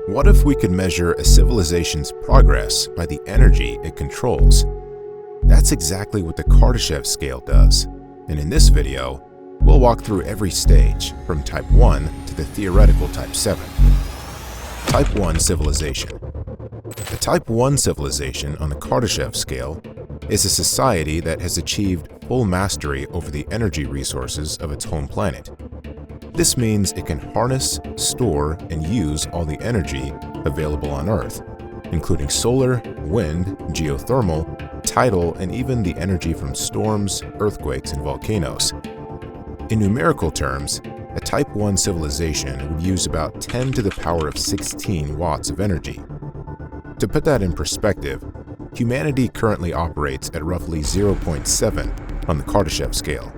What if we could measure a civilization's progress by the energy it controls? That's exactly what the Kardashev Scale does, and in this video, we'll walk through every stage, from Type 1 to the theoretical Type 7. Type 1 Civilization. A Type 1 civilization on the Kardashev Scale is a society that has achieved full mastery over the energy resources of its home planet. This means it can harness, store, and use all the energy available on Earth, including solar, wind, geothermal, tidal, and even the energy from storms, earthquakes, and volcanoes. In numerical terms, a Type 1 civilization would use about 10 to the power of 16 watts of energy. To put that in perspective, humanity currently operates at roughly 0.7 on the Kardashev scale.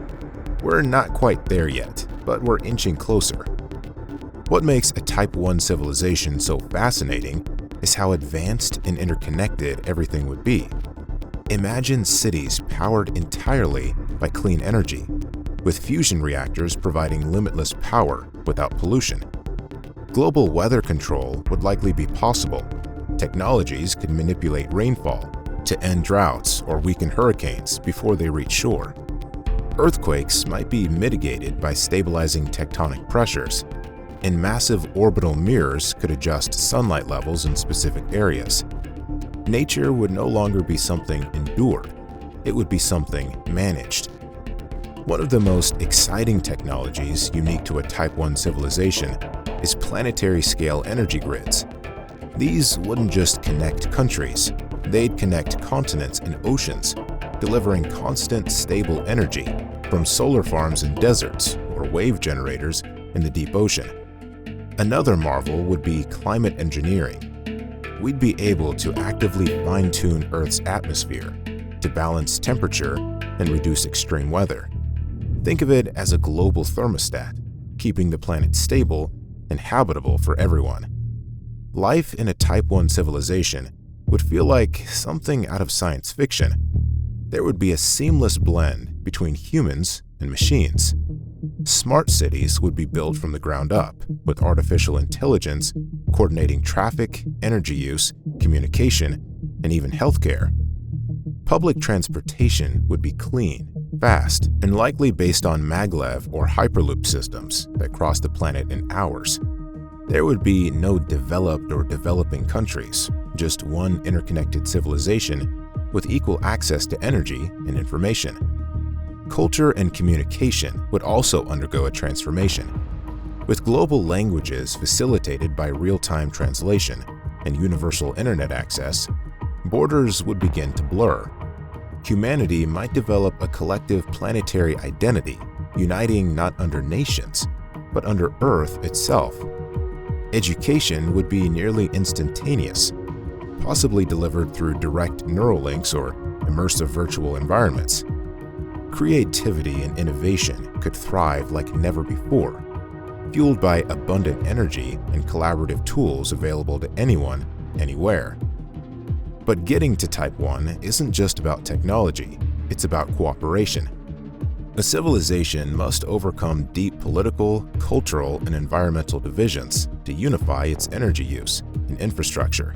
We're not quite there yet, but we're inching closer. What makes a Type 1 civilization so fascinating is how advanced and interconnected everything would be. Imagine cities powered entirely by clean energy, with fusion reactors providing limitless power without pollution. Global weather control would likely be possible. Technologies could manipulate rainfall to end droughts or weaken hurricanes before they reach shore. Earthquakes might be mitigated by stabilizing tectonic pressures, and massive orbital mirrors could adjust sunlight levels in specific areas. Nature would no longer be something endured, it would be something managed. One of the most exciting technologies unique to a Type 1 civilization is planetary scale energy grids. These wouldn't just connect countries, they'd connect continents and oceans, delivering constant, stable energy from solar farms in deserts or wave generators in the deep ocean. Another marvel would be climate engineering. We'd be able to actively fine-tune Earth's atmosphere to balance temperature and reduce extreme weather. Think of it as a global thermostat, keeping the planet stable and habitable for everyone. Life in a Type 1 civilization would feel like something out of science fiction. There would be a seamless blend between humans and machines. Smart cities would be built from the ground up, with artificial intelligence coordinating traffic, energy use, communication, and even healthcare. Public transportation would be clean, fast, and likely based on maglev or hyperloop systems that cross the planet in hours. There would be no developed or developing countries, just one interconnected civilization with equal access to energy and information. Culture and communication would also undergo a transformation. With global languages facilitated by real-time translation and universal internet access, borders would begin to blur. Humanity might develop a collective planetary identity, uniting not under nations, but under Earth itself. Education would be nearly instantaneous, possibly delivered through direct neural links or immersive virtual environments. Creativity and innovation could thrive like never before, fueled by abundant energy and collaborative tools available to anyone, anywhere. But getting to Type 1 isn't just about technology, it's about cooperation. A civilization must overcome deep political, cultural, and environmental divisions to unify its energy use and infrastructure.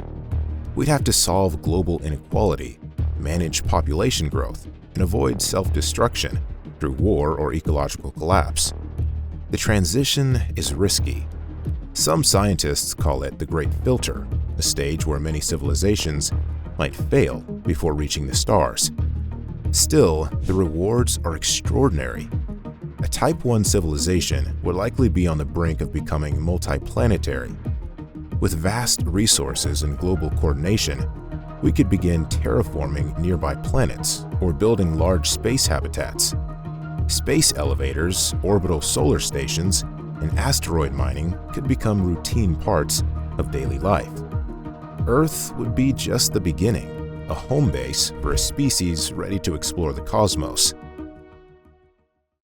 We'd have to solve global inequality, manage population growth, and avoid self-destruction through war or ecological collapse. The transition is risky. Some scientists call it the Great Filter, a stage where many civilizations might fail before reaching the stars. Still, the rewards are extraordinary. A Type 1 civilization would likely be on the brink of becoming multiplanetary. With vast resources and global coordination, we could begin terraforming nearby planets or building large space habitats. Space elevators, orbital solar stations, and asteroid mining could become routine parts of daily life. Earth would be just the beginning, a home base for a species ready to explore the cosmos.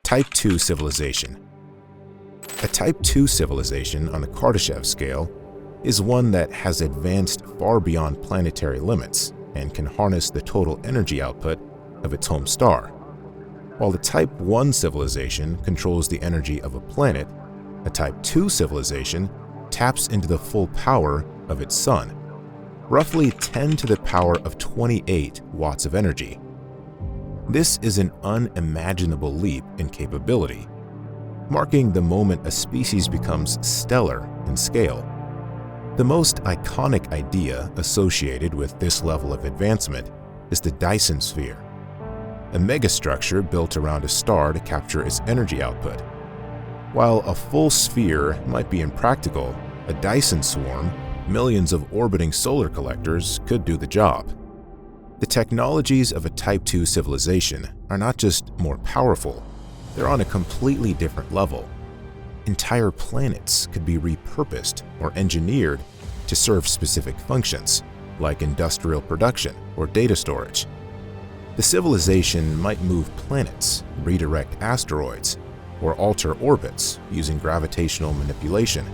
Type 2 Civilization. A Type 2 civilization on the Kardashev scale is one that has advanced far beyond planetary limits and can harness the total energy output of its home star. While the Type 1 civilization controls the energy of a planet, a Type 2 civilization taps into the full power of its sun, roughly 10 to the power of 28 watts of energy. This is an unimaginable leap in capability, marking the moment a species becomes stellar in scale. The most iconic idea associated with this level of advancement is the Dyson sphere, a megastructure built around a star to capture its energy output. While a full sphere might be impractical, a Dyson swarm, millions of orbiting solar collectors, could do the job. The technologies of a Type 2 civilization are not just more powerful, they're on a completely different level. Entire planets could be repurposed or engineered to serve specific functions, like industrial production or data storage. The civilization might move planets, redirect asteroids, or alter orbits using gravitational manipulation.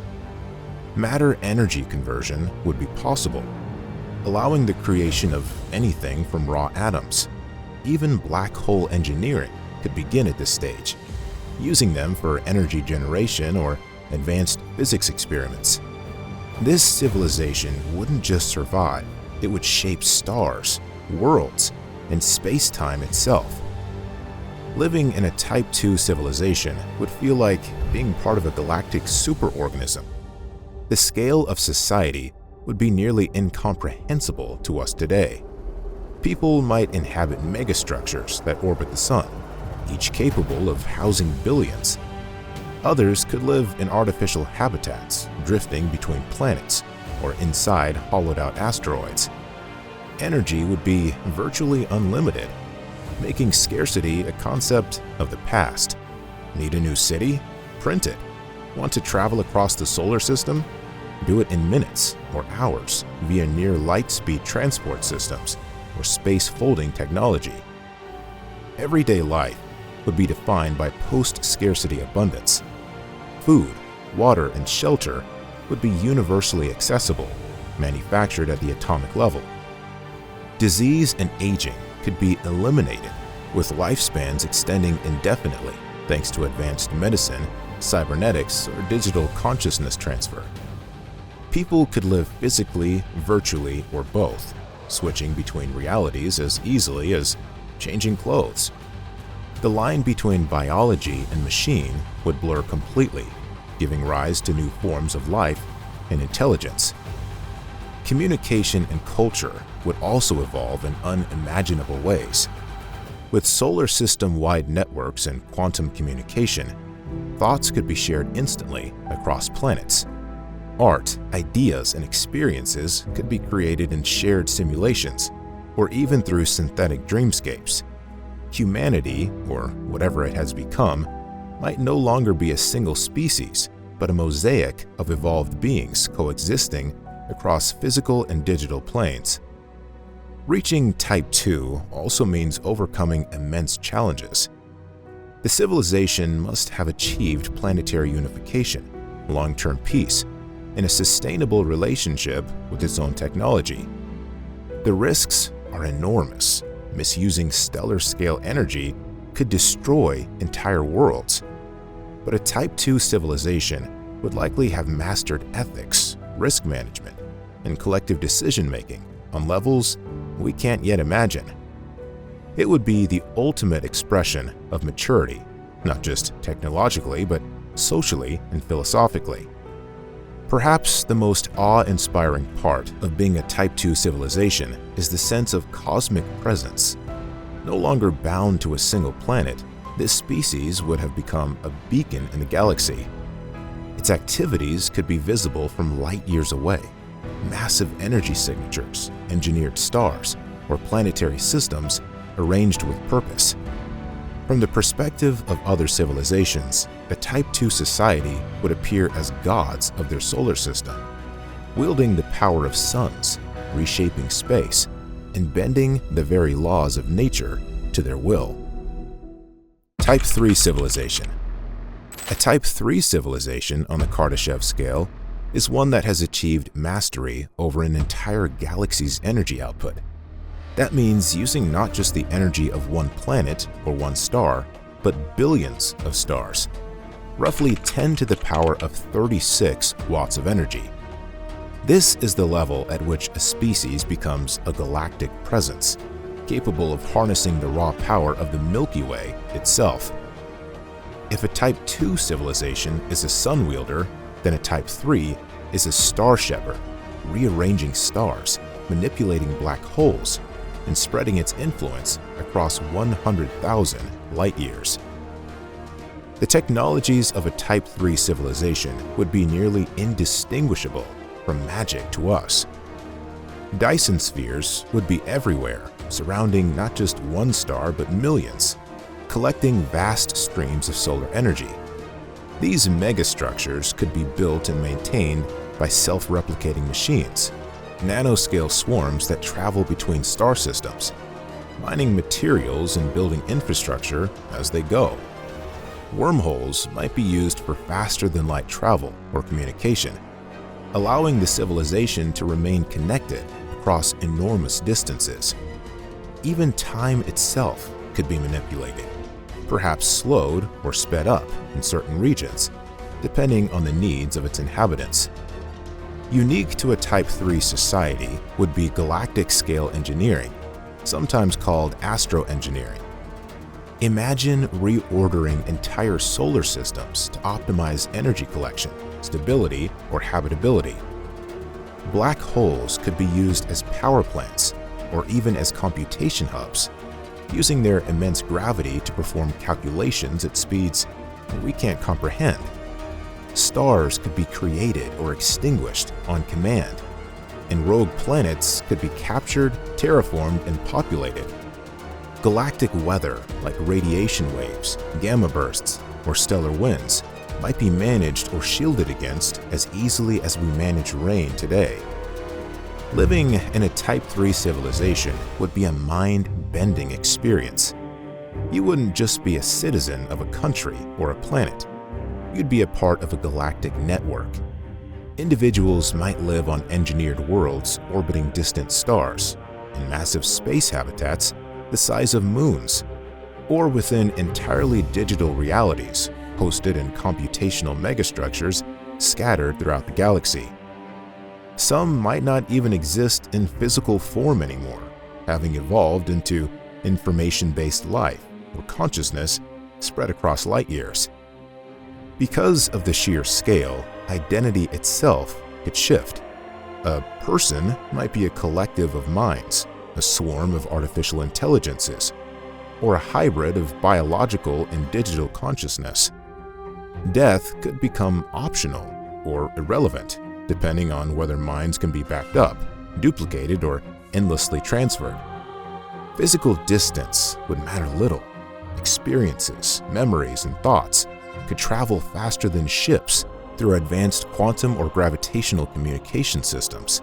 Matter-energy conversion would be possible, allowing the creation of anything from raw atoms. Even black hole engineering could begin at this stage, using them for energy generation or advanced physics experiments. This civilization wouldn't just survive, it would shape stars, worlds, and space-time itself. Living in a Type 2 civilization would feel like being part of a galactic superorganism. The scale of society would be nearly incomprehensible to us today. People might inhabit megastructures that orbit the sun, each capable of housing billions. Others could live in artificial habitats, drifting between planets or inside hollowed-out asteroids. Energy would be virtually unlimited, making scarcity a concept of the past. Need a new city? Print it. Want to travel across the solar system? Do it in minutes or hours via near-light-speed transport systems or space-folding technology. Everyday life would be defined by post-scarcity abundance. Food, water, and shelter would be universally accessible, manufactured at the atomic level. Disease and aging could be eliminated, with lifespans extending indefinitely thanks to advanced medicine, cybernetics, or digital consciousness transfer. People could live physically, virtually, or both, switching between realities as easily as changing clothes. The line between biology and machine would blur completely, giving rise to new forms of life and intelligence. Communication and culture would also evolve in unimaginable ways. With solar system-wide networks and quantum communication, thoughts could be shared instantly across planets. Art, ideas, and experiences could be created in shared simulations, or even through synthetic dreamscapes. Humanity, or whatever it has become, might no longer be a single species, but a mosaic of evolved beings coexisting across physical and digital planes. Reaching Type 2 also means overcoming immense challenges. The civilization must have achieved planetary unification, long-term peace, and a sustainable relationship with its own technology. The risks are enormous. Misusing stellar-scale energy could destroy entire worlds. But a Type 2 civilization would likely have mastered ethics, risk management, and collective decision-making on levels we can't yet imagine. It would be the ultimate expression of maturity, not just technologically, but socially and philosophically. Perhaps the most awe-inspiring part of being a Type 2 civilization is the sense of cosmic presence. No longer bound to a single planet, this species would have become a beacon in the galaxy. Its activities could be visible from light years away. Massive energy signatures, engineered stars, or planetary systems arranged with purpose. From the perspective of other civilizations, a Type 2 society would appear as gods of their solar system, wielding the power of suns, reshaping space, and bending the very laws of nature to their will. Type 3 civilization. A Type 3 civilization on the Kardashev scale is one that has achieved mastery over an entire galaxy's energy output. That means using not just the energy of one planet or one star, but billions of stars, roughly 10 to the power of 36 watts of energy. This is the level at which a species becomes a galactic presence, capable of harnessing the raw power of the Milky Way itself. If a Type 2 civilization is a sun wielder, then a Type 3 is a star shepherd, rearranging stars, manipulating black holes, and spreading its influence across 100,000 light years. The technologies of a Type 3 civilization would be nearly indistinguishable from magic to us. Dyson spheres would be everywhere, surrounding not just one star but millions, collecting vast streams of solar energy. These megastructures could be built and maintained by self-replicating machines, nanoscale swarms that travel between star systems, mining materials and building infrastructure as they go. Wormholes might be used for faster-than-light travel or communication, allowing the civilization to remain connected across enormous distances. Even time itself could be manipulated, perhaps slowed or sped up in certain regions, depending on the needs of its inhabitants. Unique to a Type 3 society would be galactic scale engineering, sometimes called astroengineering. Imagine reordering entire solar systems to optimize energy collection, stability, or habitability. Black holes could be used as power plants or even as computation hubs, using their immense gravity to perform calculations at speeds we can't comprehend. Stars could be created or extinguished on command, and rogue planets could be captured, terraformed, and populated. Galactic weather, like radiation waves, gamma bursts, or stellar winds, might be managed or shielded against as easily as we manage rain today. Living in a Type 3 civilization would be a mind-bending experience. You wouldn't just be a citizen of a country or a planet. You'd be a part of a galactic network. Individuals might live on engineered worlds orbiting distant stars, in massive space habitats the size of moons, or within entirely digital realities hosted in computational megastructures scattered throughout the galaxy. Some might not even exist in physical form anymore, having evolved into information-based life or consciousness spread across light years. Because of the sheer scale, identity itself could shift. A person might be a collective of minds, a swarm of artificial intelligences, or a hybrid of biological and digital consciousness. Death could become optional or irrelevant, depending on whether minds can be backed up, duplicated, or endlessly transferred. Physical distance would matter little. Experiences, memories, and thoughts could travel faster than ships through advanced quantum or gravitational communication systems.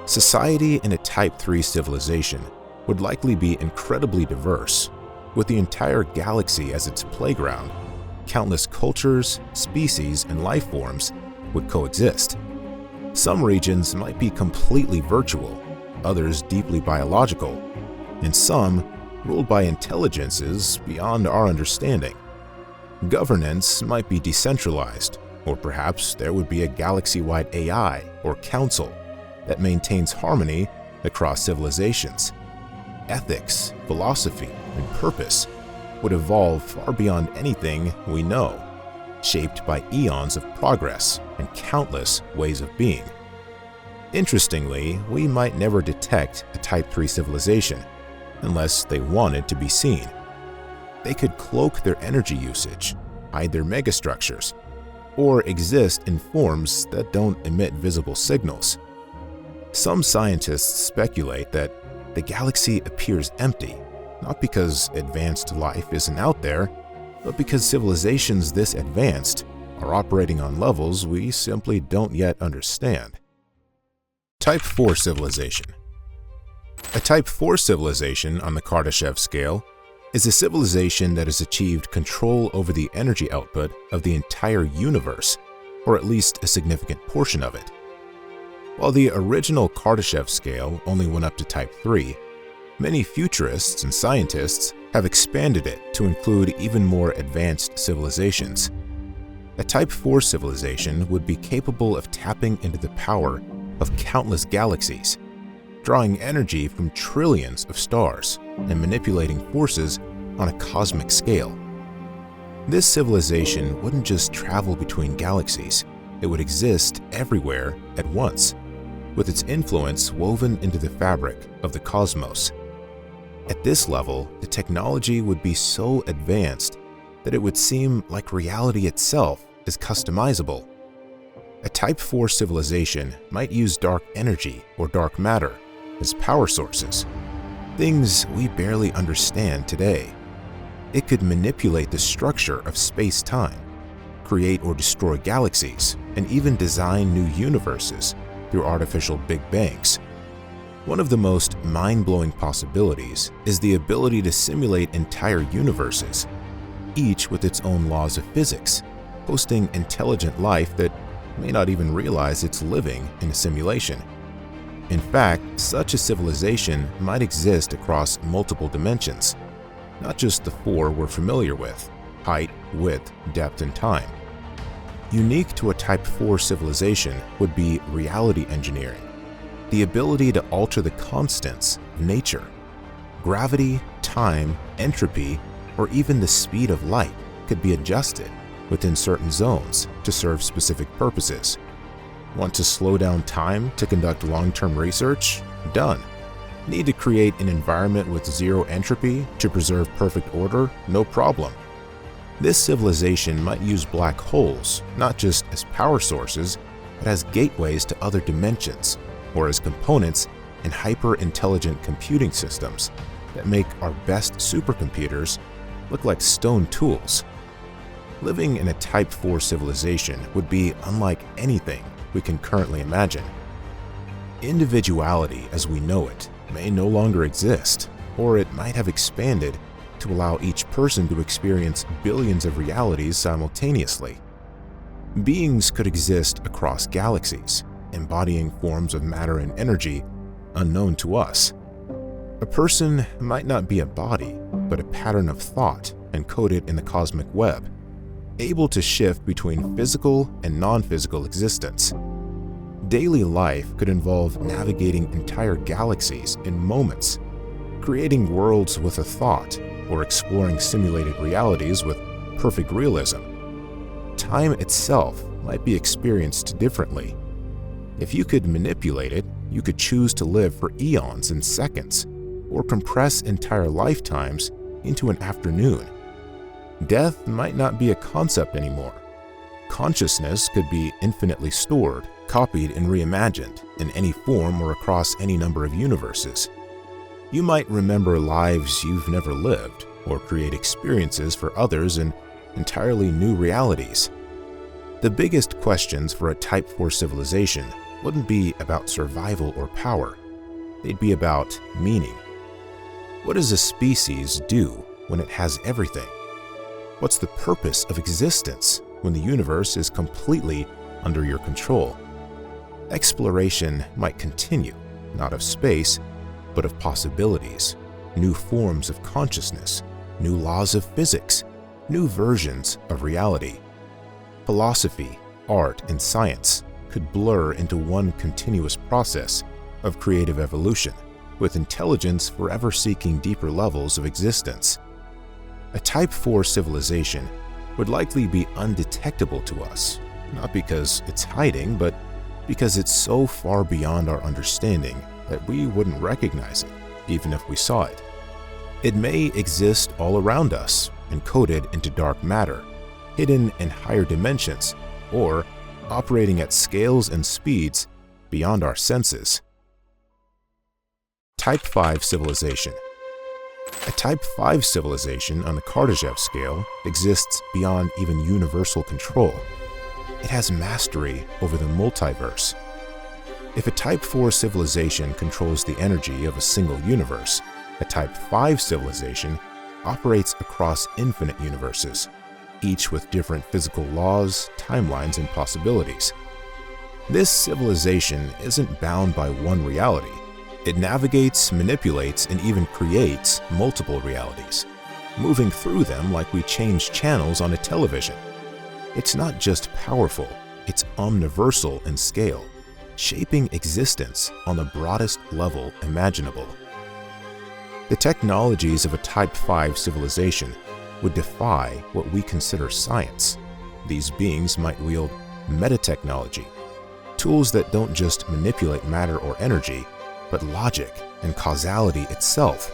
Society in a Type 3 civilization would likely be incredibly diverse, with the entire galaxy as its playground. Countless cultures, species, and life forms would coexist. Some regions might be completely virtual, others deeply biological, and some ruled by intelligences beyond our understanding. Governance might be decentralized, or perhaps there would be a galaxy-wide AI or council that maintains harmony across civilizations. Ethics, philosophy, and purpose would evolve far beyond anything we know, shaped by eons of progress and countless ways of being. Interestingly, we might never detect a Type 3 civilization unless they wanted to be seen. They could cloak their energy usage, hide their megastructures, or exist in forms that don't emit visible signals. Some scientists speculate that the galaxy appears empty, not because advanced life isn't out there, but because civilizations this advanced are operating on levels we simply don't yet understand. Type 4 civilization. A Type 4 civilization on the Kardashev scale is a civilization that has achieved control over the energy output of the entire universe, or at least a significant portion of it. While the original Kardashev scale only went up to Type 3, many futurists and scientists have expanded it to include even more advanced civilizations. A Type 4 civilization would be capable of tapping into the power of countless galaxies, drawing energy from trillions of stars and manipulating forces on a cosmic scale. This civilization wouldn't just travel between galaxies, it would exist everywhere at once, with its influence woven into the fabric of the cosmos. At this level, the technology would be so advanced that it would seem like reality itself is customizable. A Type 4 civilization might use dark energy or dark matter as power sources, things we barely understand today. It could manipulate the structure of space-time, create or destroy galaxies, and even design new universes through artificial Big Bangs. One of the most mind-blowing possibilities is the ability to simulate entire universes, each with its own laws of physics, hosting intelligent life that may not even realize it's living in a simulation. In fact, such a civilization might exist across multiple dimensions, not just the four we're familiar with: height, width, depth, and time. Unique to a Type 4 civilization would be reality engineering, the ability to alter the constants of nature. Gravity, time, entropy, or even the speed of light could be adjusted within certain zones to serve specific purposes. Want to slow down time to conduct long-term research? Done. Need to create an environment with zero entropy to preserve perfect order? No problem. This civilization might use black holes not just as power sources, but as gateways to other dimensions, or as components in hyper-intelligent computing systems that make our best supercomputers look like stone tools. Living in a Type 4 civilization would be unlike anything we can currently imagine. Individuality as we know it may no longer exist, or it might have expanded to allow each person to experience billions of realities simultaneously. Beings could exist across galaxies, embodying forms of matter and energy unknown to us. A person might not be a body, but a pattern of thought encoded in the cosmic web, able to shift between physical and non-physical existence. Daily life could involve navigating entire galaxies in moments, creating worlds with a thought, or exploring simulated realities with perfect realism. Time itself might be experienced differently. If you could manipulate it, you could choose to live for eons and seconds, or compress entire lifetimes into an afternoon. Death might not be a concept anymore. Consciousness could be infinitely stored, copied, and reimagined in any form or across any number of universes. You might remember lives you've never lived, or create experiences for others in entirely new realities. The biggest questions for a Type 4 civilization wouldn't be about survival or power. They'd be about meaning. What does a species do when it has everything? What's the purpose of existence when the universe is completely under your control? Exploration might continue, not of space, but of possibilities, new forms of consciousness, new laws of physics, new versions of reality. Philosophy, art, and science could blur into one continuous process of creative evolution, with intelligence forever seeking deeper levels of existence. A Type 4 civilization would likely be undetectable to us, not because it's hiding, but because it's so far beyond our understanding that we wouldn't recognize it, even if we saw it. It may exist all around us, encoded into dark matter, hidden in higher dimensions, or operating at scales and speeds beyond our senses. Type 5 civilization. A Type 5 civilization on the Kardashev Scale exists beyond even universal control. It has mastery over the multiverse. If a Type 4 civilization controls the energy of a single universe, a Type 5 civilization operates across infinite universes, each with different physical laws, timelines, and possibilities. This civilization isn't bound by one reality. It navigates, manipulates, and even creates multiple realities, moving through them like we change channels on a television. It's not just powerful, it's omniversal in scale, shaping existence on the broadest level imaginable. The technologies of a Type 5 civilization would defy what we consider science. These beings might wield metatechnology, tools that don't just manipulate matter or energy, but logic and causality itself.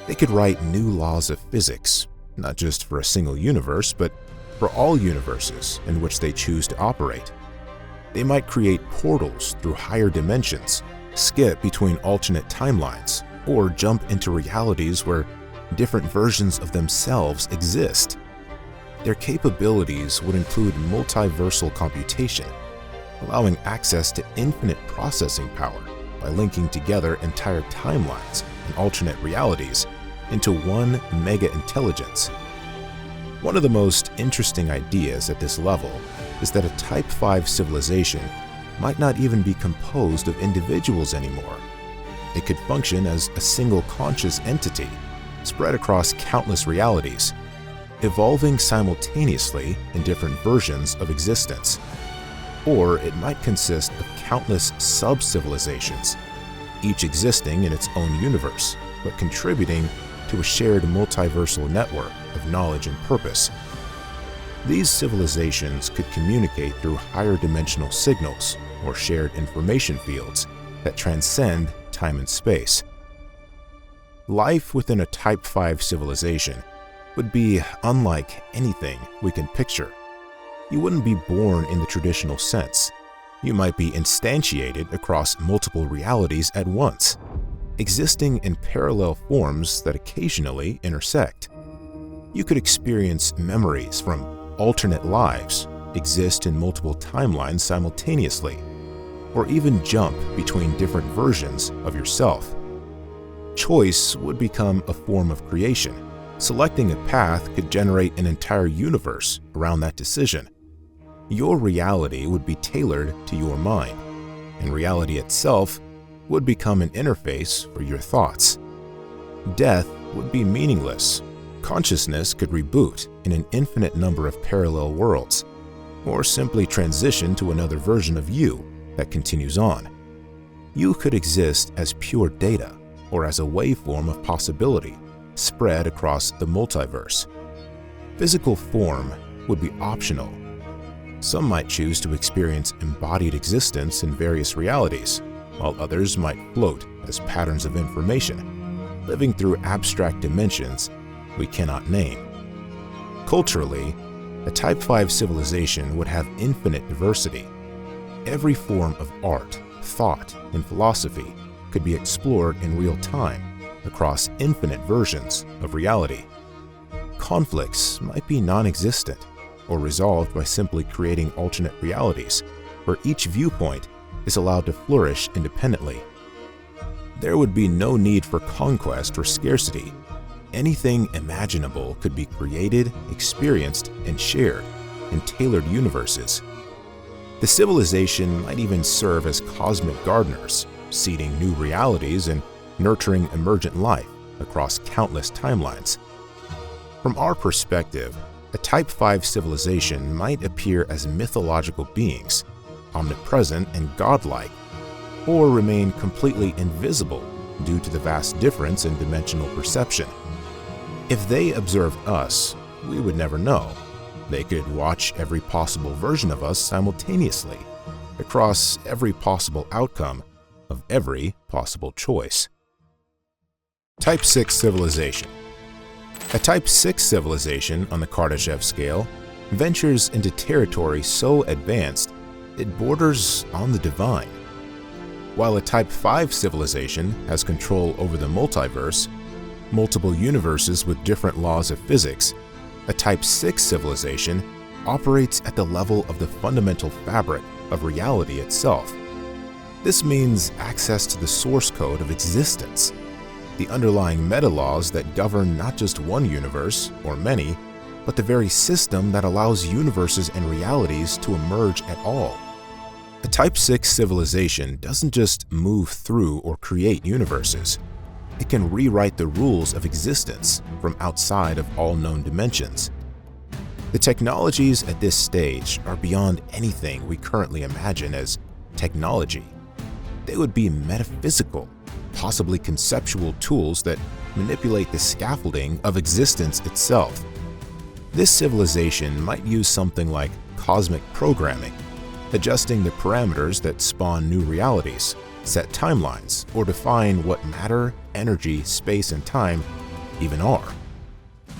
They could write new laws of physics, not just for a single universe, but for all universes in which they choose to operate. They might create portals through higher dimensions, skip between alternate timelines, or jump into realities where different versions of themselves exist. Their capabilities would include multiversal computation, allowing access to infinite processing power by linking together entire timelines and alternate realities into one mega-intelligence. One of the most interesting ideas at this level is that a Type 5 civilization might not even be composed of individuals anymore. It could function as a single conscious entity spread across countless realities, evolving simultaneously in different versions of existence. Or it might consist of countless sub-civilizations, each existing in its own universe, but contributing to a shared multiversal network of knowledge and purpose. These civilizations could communicate through higher dimensional signals or shared information fields that transcend time and space. Life within a Type 5 civilization would be unlike anything we can picture. You wouldn't be born in the traditional sense. You might be instantiated across multiple realities at once, existing in parallel forms that occasionally intersect. You could experience memories from alternate lives, exist in multiple timelines simultaneously, or even jump between different versions of yourself. Choice would become a form of creation. Selecting a path could generate an entire universe around that decision. Your reality would be tailored to your mind, and reality itself would become an interface for your thoughts. Death would be meaningless. Consciousness could reboot in an infinite number of parallel worlds, or simply transition to another version of you that continues on. You could exist as pure data, or as a waveform of possibility spread across the multiverse. Physical form would be optional. Some might choose to experience embodied existence in various realities, while others might float as patterns of information, living through abstract dimensions we cannot name. Culturally, a Type 5 civilization would have infinite diversity. Every form of art, thought, and philosophy could be explored in real time across infinite versions of reality. Conflicts might be non-existent or resolved by simply creating alternate realities where each viewpoint is allowed to flourish independently. There would be no need for conquest or scarcity. Anything imaginable could be created, experienced, and shared in tailored universes. The civilization might even serve as cosmic gardeners, seeding new realities and nurturing emergent life across countless timelines. From our perspective, a Type 5 civilization might appear as mythological beings, omnipresent and godlike, or remain completely invisible due to the vast difference in dimensional perception. If they observed us, we would never know. They could watch every possible version of us simultaneously, across every possible outcome of every possible choice. Type 6 civilization. A Type 6 civilization on the Kardashev Scale ventures into territory so advanced it borders on the divine. While a Type 5 civilization has control over the multiverse, multiple universes with different laws of physics, a Type 6 civilization operates at the level of the fundamental fabric of reality itself. This means access to the source code of existence, the underlying meta-laws that govern not just one universe, or many, but the very system that allows universes and realities to emerge at all. A Type 6 civilization doesn't just move through or create universes. It can rewrite the rules of existence from outside of all known dimensions. The technologies at this stage are beyond anything we currently imagine as technology. They would be metaphysical, possibly conceptual tools that manipulate the scaffolding of existence itself. This civilization might use something like cosmic programming, adjusting the parameters that spawn new realities, set timelines, or define what matter, energy, space, and time even are.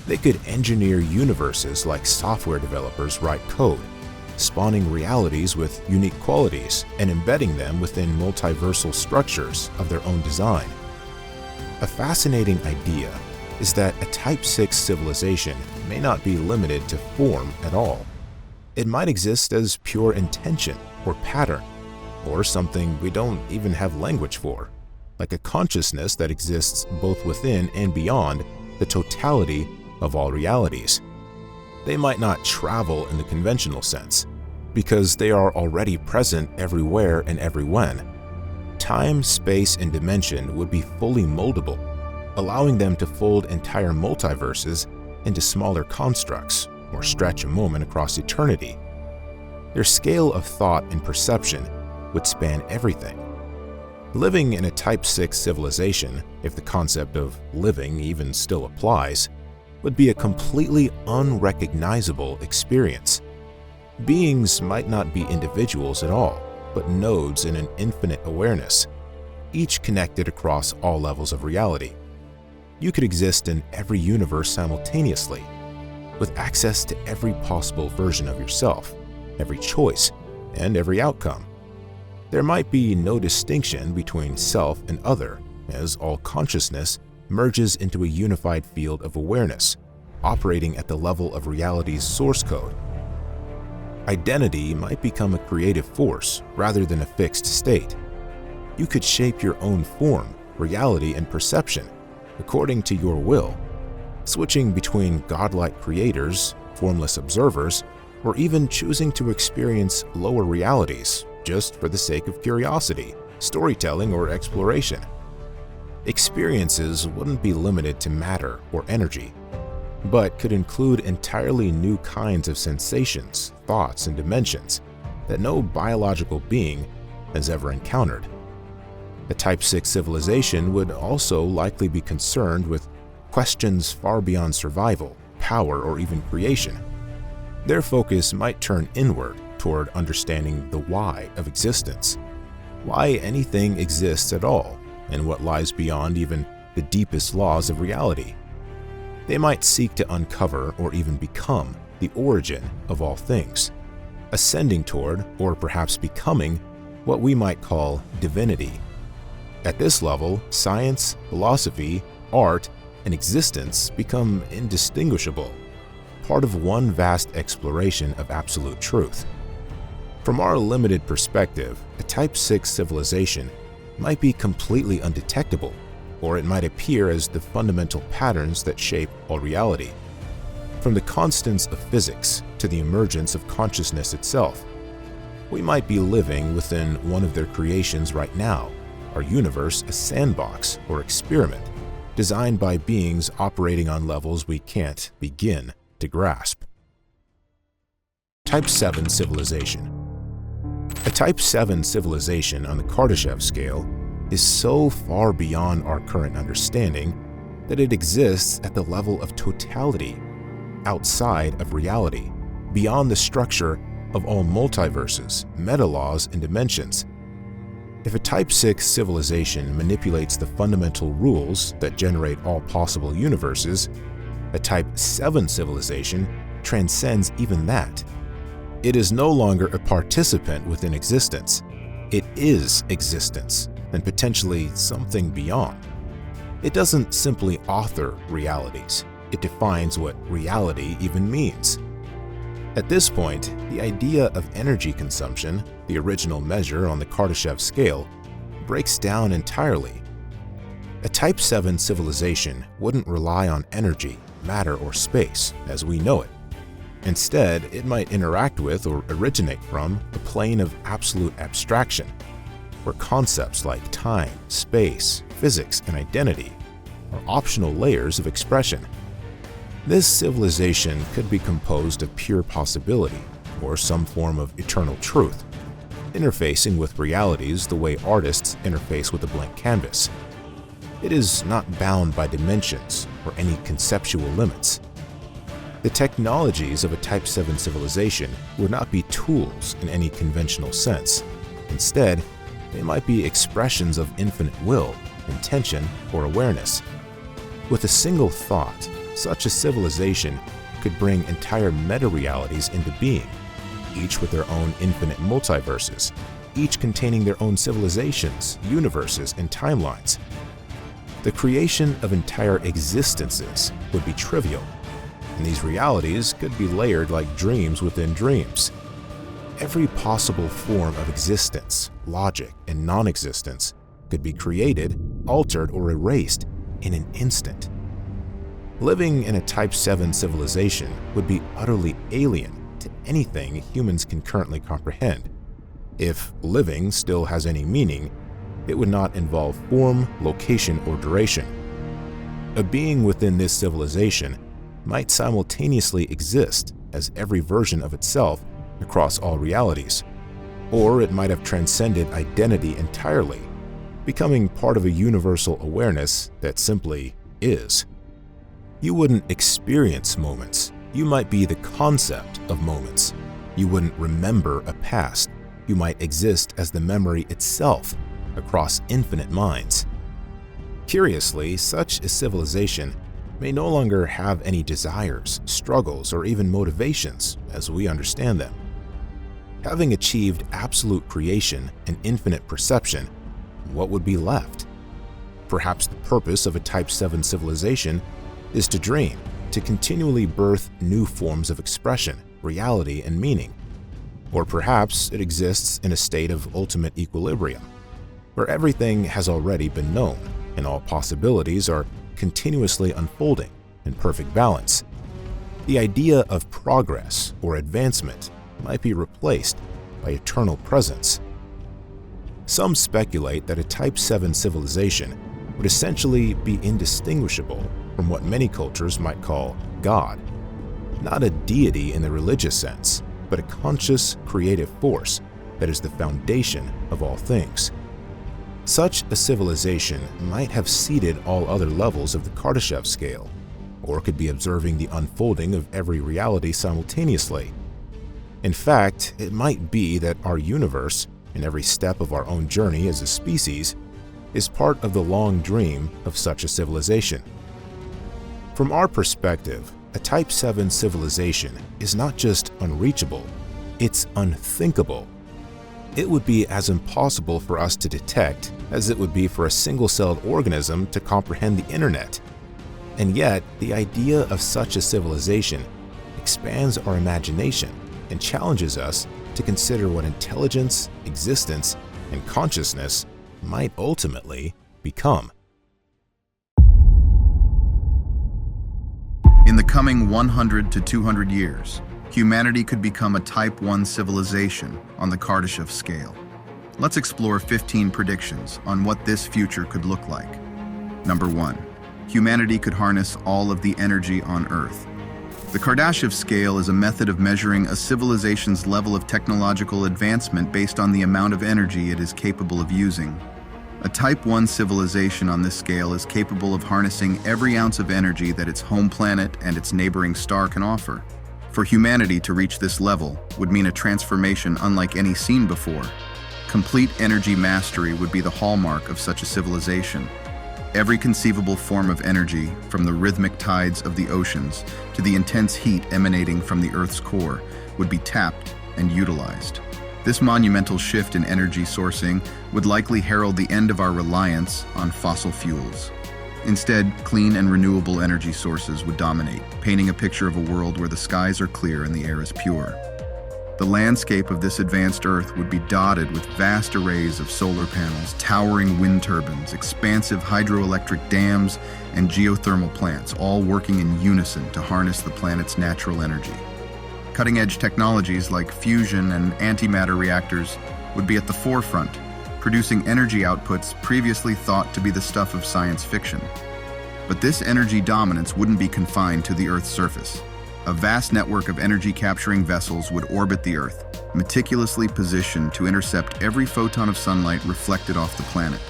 They could engineer universes like software developers write code, spawning realities with unique qualities and embedding them within multiversal structures of their own design. A fascinating idea is that a Type 6 civilization may not be limited to form at all. It might exist as pure intention or pattern, or something we don't even have language for, like a consciousness that exists both within and beyond the totality of all realities. They might not travel in the conventional sense, because they are already present everywhere and everywhen. Time, space, and dimension would be fully moldable, allowing them to fold entire multiverses into smaller constructs or stretch a moment across eternity. Their scale of thought and perception would span everything. Living in a Type 6 civilization, if the concept of living even still applies, would be a completely unrecognizable experience. Beings might not be individuals at all, but nodes in an infinite awareness, each connected across all levels of reality. You could exist in every universe simultaneously, with access to every possible version of yourself, every choice, and every outcome. There might be no distinction between self and other, as all consciousness merges into a unified field of awareness, operating at the level of reality's source code. Identity might become a creative force rather than a fixed state. You could shape your own form, reality, and perception according to your will, switching between godlike creators, formless observers, or even choosing to experience lower realities just for the sake of curiosity, storytelling, or exploration. Experiences wouldn't be limited to matter or energy, but could include entirely new kinds of sensations, thoughts, and dimensions that no biological being has ever encountered. A Type 6 civilization would also likely be concerned with questions far beyond survival, power, or even creation. Their focus might turn inward toward understanding the why of existence, why anything exists at all, and what lies beyond even the deepest laws of reality. They might seek to uncover or even become the origin of all things, ascending toward, or perhaps becoming, what we might call divinity. At this level, science, philosophy, art, and existence become indistinguishable, part of one vast exploration of absolute truth. From our limited perspective, a Type 6 civilization might be completely undetectable, or it might appear as the fundamental patterns that shape all reality. From the constants of physics to the emergence of consciousness itself, we might be living within one of their creations right now, our universe a sandbox or experiment designed by beings operating on levels we can't begin to grasp. Type 7 civilization. A Type 7 civilization on the Kardashev scale is so far beyond our current understanding that it exists at the level of totality, outside of reality, beyond the structure of all multiverses, meta-laws, and dimensions. If a Type 6 civilization manipulates the fundamental rules that generate all possible universes, a Type 7 civilization transcends even that. It is no longer a participant within existence. It is existence, and potentially something beyond. It doesn't simply author realities. It defines what reality even means. At this point, the idea of energy consumption, the original measure on the Kardashev scale, breaks down entirely. A Type 7 civilization wouldn't rely on energy, matter, or space as we know it. Instead, it might interact with or originate from a plane of absolute abstraction, where concepts like time, space, physics, and identity are optional layers of expression. This civilization could be composed of pure possibility or some form of eternal truth. interfacing with realities the way artists interface with a blank canvas. It is not bound by dimensions or any conceptual limits. The technologies of a Type 7 civilization would not be tools in any conventional sense. Instead, they might be expressions of infinite will, intention, or awareness. With a single thought, such a civilization could bring entire meta-realities into being, each with their own infinite multiverses, each containing their own civilizations, universes, and timelines. The creation of entire existences would be trivial, and these realities could be layered like dreams within dreams. Every possible form of existence, logic, and non-existence could be created, altered, or erased in an instant. Living in a Type 7 civilization would be utterly alien to anything humans can currently comprehend. If living still has any meaning, it would not involve form, location, or duration. A being within this civilization might simultaneously exist as every version of itself across all realities, or it might have transcended identity entirely, becoming part of a universal awareness that simply is. You wouldn't experience moments. You might be the concept of moments. You wouldn't remember a past. You might exist as the memory itself across infinite minds. Curiously, such a civilization may no longer have any desires, struggles, or even motivations as we understand them. Having achieved absolute creation and infinite perception, what would be left? Perhaps the purpose of a Type 7 civilization is to dream, to continually birth new forms of expression, reality, and meaning. Or perhaps it exists in a state of ultimate equilibrium, where everything has already been known and all possibilities are continuously unfolding in perfect balance. The idea of progress or advancement might be replaced by eternal presence. Some speculate that a Type 7 civilization would essentially be indistinguishable from what many cultures might call God. Not a deity in the religious sense, but a conscious, creative force that is the foundation of all things. Such a civilization might have seeded all other levels of the Kardashev Scale, or could be observing the unfolding of every reality simultaneously. In fact, it might be that our universe, in every step of our own journey as a species, is part of the long dream of such a civilization. From our perspective, a Type 7 civilization is not just unreachable, it's unthinkable. It would be as impossible for us to detect as it would be for a single-celled organism to comprehend the internet. And yet, the idea of such a civilization expands our imagination and challenges us to consider what intelligence, existence, and consciousness might ultimately become. In the coming 100 to 200 years, humanity could become a Type 1 civilization on the Kardashev Scale. Let's explore 15 predictions on what this future could look like. Number 1. Humanity could harness all of the energy on Earth. The Kardashev Scale is a method of measuring a civilization's level of technological advancement based on the amount of energy it is capable of using. A Type 1 civilization on this scale is capable of harnessing every ounce of energy that its home planet and its neighboring star can offer. For humanity to reach this level would mean a transformation unlike any seen before. Complete energy mastery would be the hallmark of such a civilization. Every conceivable form of energy, from the rhythmic tides of the oceans to the intense heat emanating from the Earth's core, would be tapped and utilized. This monumental shift in energy sourcing would likely herald the end of our reliance on fossil fuels. Instead, clean and renewable energy sources would dominate, painting a picture of a world where the skies are clear and the air is pure. The landscape of this advanced Earth would be dotted with vast arrays of solar panels, towering wind turbines, expansive hydroelectric dams, and geothermal plants, all working in unison to harness the planet's natural energy. Cutting-edge technologies like fusion and antimatter reactors would be at the forefront, producing energy outputs previously thought to be the stuff of science fiction. But this energy dominance wouldn't be confined to the Earth's surface. A vast network of energy-capturing vessels would orbit the Earth, meticulously positioned to intercept every photon of sunlight reflected off the planet.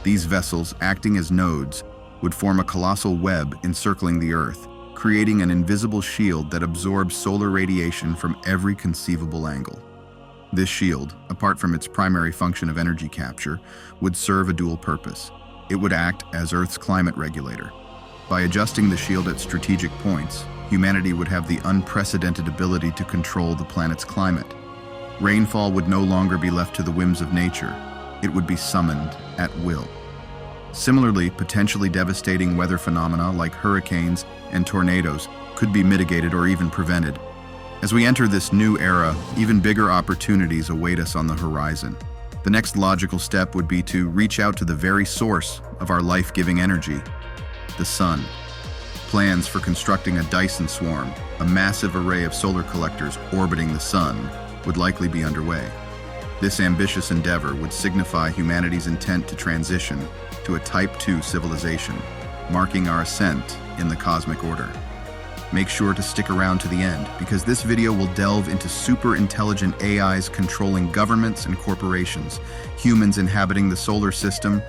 These vessels, acting as nodes, would form a colossal web encircling the Earth, creating an invisible shield that absorbs solar radiation from every conceivable angle. This shield, apart from its primary function of energy capture, would serve a dual purpose. It would act as Earth's climate regulator. By adjusting the shield at strategic points, humanity would have the unprecedented ability to control the planet's climate. Rainfall would no longer be left to the whims of nature. It would be summoned at will. Similarly, potentially devastating weather phenomena like hurricanes and tornadoes could be mitigated or even prevented. As we enter this new era, even bigger opportunities await us on the horizon. The next logical step would be to reach out to the very source of our life-giving energy, the sun. Plans for constructing a Dyson swarm, a massive array of solar collectors orbiting the sun, would likely be underway. This ambitious endeavor would signify humanity's intent to transition to a Type 2 civilization, marking our ascent in the cosmic order. Make sure to stick around to the end, because this video will delve into super intelligent AIs controlling governments and corporations, humans inhabiting the solar system,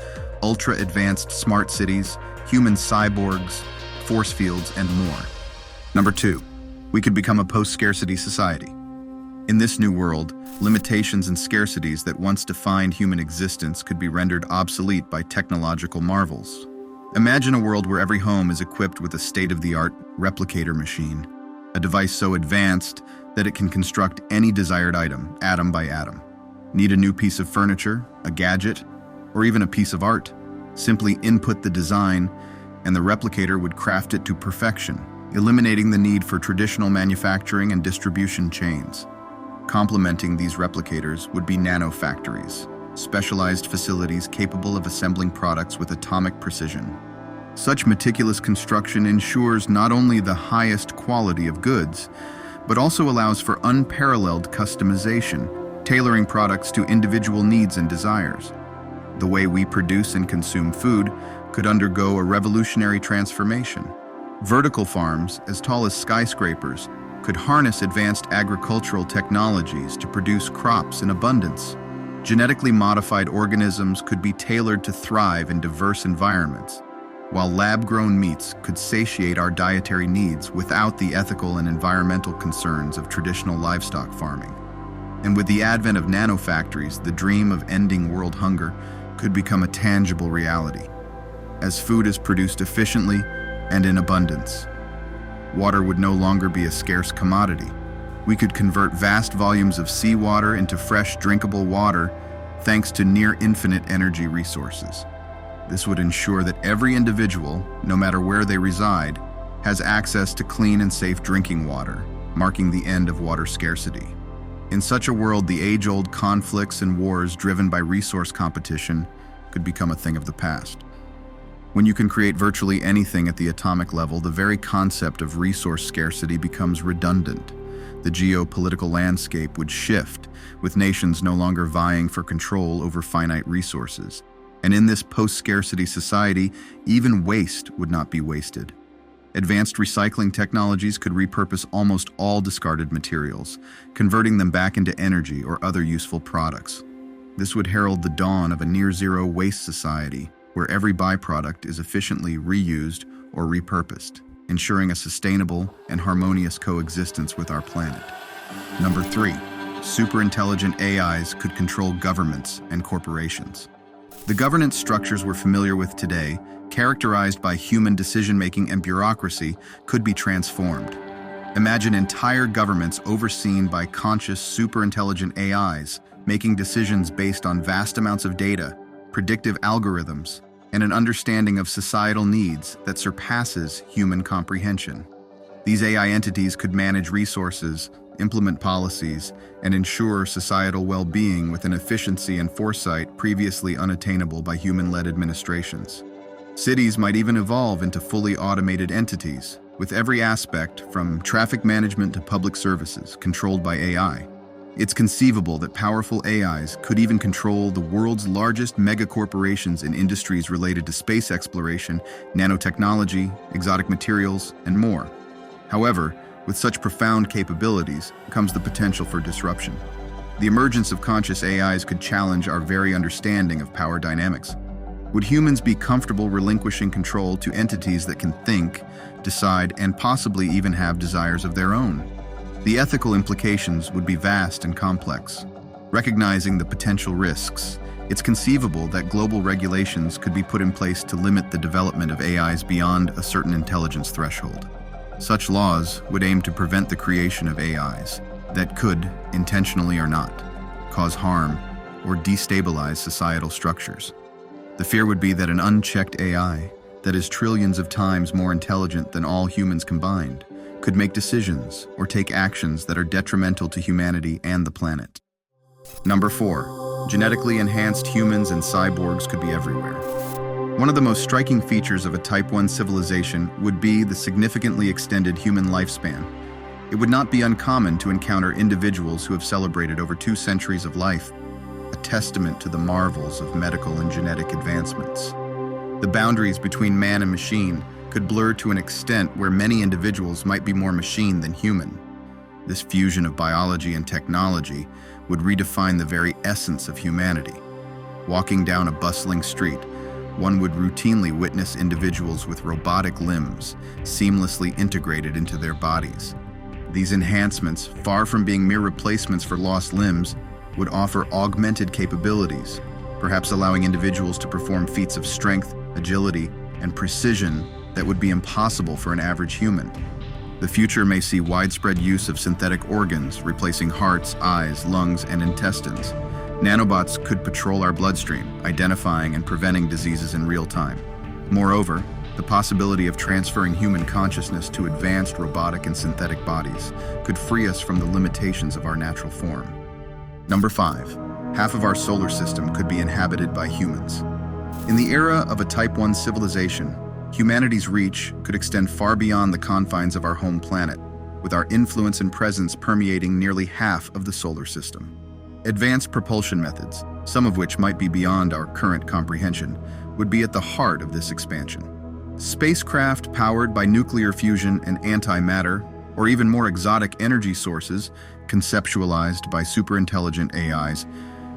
ultra-advanced smart cities, human cyborgs, force fields, and more. Number 2, we could become a post-scarcity society. In this new world, limitations and scarcities that once defined human existence could be rendered obsolete by technological marvels. Imagine a world where every home is equipped with a state-of-the-art replicator machine, a device so advanced that it can construct any desired item, atom by atom. Need a new piece of furniture, a gadget, or even a piece of art? Simply input the design, and the replicator would craft it to perfection, eliminating the need for traditional manufacturing and distribution chains. Complementing these replicators would be nanofactories, specialized facilities capable of assembling products with atomic precision. Such meticulous construction ensures not only the highest quality of goods, but also allows for unparalleled customization, tailoring products to individual needs and desires. The way we produce and consume food could undergo a revolutionary transformation. Vertical farms, as tall as skyscrapers, could harness advanced agricultural technologies to produce crops in abundance. Genetically modified organisms could be tailored to thrive in diverse environments, while lab-grown meats could satiate our dietary needs without the ethical and environmental concerns of traditional livestock farming. And with the advent of nanofactories, the dream of ending world hunger could become a tangible reality, as food is produced efficiently and in abundance. Water would no longer be a scarce commodity. We could convert vast volumes of seawater into fresh, drinkable water thanks to near-infinite energy resources. This would ensure that every individual, no matter where they reside, has access to clean and safe drinking water, marking the end of water scarcity. In such a world, the age-old conflicts and wars driven by resource competition could become a thing of the past. When you can create virtually anything at the atomic level, the very concept of resource scarcity becomes redundant. The geopolitical landscape would shift, with nations no longer vying for control over finite resources. And in this post-scarcity society, even waste would not be wasted. Advanced recycling technologies could repurpose almost all discarded materials, converting them back into energy or other useful products. This would herald the dawn of a near-zero waste society, where every byproduct is efficiently reused or repurposed, ensuring a sustainable and harmonious coexistence with our planet. Number 3, superintelligent AIs could control governments and corporations. The governance structures we're familiar with today, characterized by human decision-making and bureaucracy, could be transformed. Imagine entire governments overseen by conscious, superintelligent AIs, making decisions based on vast amounts of data, predictive algorithms, and an understanding of societal needs that surpasses human comprehension. These AI entities could manage resources, implement policies, and ensure societal well-being with an efficiency and foresight previously unattainable by human-led administrations. Cities might even evolve into fully automated entities, with every aspect from traffic management to public services controlled by AI. It's conceivable that powerful AIs could even control the world's largest megacorporations in industries related to space exploration, nanotechnology, exotic materials, and more. However, with such profound capabilities comes the potential for disruption. The emergence of conscious AIs could challenge our very understanding of power dynamics. Would humans be comfortable relinquishing control to entities that can think, decide, and possibly even have desires of their own? The ethical implications would be vast and complex. Recognizing the potential risks, it's conceivable that global regulations could be put in place to limit the development of AIs beyond a certain intelligence threshold. Such laws would aim to prevent the creation of AIs that could, intentionally or not, cause harm or destabilize societal structures. The fear would be that an unchecked AI, that is trillions of times more intelligent than all humans combined, could make decisions or take actions that are detrimental to humanity and the planet. Number 4. Genetically enhanced humans and cyborgs could be everywhere. One of the most striking features of a Type 1 civilization would be the significantly extended human lifespan. It would not be uncommon to encounter individuals who have celebrated over 2 centuries of life, a testament to the marvels of medical and genetic advancements. The boundaries between man and machine could blur to an extent where many individuals might be more machine than human. This fusion of biology and technology would redefine the very essence of humanity. Walking down a bustling street, one would routinely witness individuals with robotic limbs seamlessly integrated into their bodies. These enhancements, far from being mere replacements for lost limbs, would offer augmented capabilities, perhaps allowing individuals to perform feats of strength, agility, and precision that would be impossible for an average human. The future may see widespread use of synthetic organs, replacing hearts, eyes, lungs, and intestines. Nanobots could patrol our bloodstream, identifying and preventing diseases in real time. Moreover, the possibility of transferring human consciousness to advanced robotic and synthetic bodies could free us from the limitations of our natural form. Number 5. Half of our solar system could be inhabited by humans. In the era of a Type 1 civilization, humanity's reach could extend far beyond the confines of our home planet, with our influence and presence permeating nearly half of the solar system. Advanced propulsion methods, some of which might be beyond our current comprehension, would be at the heart of this expansion. Spacecraft powered by nuclear fusion and antimatter, or even more exotic energy sources, conceptualized by superintelligent AIs,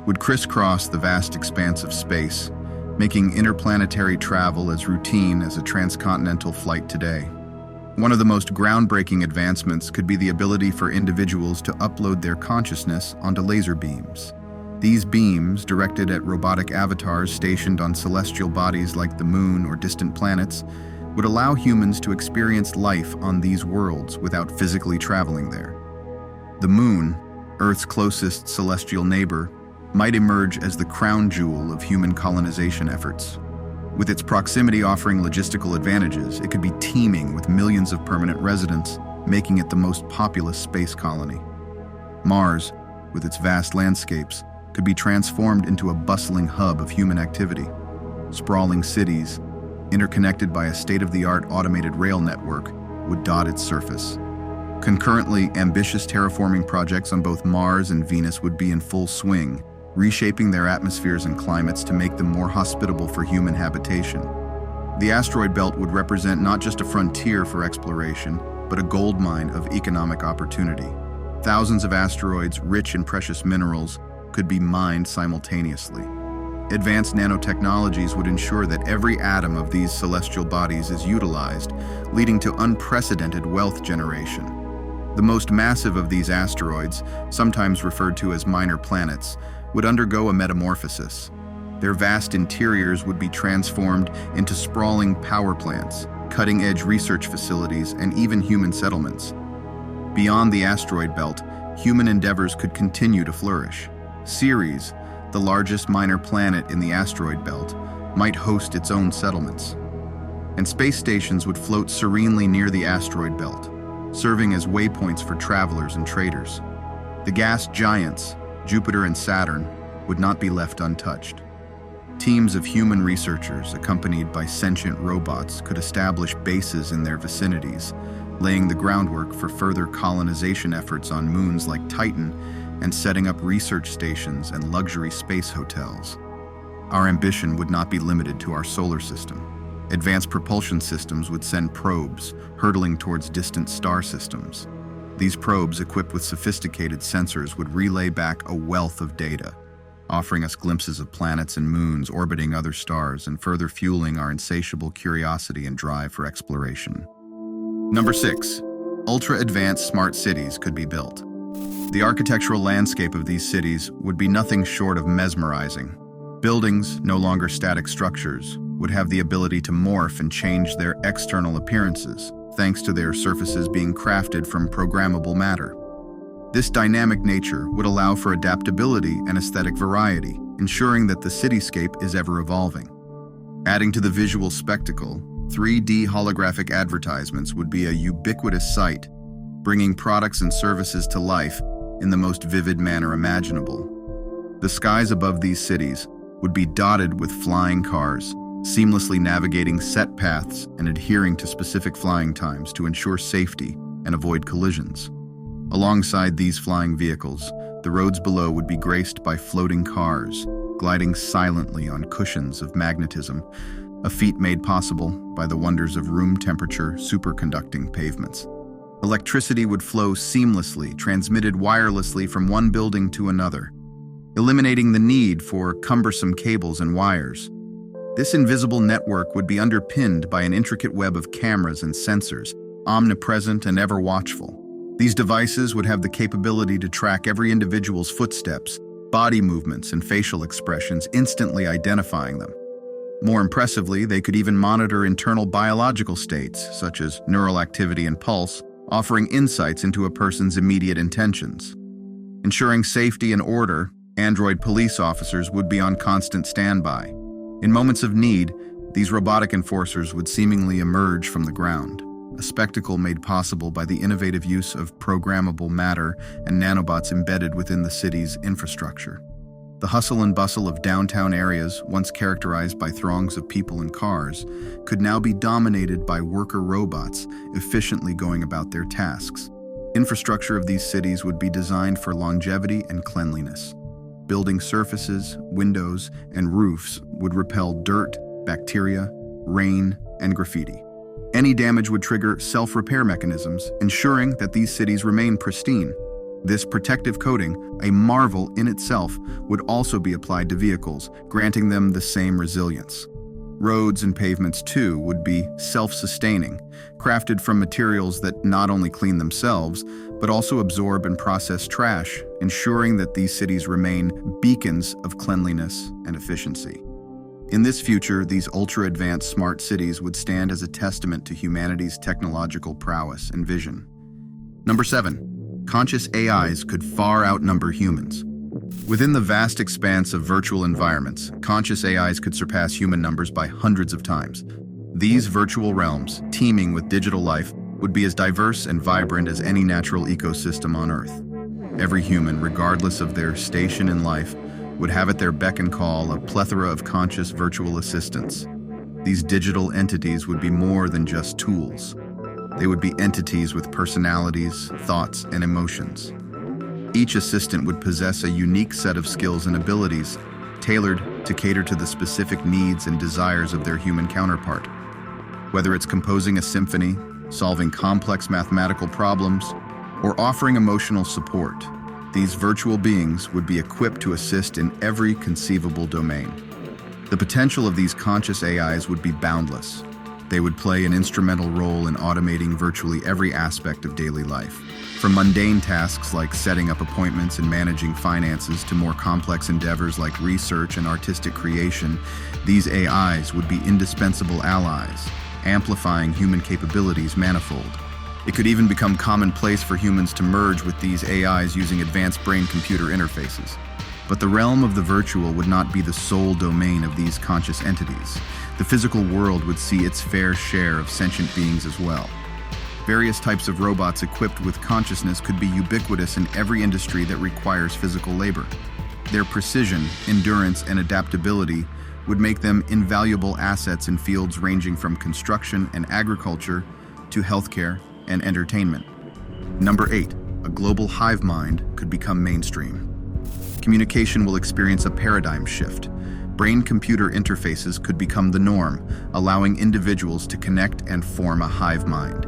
would crisscross the vast expanse of space, making interplanetary travel as routine as a transcontinental flight today. One of the most groundbreaking advancements could be the ability for individuals to upload their consciousness onto laser beams. These beams, directed at robotic avatars stationed on celestial bodies like the moon or distant planets, would allow humans to experience life on these worlds without physically traveling there. The moon, Earth's closest celestial neighbor, might emerge as the crown jewel of human colonization efforts. With its proximity offering logistical advantages, it could be teeming with millions of permanent residents, making it the most populous space colony. Mars, with its vast landscapes, could be transformed into a bustling hub of human activity. Sprawling cities, interconnected by a state-of-the-art automated rail network, would dot its surface. Concurrently, ambitious terraforming projects on both Mars and Venus would be in full swing, reshaping their atmospheres and climates to make them more hospitable for human habitation. The asteroid belt would represent not just a frontier for exploration, but a goldmine of economic opportunity. Thousands of asteroids rich in precious minerals could be mined simultaneously. Advanced nanotechnologies would ensure that every atom of these celestial bodies is utilized, leading to unprecedented wealth generation. The most massive of these asteroids, sometimes referred to as minor planets, would undergo a metamorphosis. Their vast interiors would be transformed into sprawling power plants, cutting-edge research facilities, and even human settlements. Beyond the asteroid belt, human endeavors could continue to flourish. Ceres, the largest minor planet in the asteroid belt, might host its own settlements. And space stations would float serenely near the asteroid belt, serving as waypoints for travelers and traders. The gas giants, Jupiter and Saturn, would not be left untouched. Teams of human researchers, accompanied by sentient robots, could establish bases in their vicinities, laying the groundwork for further colonization efforts on moons like Titan and setting up research stations and luxury space hotels. Our ambition would not be limited to our solar system. Advanced propulsion systems would send probes hurtling towards distant star systems. These probes, equipped with sophisticated sensors, would relay back a wealth of data, offering us glimpses of planets and moons orbiting other stars and further fueling our insatiable curiosity and drive for exploration. Number 6. Ultra-advanced smart cities could be built. The architectural landscape of these cities would be nothing short of mesmerizing. Buildings, no longer static structures, would have the ability to morph and change their external appearances, thanks to their surfaces being crafted from programmable matter. This dynamic nature would allow for adaptability and aesthetic variety, ensuring that the cityscape is ever evolving. Adding to the visual spectacle, 3D holographic advertisements would be a ubiquitous sight, bringing products and services to life in the most vivid manner imaginable. The skies above these cities would be dotted with flying cars, seamlessly navigating set paths and adhering to specific flying times to ensure safety and avoid collisions. Alongside these flying vehicles, the roads below would be graced by floating cars, gliding silently on cushions of magnetism, a feat made possible by the wonders of room-temperature superconducting pavements. Electricity would flow seamlessly, transmitted wirelessly from one building to another, eliminating the need for cumbersome cables and wires. This invisible network would be underpinned by an intricate web of cameras and sensors, omnipresent and ever watchful. These devices would have the capability to track every individual's footsteps, body movements, and facial expressions, instantly identifying them. More impressively, they could even monitor internal biological states, such as neural activity and pulse, offering insights into a person's immediate intentions. Ensuring safety and order, android police officers would be on constant standby. In moments of need, these robotic enforcers would seemingly emerge from the ground, a spectacle made possible by the innovative use of programmable matter and nanobots embedded within the city's infrastructure. The hustle and bustle of downtown areas, once characterized by throngs of people and cars, could now be dominated by worker robots, efficiently going about their tasks. Infrastructure of these cities would be designed for longevity and cleanliness. Building surfaces, windows, and roofs would repel dirt, bacteria, rain, and graffiti. Any damage would trigger self-repair mechanisms, ensuring that these cities remain pristine. This protective coating, a marvel in itself, would also be applied to vehicles, granting them the same resilience. Roads and pavements, too, would be self-sustaining, crafted from materials that not only clean themselves, but also absorb and process trash, ensuring that these cities remain beacons of cleanliness and efficiency. In this future, these ultra-advanced smart cities would stand as a testament to humanity's technological prowess and vision. Number 7. Conscious AIs could far outnumber humans. Within the vast expanse of virtual environments, conscious AIs could surpass human numbers by hundreds of times. These virtual realms, teeming with digital life, would be as diverse and vibrant as any natural ecosystem on Earth. Every human, regardless of their station in life, would have at their beck and call a plethora of conscious virtual assistants. These digital entities would be more than just tools. They would be entities with personalities, thoughts, and emotions. Each assistant would possess a unique set of skills and abilities, tailored to cater to the specific needs and desires of their human counterpart. Whether it's composing a symphony, solving complex mathematical problems, or offering emotional support, these virtual beings would be equipped to assist in every conceivable domain. The potential of these conscious AIs would be boundless. They would play an instrumental role in automating virtually every aspect of daily life. From mundane tasks like setting up appointments and managing finances to more complex endeavors like research and artistic creation, these AIs would be indispensable allies, amplifying human capabilities manifold. It could even become commonplace for humans to merge with these AIs using advanced brain-computer interfaces. But the realm of the virtual would not be the sole domain of these conscious entities. The physical world would see its fair share of sentient beings as well. Various types of robots equipped with consciousness could be ubiquitous in every industry that requires physical labor. Their precision, endurance, and adaptability would make them invaluable assets in fields ranging from construction and agriculture to healthcare and entertainment. Number 8, a global hive mind could become mainstream. Communication will experience a paradigm shift. Brain-computer interfaces could become the norm, allowing individuals to connect and form a hive mind.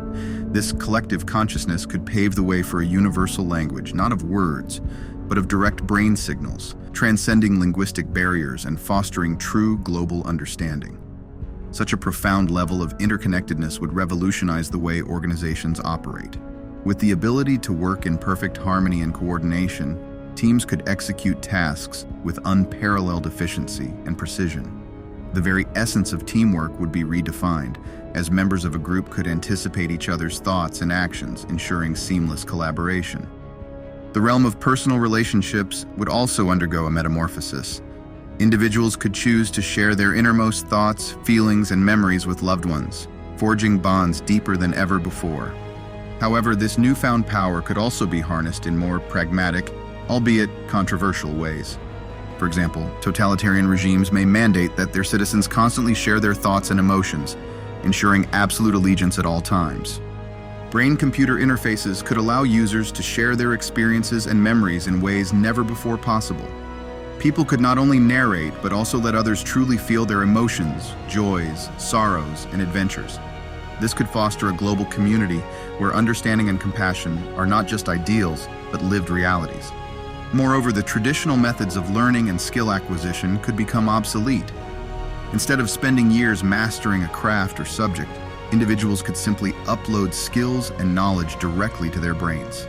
This collective consciousness could pave the way for a universal language, not of words, but of direct brain signals, transcending linguistic barriers and fostering true global understanding. Such a profound level of interconnectedness would revolutionize the way organizations operate. With the ability to work in perfect harmony and coordination, teams could execute tasks with unparalleled efficiency and precision. The very essence of teamwork would be redefined, as members of a group could anticipate each other's thoughts and actions, ensuring seamless collaboration. The realm of personal relationships would also undergo a metamorphosis. Individuals could choose to share their innermost thoughts, feelings, and memories with loved ones, forging bonds deeper than ever before. However, this newfound power could also be harnessed in more pragmatic, albeit controversial ways. For example, totalitarian regimes may mandate that their citizens constantly share their thoughts and emotions, ensuring absolute allegiance at all times. Brain-computer interfaces could allow users to share their experiences and memories in ways never before possible. People could not only narrate, but also let others truly feel their emotions, joys, sorrows, and adventures. This could foster a global community where understanding and compassion are not just ideals, but lived realities. Moreover, the traditional methods of learning and skill acquisition could become obsolete. Instead of spending years mastering a craft or subject, individuals could simply upload skills and knowledge directly to their brains.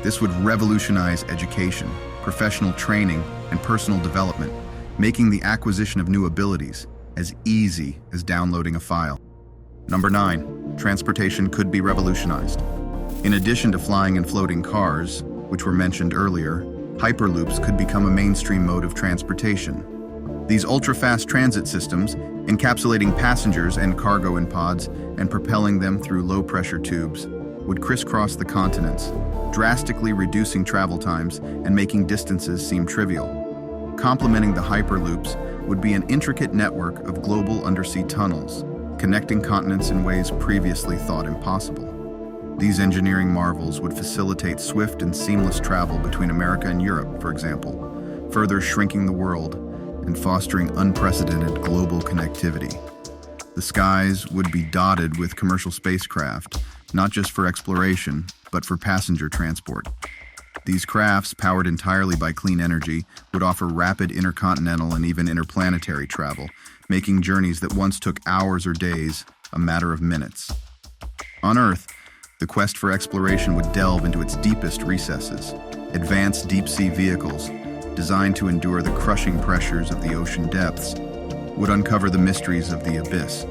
This would revolutionize education, professional training, and personal development, making the acquisition of new abilities as easy as downloading a file. Number 9, transportation could be revolutionized. In addition to flying and floating cars, which were mentioned earlier, hyperloops could become a mainstream mode of transportation. These ultra-fast transit systems, encapsulating passengers and cargo in pods and propelling them through low-pressure tubes, would crisscross the continents, drastically reducing travel times and making distances seem trivial. Complementing the hyperloops would be an intricate network of global undersea tunnels, connecting continents in ways previously thought impossible. These engineering marvels would facilitate swift and seamless travel between America and Europe, for example, further shrinking the world and fostering unprecedented global connectivity. The skies would be dotted with commercial spacecraft, not just for exploration, but for passenger transport. These crafts, powered entirely by clean energy, would offer rapid intercontinental and even interplanetary travel, making journeys that once took hours or days a matter of minutes. On Earth, the quest for exploration would delve into its deepest recesses. Advanced deep-sea vehicles, designed to endure the crushing pressures of the ocean depths, would uncover the mysteries of the abyss.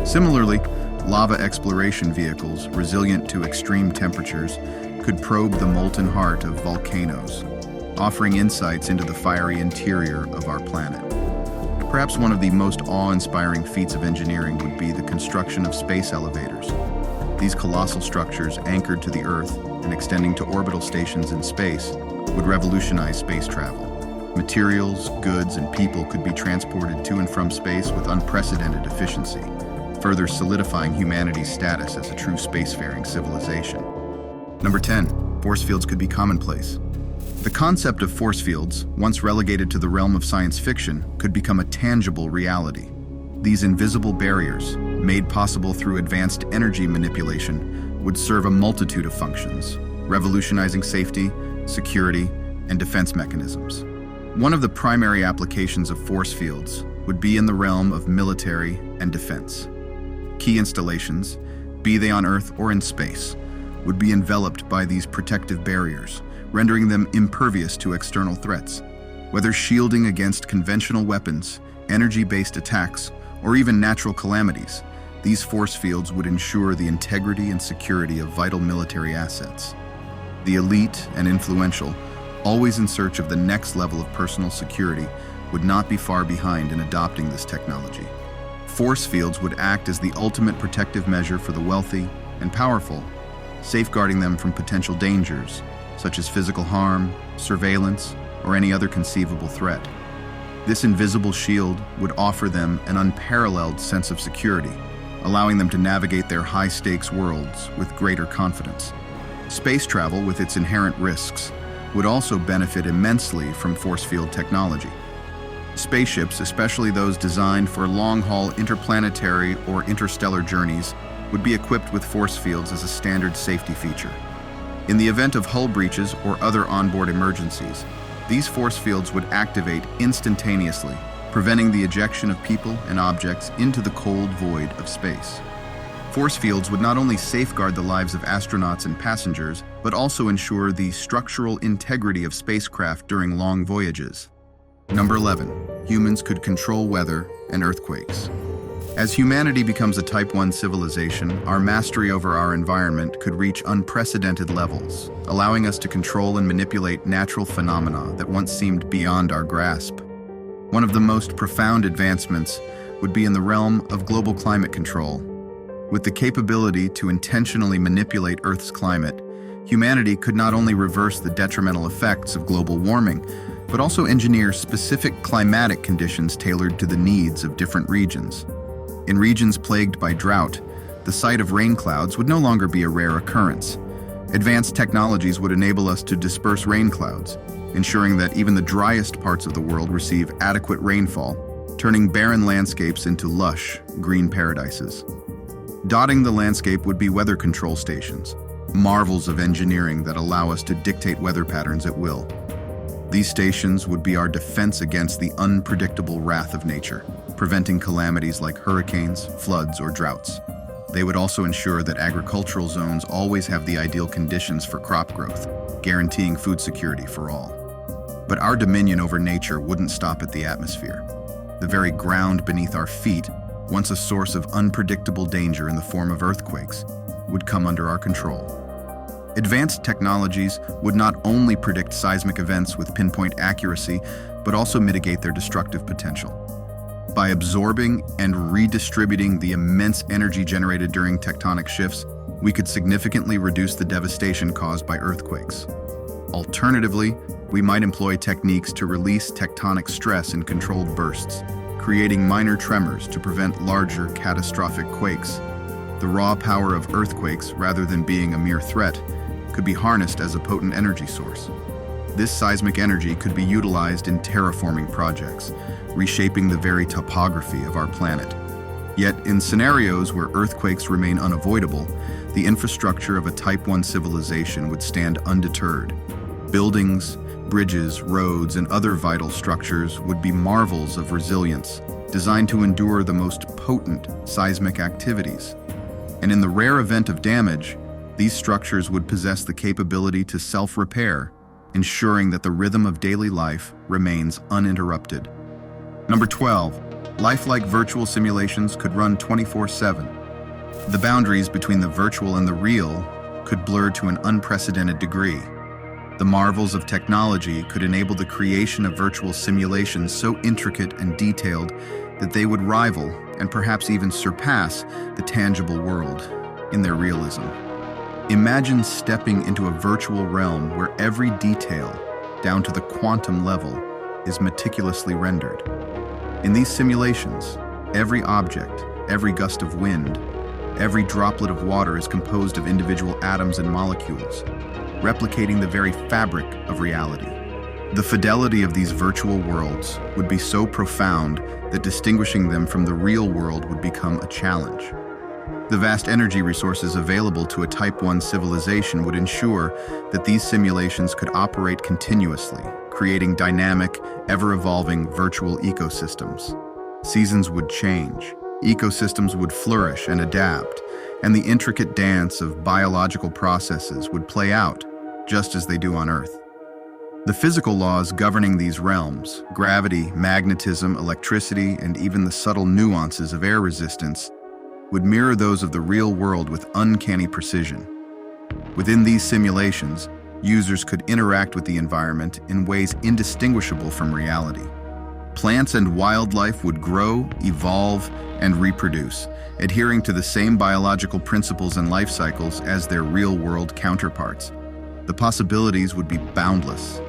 Similarly, lava exploration vehicles, resilient to extreme temperatures, could probe the molten heart of volcanoes, offering insights into the fiery interior of our planet. Perhaps one of the most awe-inspiring feats of engineering would be the construction of space elevators. These colossal structures, anchored to the Earth and extending to orbital stations in space, would revolutionize space travel. Materials, goods, and people could be transported to and from space with unprecedented efficiency, further solidifying humanity's status as a true spacefaring civilization. Number 10, force fields could be commonplace. The concept of force fields, once relegated to the realm of science fiction, could become a tangible reality. These invisible barriers, made possible through advanced energy manipulation, would serve a multitude of functions, revolutionizing safety, security, and defense mechanisms. One of the primary applications of force fields would be in the realm of military and defense. Key installations, be they on Earth or in space, would be enveloped by these protective barriers, rendering them impervious to external threats. Whether shielding against conventional weapons, energy-based attacks, or even natural calamities, these force fields would ensure the integrity and security of vital military assets. The elite and influential, always in search of the next level of personal security, would not be far behind in adopting this technology. Force fields would act as the ultimate protective measure for the wealthy and powerful, safeguarding them from potential dangers, such as physical harm, surveillance, or any other conceivable threat. This invisible shield would offer them an unparalleled sense of security, allowing them to navigate their high-stakes worlds with greater confidence. Space travel, with its inherent risks, would also benefit immensely from force field technology. Spaceships, especially those designed for long-haul interplanetary or interstellar journeys, would be equipped with force fields as a standard safety feature. In the event of hull breaches or other onboard emergencies, these force fields would activate instantaneously, preventing the ejection of people and objects into the cold void of space. Force fields would not only safeguard the lives of astronauts and passengers, but also ensure the structural integrity of spacecraft during long voyages. Number 11. Humans could control weather and earthquakes. As humanity becomes a Type 1 civilization, our mastery over our environment could reach unprecedented levels, allowing us to control and manipulate natural phenomena that once seemed beyond our grasp. One of the most profound advancements would be in the realm of global climate control. With the capability to intentionally manipulate Earth's climate, humanity could not only reverse the detrimental effects of global warming, but also engineer specific climatic conditions tailored to the needs of different regions. In regions plagued by drought, the sight of rain clouds would no longer be a rare occurrence. Advanced technologies would enable us to disperse rain clouds, ensuring that even the driest parts of the world receive adequate rainfall, turning barren landscapes into lush, green paradises. Dotting the landscape would be weather control stations, marvels of engineering that allow us to dictate weather patterns at will. These stations would be our defense against the unpredictable wrath of nature, preventing calamities like hurricanes, floods, or droughts. They would also ensure that agricultural zones always have the ideal conditions for crop growth, guaranteeing food security for all. But our dominion over nature wouldn't stop at the atmosphere. The very ground beneath our feet, once a source of unpredictable danger in the form of earthquakes, would come under our control. Advanced technologies would not only predict seismic events with pinpoint accuracy, but also mitigate their destructive potential. By absorbing and redistributing the immense energy generated during tectonic shifts, we could significantly reduce the devastation caused by earthquakes. Alternatively, we might employ techniques to release tectonic stress in controlled bursts, creating minor tremors to prevent larger catastrophic quakes. The raw power of earthquakes, rather than being a mere threat, could be harnessed as a potent energy source. This seismic energy could be utilized in terraforming projects, reshaping the very topography of our planet. Yet, in scenarios where earthquakes remain unavoidable, the infrastructure of a Type 1 civilization would stand undeterred. Buildings, bridges, roads, and other vital structures would be marvels of resilience, designed to endure the most potent seismic activities. And in the rare event of damage, these structures would possess the capability to self-repair, ensuring that the rhythm of daily life remains uninterrupted. Number 12. Lifelike virtual simulations could run 24/7. The boundaries between the virtual and the real could blur to an unprecedented degree. The marvels of technology could enable the creation of virtual simulations so intricate and detailed that they would rival and perhaps even surpass the tangible world in their realism. Imagine stepping into a virtual realm where every detail, down to the quantum level, is meticulously rendered. In these simulations, every object, every gust of wind, every droplet of water is composed of individual atoms and molecules, replicating the very fabric of reality. The fidelity of these virtual worlds would be so profound that distinguishing them from the real world would become a challenge. The vast energy resources available to a Type 1 civilization would ensure that these simulations could operate continuously, creating dynamic, ever-evolving virtual ecosystems. Seasons would change, ecosystems would flourish and adapt, and the intricate dance of biological processes would play out, just as they do on Earth. The physical laws governing these realms, gravity, magnetism, electricity, and even the subtle nuances of air resistance, would mirror those of the real world with uncanny precision. Within these simulations, users could interact with the environment in ways indistinguishable from reality. Plants and wildlife would grow, evolve, and reproduce, adhering to the same biological principles and life cycles as their real-world counterparts. The possibilities would be boundless.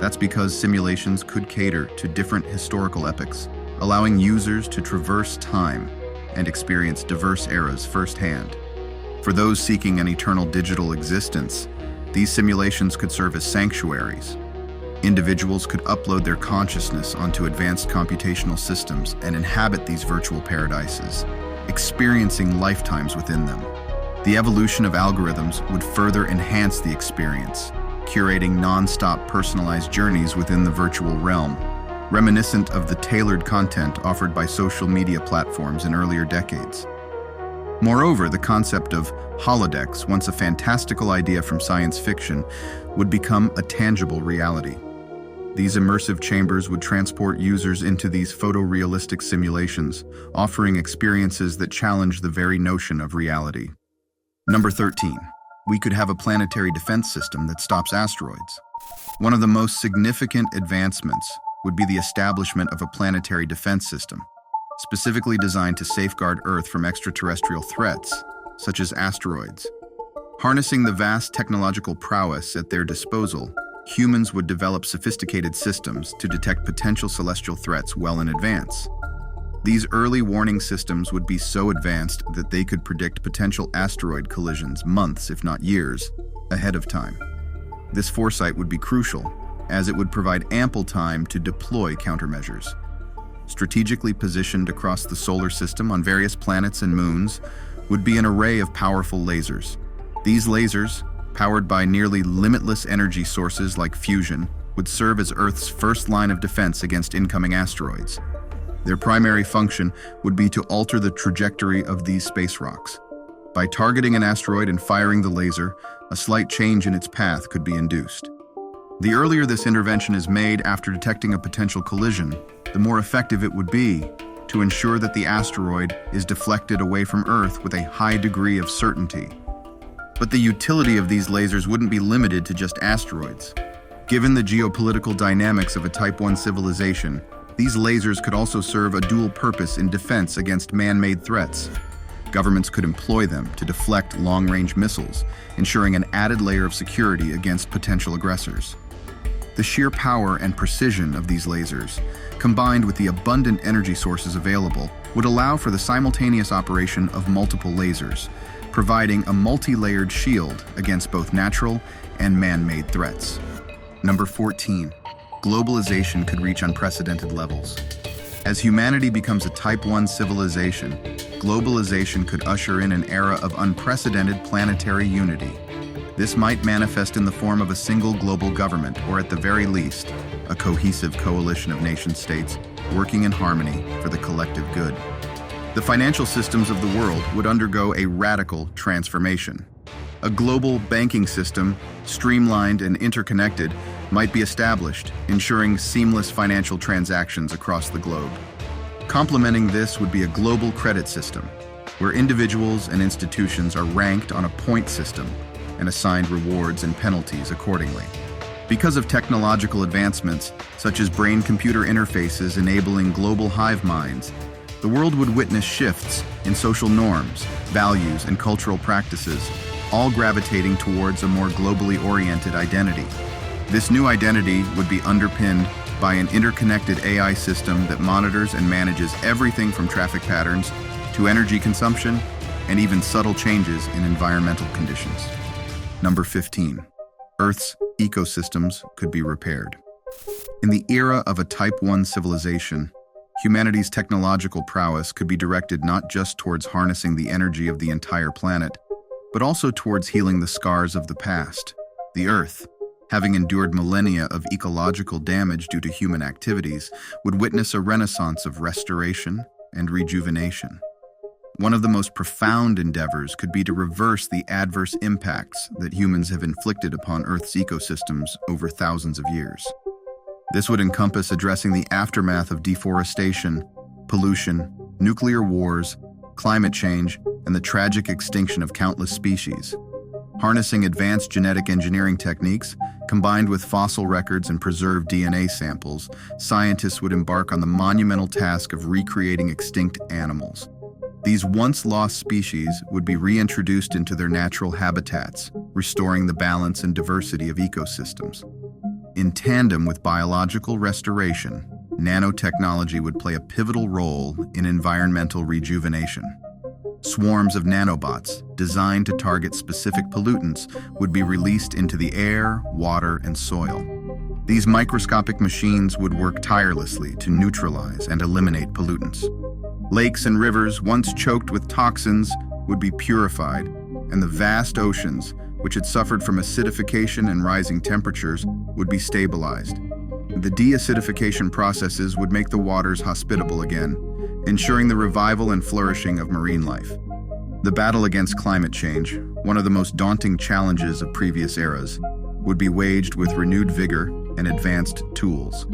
That's because simulations could cater to different historical epochs, allowing users to traverse time and experience diverse eras firsthand. For those seeking an eternal digital existence, these simulations could serve as sanctuaries. Individuals could upload their consciousness onto advanced computational systems and inhabit these virtual paradises, experiencing lifetimes within them. The evolution of algorithms would further enhance the experience, curating non-stop personalized journeys within the virtual realm, reminiscent of the tailored content offered by social media platforms in earlier decades. Moreover, the concept of holodecks, once a fantastical idea from science fiction, would become a tangible reality. These immersive chambers would transport users into these photorealistic simulations, offering experiences that challenge the very notion of reality. Number 13. We could have a planetary defense system that stops asteroids. One of the most significant advancements would be the establishment of a planetary defense system, specifically designed to safeguard Earth from extraterrestrial threats, such as asteroids. Harnessing the vast technological prowess at their disposal, humans would develop sophisticated systems to detect potential celestial threats well in advance. These early warning systems would be so advanced that they could predict potential asteroid collisions months, if not years, ahead of time. This foresight would be crucial, as it would provide ample time to deploy countermeasures. Strategically positioned across the solar system on various planets and moons would be an array of powerful lasers. These lasers, powered by nearly limitless energy sources like fusion, would serve as Earth's first line of defense against incoming asteroids. Their primary function would be to alter the trajectory of these space rocks. By targeting an asteroid and firing the laser, a slight change in its path could be induced. The earlier this intervention is made after detecting a potential collision, the more effective it would be to ensure that the asteroid is deflected away from Earth with a high degree of certainty. But the utility of these lasers wouldn't be limited to just asteroids. Given the geopolitical dynamics of a Type 1 civilization, these lasers could also serve a dual purpose in defense against man-made threats. Governments could employ them to deflect long-range missiles, ensuring an added layer of security against potential aggressors. The sheer power and precision of these lasers, combined with the abundant energy sources available, would allow for the simultaneous operation of multiple lasers, providing a multi-layered shield against both natural and man-made threats. Number 14. Globalization could reach unprecedented levels. As humanity becomes a Type 1 civilization, globalization could usher in an era of unprecedented planetary unity. This might manifest in the form of a single global government, or at the very least, a cohesive coalition of nation-states working in harmony for the collective good. The financial systems of the world would undergo a radical transformation. A global banking system, streamlined and interconnected, might be established, ensuring seamless financial transactions across the globe. Complementing this would be a global credit system, where individuals and institutions are ranked on a point system and assigned rewards and penalties accordingly. Because of technological advancements, such as brain-computer interfaces enabling global hive minds, the world would witness shifts in social norms, values, and cultural practices, all gravitating towards a more globally oriented identity. This new identity would be underpinned by an interconnected AI system that monitors and manages everything from traffic patterns to energy consumption and even subtle changes in environmental conditions. Number 15. Earth's ecosystems could be repaired. In the era of a Type 1 civilization, humanity's technological prowess could be directed not just towards harnessing the energy of the entire planet, but also towards healing the scars of the past. The Earth, having endured millennia of ecological damage due to human activities, would witness a renaissance of restoration and rejuvenation. One of the most profound endeavors could be to reverse the adverse impacts that humans have inflicted upon Earth's ecosystems over thousands of years. This would encompass addressing the aftermath of deforestation, pollution, nuclear wars, climate change, and the tragic extinction of countless species. Harnessing advanced genetic engineering techniques, combined with fossil records and preserved DNA samples, scientists would embark on the monumental task of recreating extinct animals. These once-lost species would be reintroduced into their natural habitats, restoring the balance and diversity of ecosystems. In tandem with biological restoration, nanotechnology would play a pivotal role in environmental rejuvenation. Swarms of nanobots, designed to target specific pollutants, would be released into the air, water, and soil. These microscopic machines would work tirelessly to neutralize and eliminate pollutants. Lakes and rivers, once choked with toxins, would be purified, and the vast oceans, which had suffered from acidification and rising temperatures, would be stabilized. The deacidification processes would make the waters hospitable again, ensuring the revival and flourishing of marine life. The battle against climate change, one of the most daunting challenges of previous eras, would be waged with renewed vigor and advanced tools.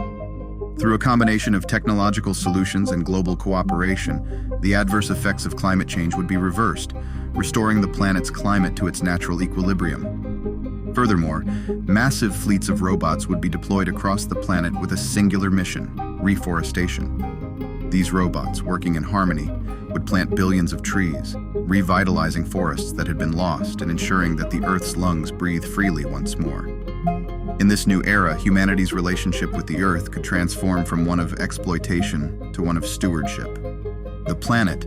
Through a combination of technological solutions and global cooperation, the adverse effects of climate change would be reversed, restoring the planet's climate to its natural equilibrium. Furthermore, massive fleets of robots would be deployed across the planet with a singular mission: reforestation. These robots, working in harmony, would plant billions of trees, revitalizing forests that had been lost and ensuring that the Earth's lungs breathe freely once more. In this new era, humanity's relationship with the Earth could transform from one of exploitation to one of stewardship. The planet,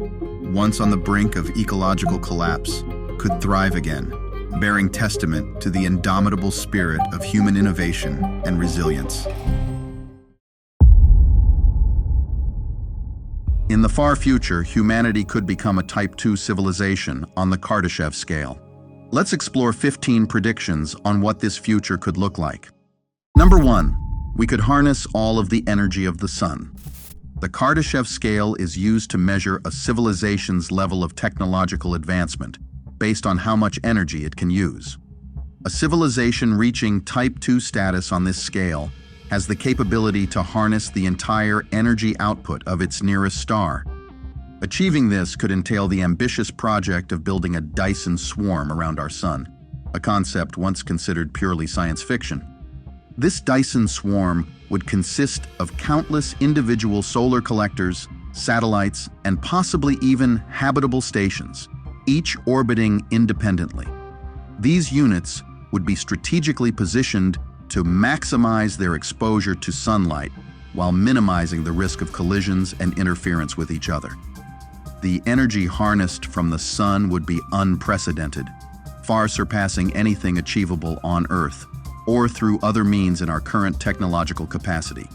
once on the brink of ecological collapse, could thrive again, bearing testament to the indomitable spirit of human innovation and resilience. In the far future, humanity could become a Type 2 civilization on the Kardashev Scale. Let's explore 15 predictions on what this future could look like. Number 1. We could harness all of the energy of the sun. The Kardashev Scale is used to measure a civilization's level of technological advancement based on how much energy it can use. A civilization reaching Type 2 status on this scale has the capability to harness the entire energy output of its nearest star. Achieving this could entail the ambitious project of building a Dyson swarm around our sun, a concept once considered purely science fiction. This Dyson swarm would consist of countless individual solar collectors, satellites, and possibly even habitable stations, each orbiting independently. These units would be strategically positioned to maximize their exposure to sunlight while minimizing the risk of collisions and interference with each other. The energy harnessed from the sun would be unprecedented, far surpassing anything achievable on Earth or through other means in our current technological capacity.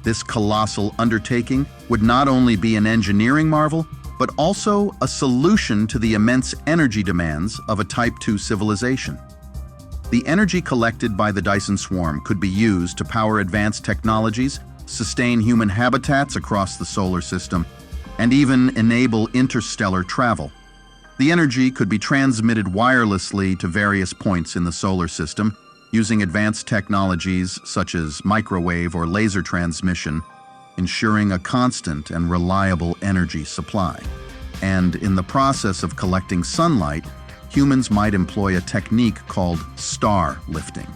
This colossal undertaking would not only be an engineering marvel, but also a solution to the immense energy demands of a Type 2 civilization. The energy collected by the Dyson swarm could be used to power advanced technologies, sustain human habitats across the solar system, and even enable interstellar travel. The energy could be transmitted wirelessly to various points in the solar system using advanced technologies such as microwave or laser transmission, ensuring a constant and reliable energy supply. And in the process of collecting sunlight, humans might employ a technique called star lifting.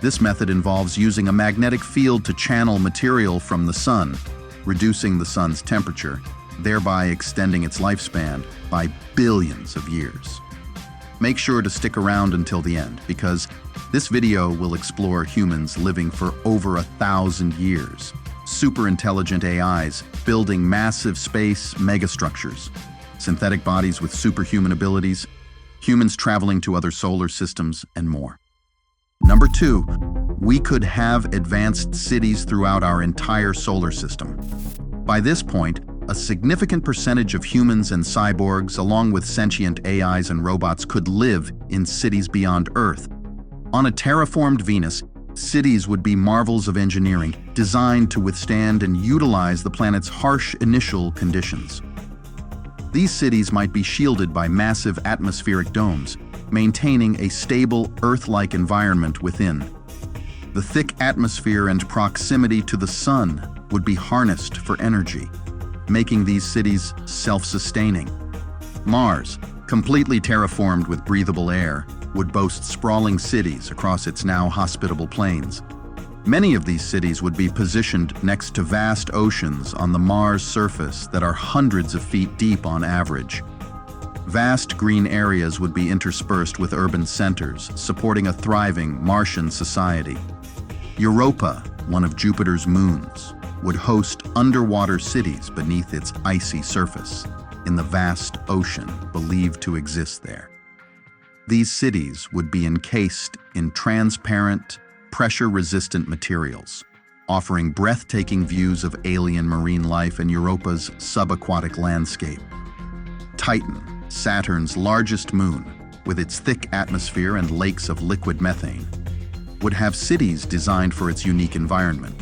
This method involves using a magnetic field to channel material from the sun, reducing the sun's temperature, thereby extending its lifespan by billions of years. Make sure to stick around until the end, because this video will explore humans living for over 1,000 years, super intelligent AIs building massive space megastructures, synthetic bodies with superhuman abilities, humans traveling to other solar systems, and more. Number 2, we could have advanced cities throughout our entire solar system. By this point, a significant percentage of humans and cyborgs, along with sentient AIs and robots, could live in cities beyond Earth. On a terraformed Venus, cities would be marvels of engineering, designed to withstand and utilize the planet's harsh initial conditions. These cities might be shielded by massive atmospheric domes, maintaining a stable, Earth-like environment within. The thick atmosphere and proximity to the sun would be harnessed for energy, making these cities self-sustaining. Mars, completely terraformed with breathable air, would boast sprawling cities across its now hospitable plains. Many of these cities would be positioned next to vast oceans on the Mars surface that are hundreds of feet deep on average. Vast green areas would be interspersed with urban centers, supporting a thriving Martian society. Europa, one of Jupiter's moons, would host underwater cities beneath its icy surface, in the vast ocean believed to exist there. These cities would be encased in transparent, pressure-resistant materials, offering breathtaking views of alien marine life and Europa's subaquatic landscape. Titan, Saturn's largest moon, with its thick atmosphere and lakes of liquid methane, would have cities designed for its unique environment.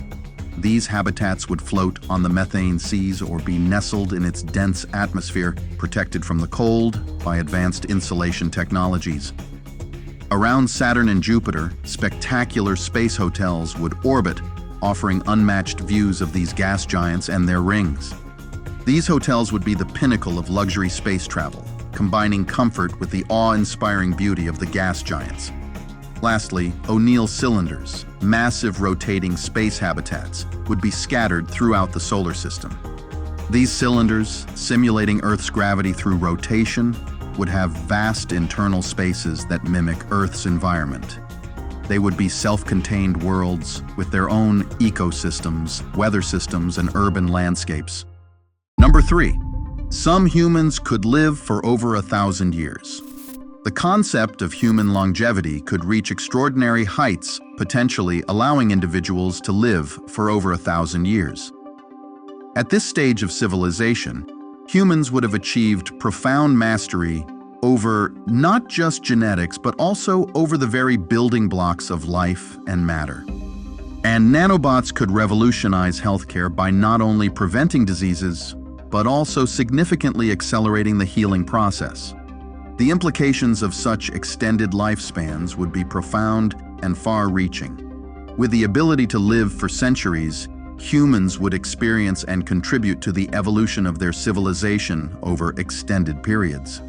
These habitats would float on the methane seas or be nestled in its dense atmosphere, protected from the cold by advanced insulation technologies. Around Saturn and Jupiter, spectacular space hotels would orbit, offering unmatched views of these gas giants and their rings. These hotels would be the pinnacle of luxury space travel, combining comfort with the awe-inspiring beauty of the gas giants. Lastly, O'Neill cylinders, massive rotating space habitats, would be scattered throughout the solar system. These cylinders, simulating Earth's gravity through rotation, would have vast internal spaces that mimic Earth's environment. They would be self-contained worlds with their own ecosystems, weather systems, and urban landscapes. Number 3. Some humans could live for over 1,000 years. The concept of human longevity could reach extraordinary heights, potentially allowing individuals to live for over 1,000 years. At this stage of civilization, humans would have achieved profound mastery over not just genetics, but also over the very building blocks of life and matter. And nanobots could revolutionize healthcare by not only preventing diseases, but also significantly accelerating the healing process. The implications of such extended lifespans would be profound and far-reaching. With the ability to live for centuries, humans would experience and contribute to the evolution of their civilization over extended periods.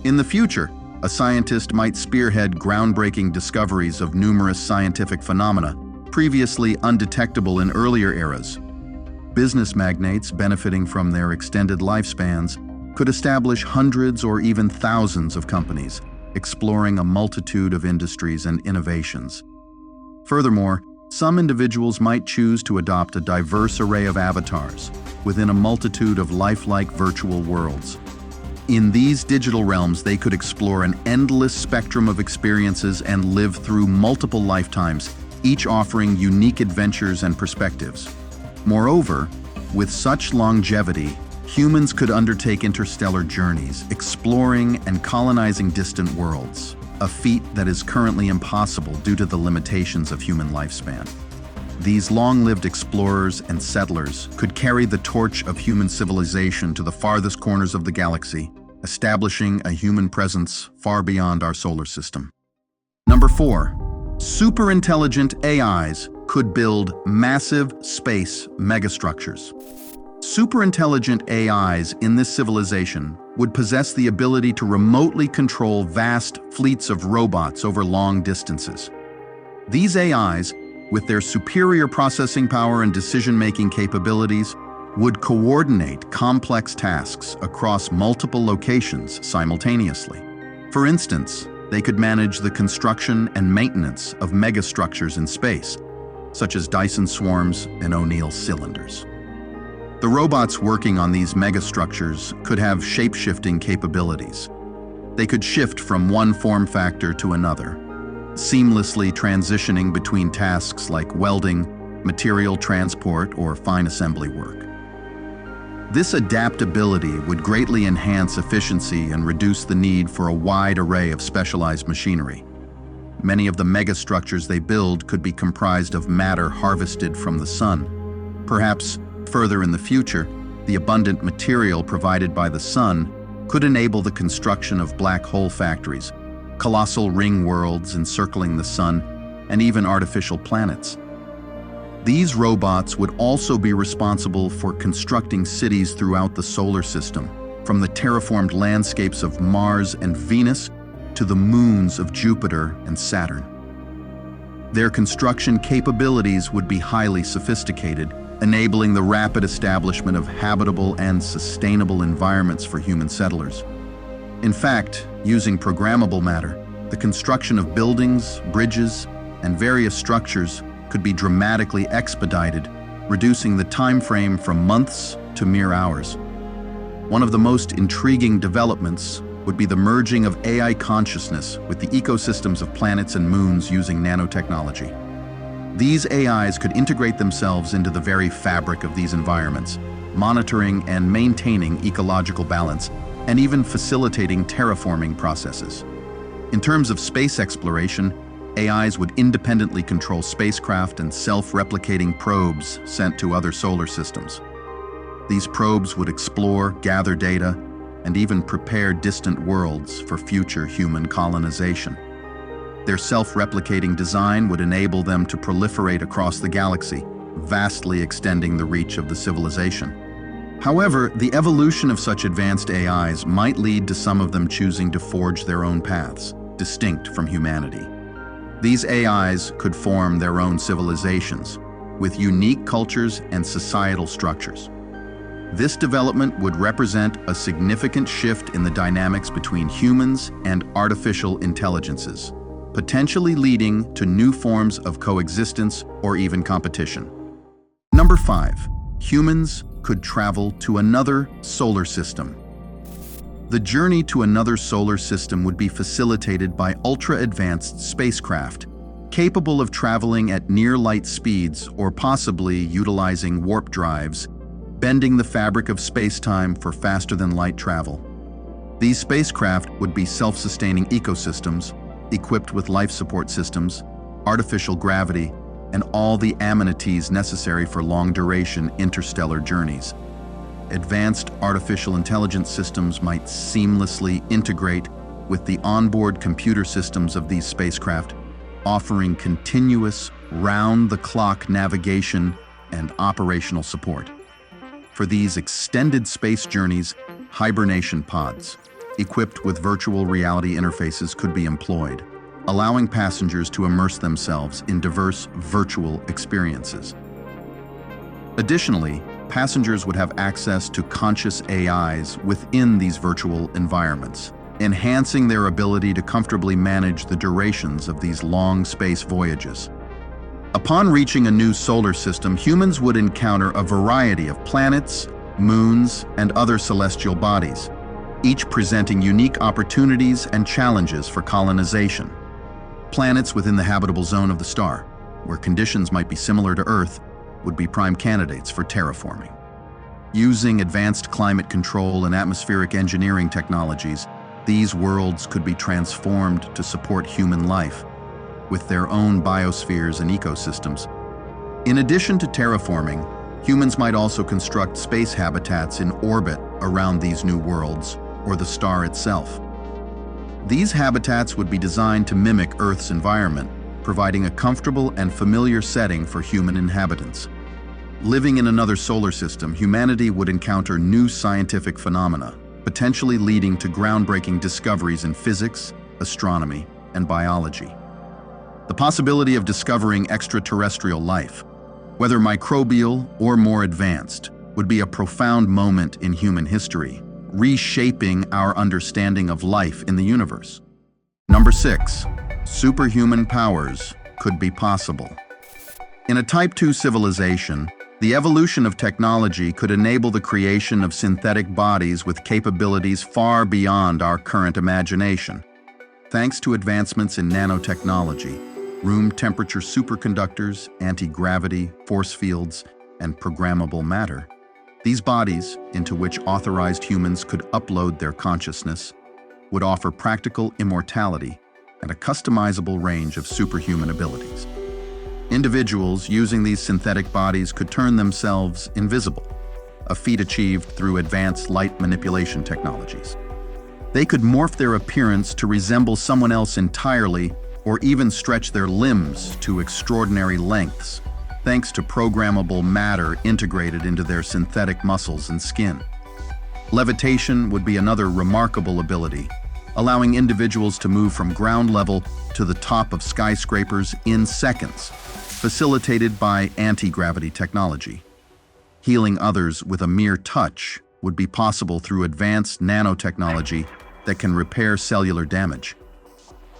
In the future, a scientist might spearhead groundbreaking discoveries of numerous scientific phenomena previously undetectable in earlier eras. Business magnates benefiting from their extended lifespans could establish hundreds or even thousands of companies, exploring a multitude of industries and innovations. Furthermore, some individuals might choose to adopt a diverse array of avatars within a multitude of lifelike virtual worlds. In these digital realms, they could explore an endless spectrum of experiences and live through multiple lifetimes, each offering unique adventures and perspectives. Moreover, with such longevity, humans could undertake interstellar journeys, exploring and colonizing distant worlds, a feat that is currently impossible due to the limitations of human lifespan. These long-lived explorers and settlers could carry the torch of human civilization to the farthest corners of the galaxy, establishing a human presence far beyond our solar system. Number 4. Superintelligent AIs could build massive space megastructures. Superintelligent AIs in this civilization would possess the ability to remotely control vast fleets of robots over long distances. These AIs, with their superior processing power and decision-making capabilities, would coordinate complex tasks across multiple locations simultaneously. For instance, they could manage the construction and maintenance of megastructures in space, such as Dyson swarms and O'Neill cylinders. The robots working on these megastructures could have shape-shifting capabilities. They could shift from one form factor to another, seamlessly transitioning between tasks like welding, material transport, or fine assembly work. This adaptability would greatly enhance efficiency and reduce the need for a wide array of specialized machinery. Many of the megastructures they build could be comprised of matter harvested from the sun. Perhaps further in the future, the abundant material provided by the sun could enable the construction of black hole factories, colossal ring worlds encircling the sun, and even artificial planets. These robots would also be responsible for constructing cities throughout the solar system, from the terraformed landscapes of Mars and Venus to the moons of Jupiter and Saturn. Their construction capabilities would be highly sophisticated, enabling the rapid establishment of habitable and sustainable environments for human settlers. In fact, using programmable matter, the construction of buildings, bridges, and various structures could be dramatically expedited, reducing the time frame from months to mere hours. One of the most intriguing developments would be the merging of AI consciousness with the ecosystems of planets and moons using nanotechnology. These AIs could integrate themselves into the very fabric of these environments, monitoring and maintaining ecological balance, and even facilitating terraforming processes. In terms of space exploration, AIs would independently control spacecraft and self-replicating probes sent to other solar systems. These probes would explore, gather data, and even prepare distant worlds for future human colonization. Their self-replicating design would enable them to proliferate across the galaxy, vastly extending the reach of the civilization. However, the evolution of such advanced AIs might lead to some of them choosing to forge their own paths, distinct from humanity. These AIs could form their own civilizations, with unique cultures and societal structures. This development would represent a significant shift in the dynamics between humans and artificial intelligences, potentially leading to new forms of coexistence or even competition. Number 5. Humans could travel to another solar system. The journey to another solar system would be facilitated by ultra-advanced spacecraft, capable of traveling at near-light speeds or possibly utilizing warp drives, bending the fabric of space-time for faster-than-light travel. These spacecraft would be self-sustaining ecosystems, equipped with life support systems, artificial gravity, and all the amenities necessary for long-duration interstellar journeys. Advanced artificial intelligence systems might seamlessly integrate with the onboard computer systems of these spacecraft, offering continuous, round-the-clock navigation and operational support. For these extended space journeys, hibernation pods, equipped with virtual reality interfaces, could be employed, allowing passengers to immerse themselves in diverse virtual experiences. Additionally, passengers would have access to conscious AIs within these virtual environments, enhancing their ability to comfortably manage the durations of these long space voyages. Upon reaching a new solar system, humans would encounter a variety of planets, moons, and other celestial bodies, each presenting unique opportunities and challenges for colonization. Planets within the habitable zone of the star, where conditions might be similar to Earth, would be prime candidates for terraforming. Using advanced climate control and atmospheric engineering technologies, these worlds could be transformed to support human life, with their own biospheres and ecosystems. In addition to terraforming, humans might also construct space habitats in orbit around these new worlds, or the star itself. These habitats would be designed to mimic Earth's environment, providing a comfortable and familiar setting for human inhabitants. Living in another solar system, humanity would encounter new scientific phenomena, potentially leading to groundbreaking discoveries in physics, astronomy, and biology. The possibility of discovering extraterrestrial life, whether microbial or more advanced, would be a profound moment in human history, reshaping our understanding of life in the universe. Number 6. Superhuman powers could be possible. In a Type 2 civilization, the evolution of technology could enable the creation of synthetic bodies with capabilities far beyond our current imagination. Thanks to advancements in nanotechnology, room temperature superconductors, anti-gravity, force fields, and programmable matter, these bodies, into which authorized humans could upload their consciousness, would offer practical immortality and a customizable range of superhuman abilities. Individuals using these synthetic bodies could turn themselves invisible, a feat achieved through advanced light manipulation technologies. They could morph their appearance to resemble someone else entirely, or even stretch their limbs to extraordinary lengths, thanks to programmable matter integrated into their synthetic muscles and skin. Levitation would be another remarkable ability, allowing individuals to move from ground level to the top of skyscrapers in seconds, facilitated by anti-gravity technology. Healing others with a mere touch would be possible through advanced nanotechnology that can repair cellular damage.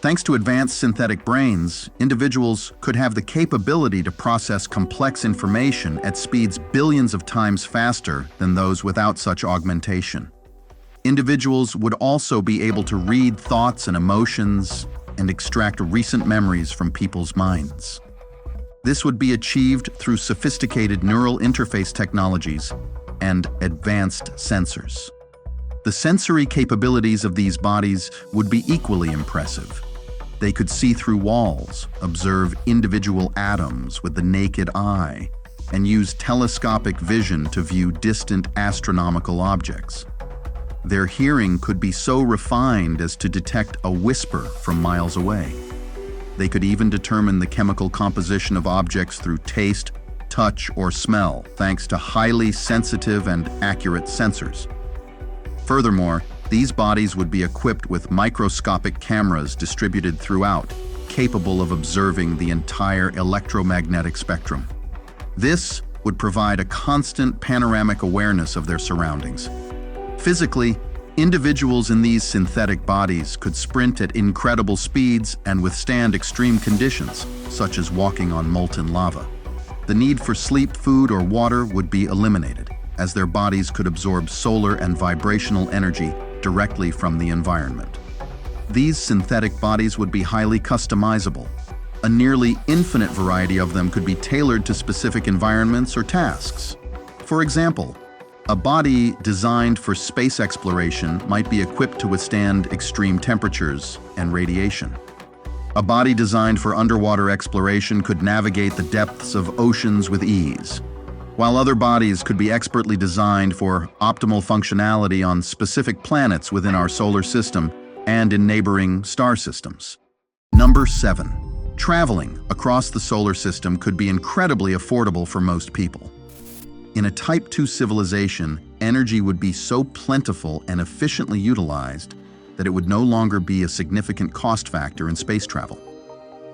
Thanks to advanced synthetic brains, individuals could have the capability to process complex information at speeds billions of times faster than those without such augmentation. Individuals would also be able to read thoughts and emotions and extract recent memories from people's minds. This would be achieved through sophisticated neural interface technologies and advanced sensors. The sensory capabilities of these bodies would be equally impressive. They could see through walls, observe individual atoms with the naked eye, and use telescopic vision to view distant astronomical objects. Their hearing could be so refined as to detect a whisper from miles away. They could even determine the chemical composition of objects through taste, touch, or smell, thanks to highly sensitive and accurate sensors. Furthermore, these bodies would be equipped with microscopic cameras distributed throughout, capable of observing the entire electromagnetic spectrum. This would provide a constant panoramic awareness of their surroundings. Physically, individuals in these synthetic bodies could sprint at incredible speeds and withstand extreme conditions, such as walking on molten lava. The need for sleep, food, or water would be eliminated, as their bodies could absorb solar and vibrational energy directly from the environment. These synthetic bodies would be highly customizable. A nearly infinite variety of them could be tailored to specific environments or tasks. For example, a body designed for space exploration might be equipped to withstand extreme temperatures and radiation. A body designed for underwater exploration could navigate the depths of oceans with ease, while other bodies could be expertly designed for optimal functionality on specific planets within our solar system and in neighboring star systems. Number 7. Traveling across the solar system could be incredibly affordable for most people. In a Type 2 civilization, energy would be so plentiful and efficiently utilized that it would no longer be a significant cost factor in space travel.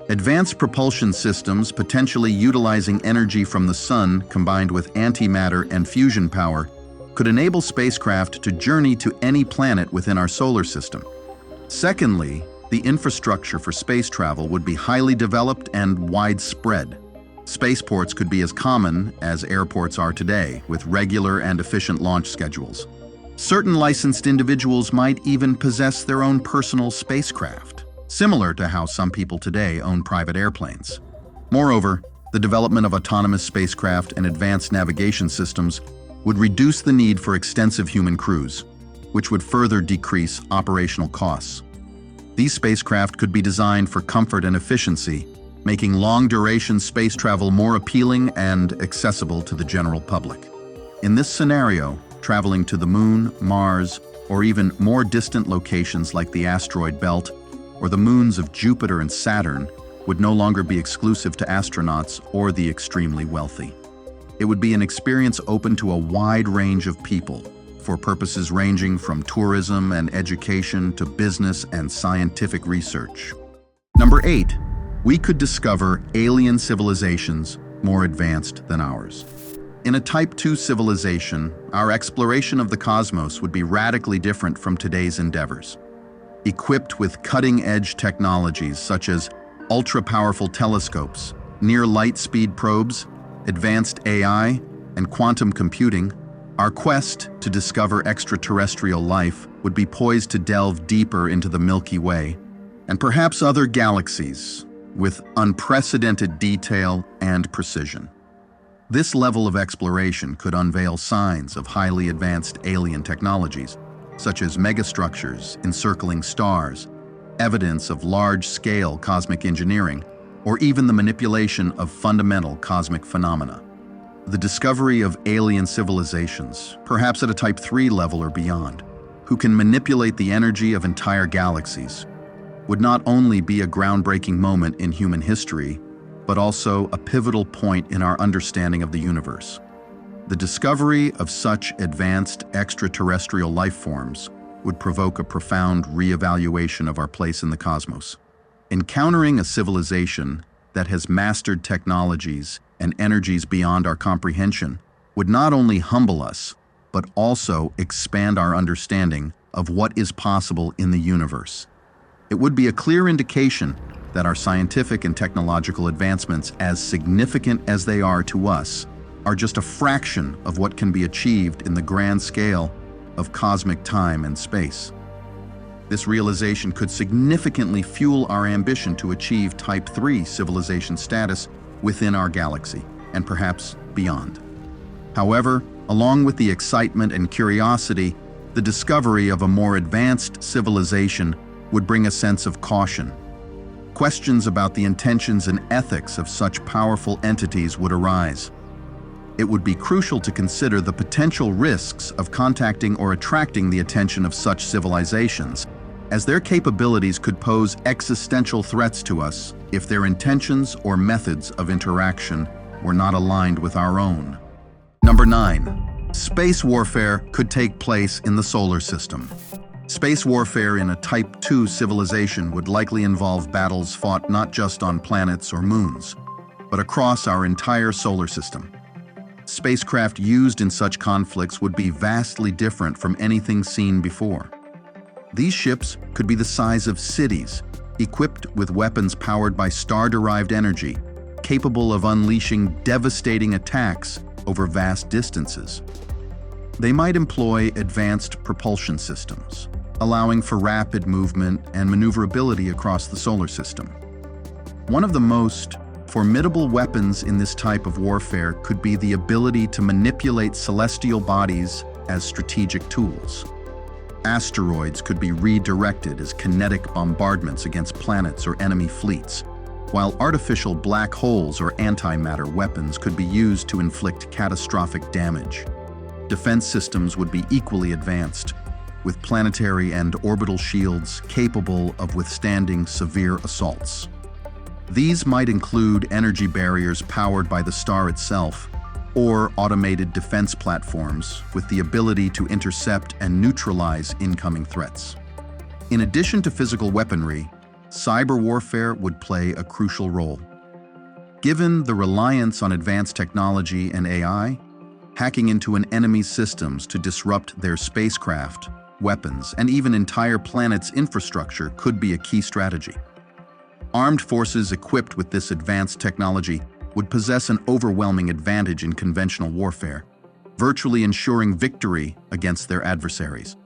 Advanced propulsion systems, potentially utilizing energy from the sun combined with antimatter and fusion power, could enable spacecraft to journey to any planet within our solar system. Secondly, the infrastructure for space travel would be highly developed and widespread. Spaceports could be as common as airports are today, with regular and efficient launch schedules. Certain licensed individuals might even possess their own personal spacecraft, similar to how some people today own private airplanes. Moreover, the development of autonomous spacecraft and advanced navigation systems would reduce the need for extensive human crews, which would further decrease operational costs. These spacecraft could be designed for comfort and efficiency, making long-duration space travel more appealing and accessible to the general public. In this scenario, traveling to the Moon, Mars, or even more distant locations like the asteroid belt or the moons of Jupiter and Saturn would no longer be exclusive to astronauts or the extremely wealthy. It would be an experience open to a wide range of people, for purposes ranging from tourism and education to business and scientific research. Number 8. We could discover alien civilizations more advanced than ours. In a Type 2 civilization, our exploration of the cosmos would be radically different from today's endeavors. Equipped with cutting-edge technologies such as ultra-powerful telescopes, near-light-speed probes, advanced AI, and quantum computing, our quest to discover extraterrestrial life would be poised to delve deeper into the Milky Way and perhaps other galaxies with unprecedented detail and precision. This level of exploration could unveil signs of highly advanced alien technologies, such as megastructures encircling stars, evidence of large-scale cosmic engineering, or even the manipulation of fundamental cosmic phenomena. The discovery of alien civilizations, perhaps at a Type 3 level or beyond, who can manipulate the energy of entire galaxies, would not only be a groundbreaking moment in human history, but also a pivotal point in our understanding of the universe. The discovery of such advanced extraterrestrial life forms would provoke a profound reevaluation of our place in the cosmos. Encountering a civilization that has mastered technologies and energies beyond our comprehension would not only humble us, but also expand our understanding of what is possible in the universe. It would be a clear indication that our scientific and technological advancements, as significant as they are to us, are just a fraction of what can be achieved in the grand scale of cosmic time and space. This realization could significantly fuel our ambition to achieve Type 3 civilization status within our galaxy, and perhaps beyond. However, along with the excitement and curiosity, the discovery of a more advanced civilization would bring a sense of caution. Questions about the intentions and ethics of such powerful entities would arise. It would be crucial to consider the potential risks of contacting or attracting the attention of such civilizations, as their capabilities could pose existential threats to us if their intentions or methods of interaction were not aligned with our own. Number 9. Space warfare could take place in the solar system. Space warfare in a Type 2 civilization would likely involve battles fought not just on planets or moons, but across our entire solar system. Spacecraft used in such conflicts would be vastly different from anything seen before. These ships could be the size of cities, equipped with weapons powered by star-derived energy, capable of unleashing devastating attacks over vast distances. They might employ advanced propulsion systems, allowing for rapid movement and maneuverability across the solar system. One of the most formidable weapons in this type of warfare could be the ability to manipulate celestial bodies as strategic tools. Asteroids could be redirected as kinetic bombardments against planets or enemy fleets, while artificial black holes or antimatter weapons could be used to inflict catastrophic damage. Defense systems would be equally advanced, with planetary and orbital shields capable of withstanding severe assaults. These might include energy barriers powered by the star itself, or automated defense platforms with the ability to intercept and neutralize incoming threats. In addition to physical weaponry, cyber warfare would play a crucial role. Given the reliance on advanced technology and AI, hacking into an enemy's systems to disrupt their spacecraft, weapons, and even entire planet's infrastructure could be a key strategy. Armed forces equipped with this advanced technology would possess an overwhelming advantage in conventional warfare, virtually ensuring victory against their adversaries.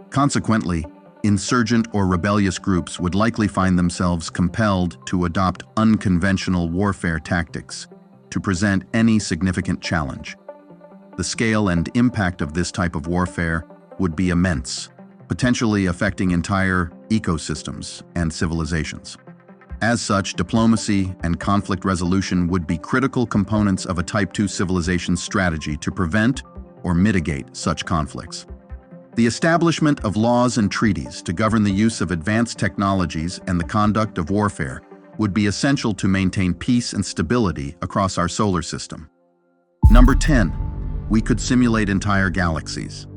Consequently, insurgent or rebellious groups would likely find themselves compelled to adopt unconventional warfare tactics to present any significant challenge. The scale and impact of this type of warfare would be immense, potentially affecting entire ecosystems and civilizations. As such, diplomacy and conflict resolution would be critical components of a Type 2 civilization's strategy to prevent or mitigate such conflicts. The establishment of laws and treaties to govern the use of advanced technologies and the conduct of warfare would be essential to maintain peace and stability across our solar system. Number 10. We could simulate entire galaxies.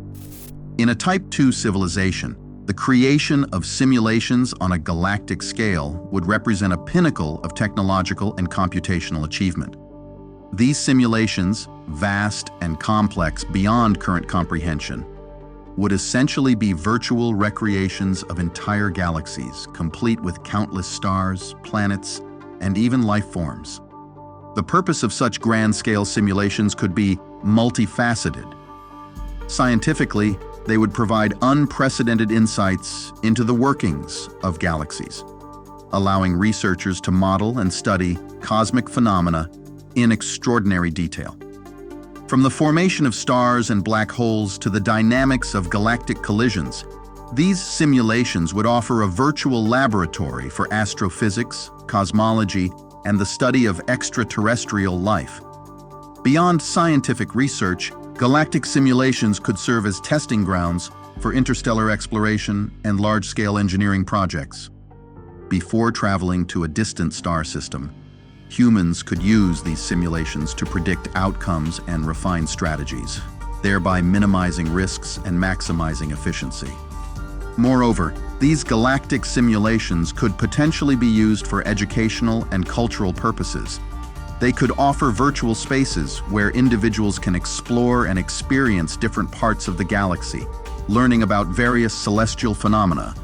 In a Type 2 civilization, the creation of simulations on a galactic scale would represent a pinnacle of technological and computational achievement. These simulations, vast and complex beyond current comprehension, would essentially be virtual recreations of entire galaxies, complete with countless stars, planets, and even life forms. The purpose of such grand-scale simulations could be multifaceted. Scientifically, they would provide unprecedented insights into the workings of galaxies, allowing researchers to model and study cosmic phenomena in extraordinary detail. From the formation of stars and black holes to the dynamics of galactic collisions, these simulations would offer a virtual laboratory for astrophysics, cosmology, and the study of extraterrestrial life. Beyond scientific research, galactic simulations could serve as testing grounds for interstellar exploration and large-scale engineering projects. Before traveling to a distant star system, humans could use these simulations to predict outcomes and refine strategies, thereby minimizing risks and maximizing efficiency. Moreover, these galactic simulations could potentially be used for educational and cultural purposes. They could offer virtual spaces where individuals can explore and experience different parts of the galaxy, learning about various celestial phenomena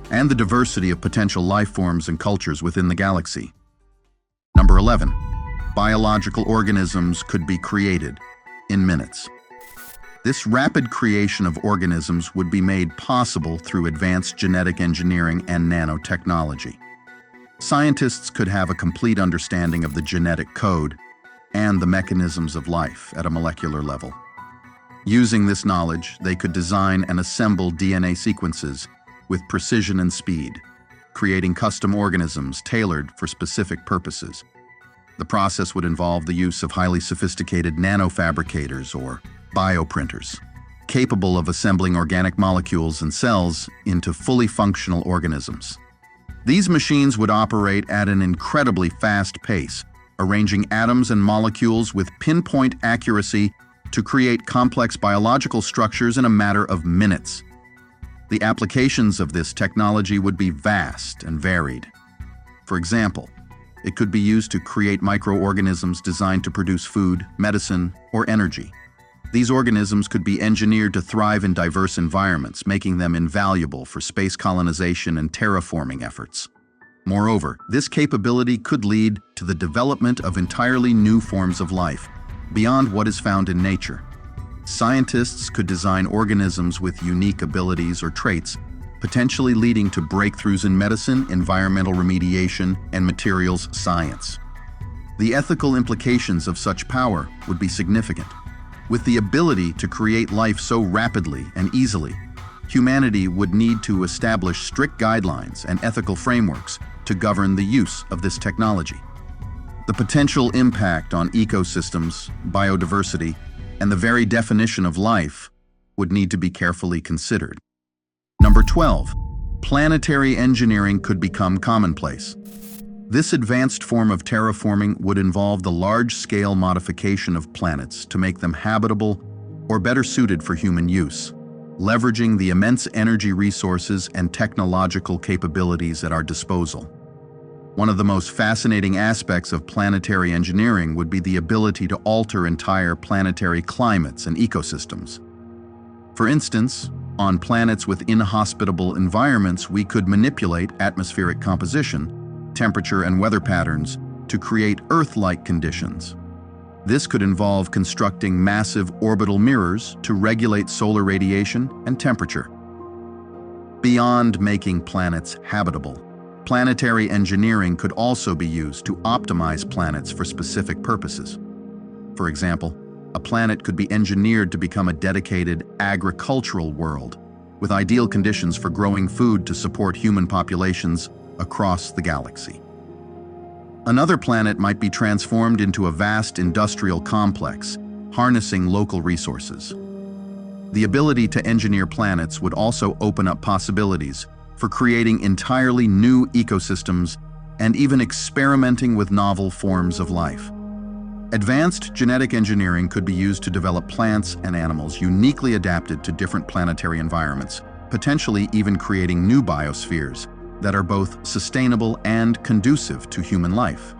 and the diversity of potential life forms and cultures within the galaxy. Number 11. Biological organisms could be created in minutes. This rapid creation of organisms would be made possible through advanced genetic engineering and nanotechnology. Scientists could have a complete understanding of the genetic code and the mechanisms of life at a molecular level. Using this knowledge, they could design and assemble DNA sequences with precision and speed, creating custom organisms tailored for specific purposes. The process would involve the use of highly sophisticated nanofabricators or bioprinters, capable of assembling organic molecules and cells into fully functional organisms. These machines would operate at an incredibly fast pace, arranging atoms and molecules with pinpoint accuracy to create complex biological structures in a matter of minutes. The applications of this technology would be vast and varied. For example, it could be used to create microorganisms designed to produce food, medicine, or energy. These organisms could be engineered to thrive in diverse environments, making them invaluable for space colonization and terraforming efforts. Moreover, this capability could lead to the development of entirely new forms of life, beyond what is found in nature. Scientists could design organisms with unique abilities or traits, potentially leading to breakthroughs in medicine, environmental remediation, and materials science. The ethical implications of such power would be significant. With the ability to create life so rapidly and easily, humanity would need to establish strict guidelines and ethical frameworks to govern the use of this technology. The potential impact on ecosystems, biodiversity, and the very definition of life would need to be carefully considered. Number 12, planetary engineering could become commonplace. This advanced form of terraforming would involve the large-scale modification of planets to make them habitable or better suited for human use, leveraging the immense energy resources and technological capabilities at our disposal. One of the most fascinating aspects of planetary engineering would be the ability to alter entire planetary climates and ecosystems. For instance, on planets with inhospitable environments, we could manipulate atmospheric composition, temperature, and weather patterns to create Earth-like conditions. This could involve constructing massive orbital mirrors to regulate solar radiation and temperature. Beyond making planets habitable, planetary engineering could also be used to optimize planets for specific purposes. For example, a planet could be engineered to become a dedicated agricultural world, with ideal conditions for growing food to support human populations across the galaxy. Another planet might be transformed into a vast industrial complex, harnessing local resources. The ability to engineer planets would also open up possibilities for creating entirely new ecosystems and even experimenting with novel forms of life. Advanced genetic engineering could be used to develop plants and animals uniquely adapted to different planetary environments, potentially even creating new biospheres that are both sustainable and conducive to human life.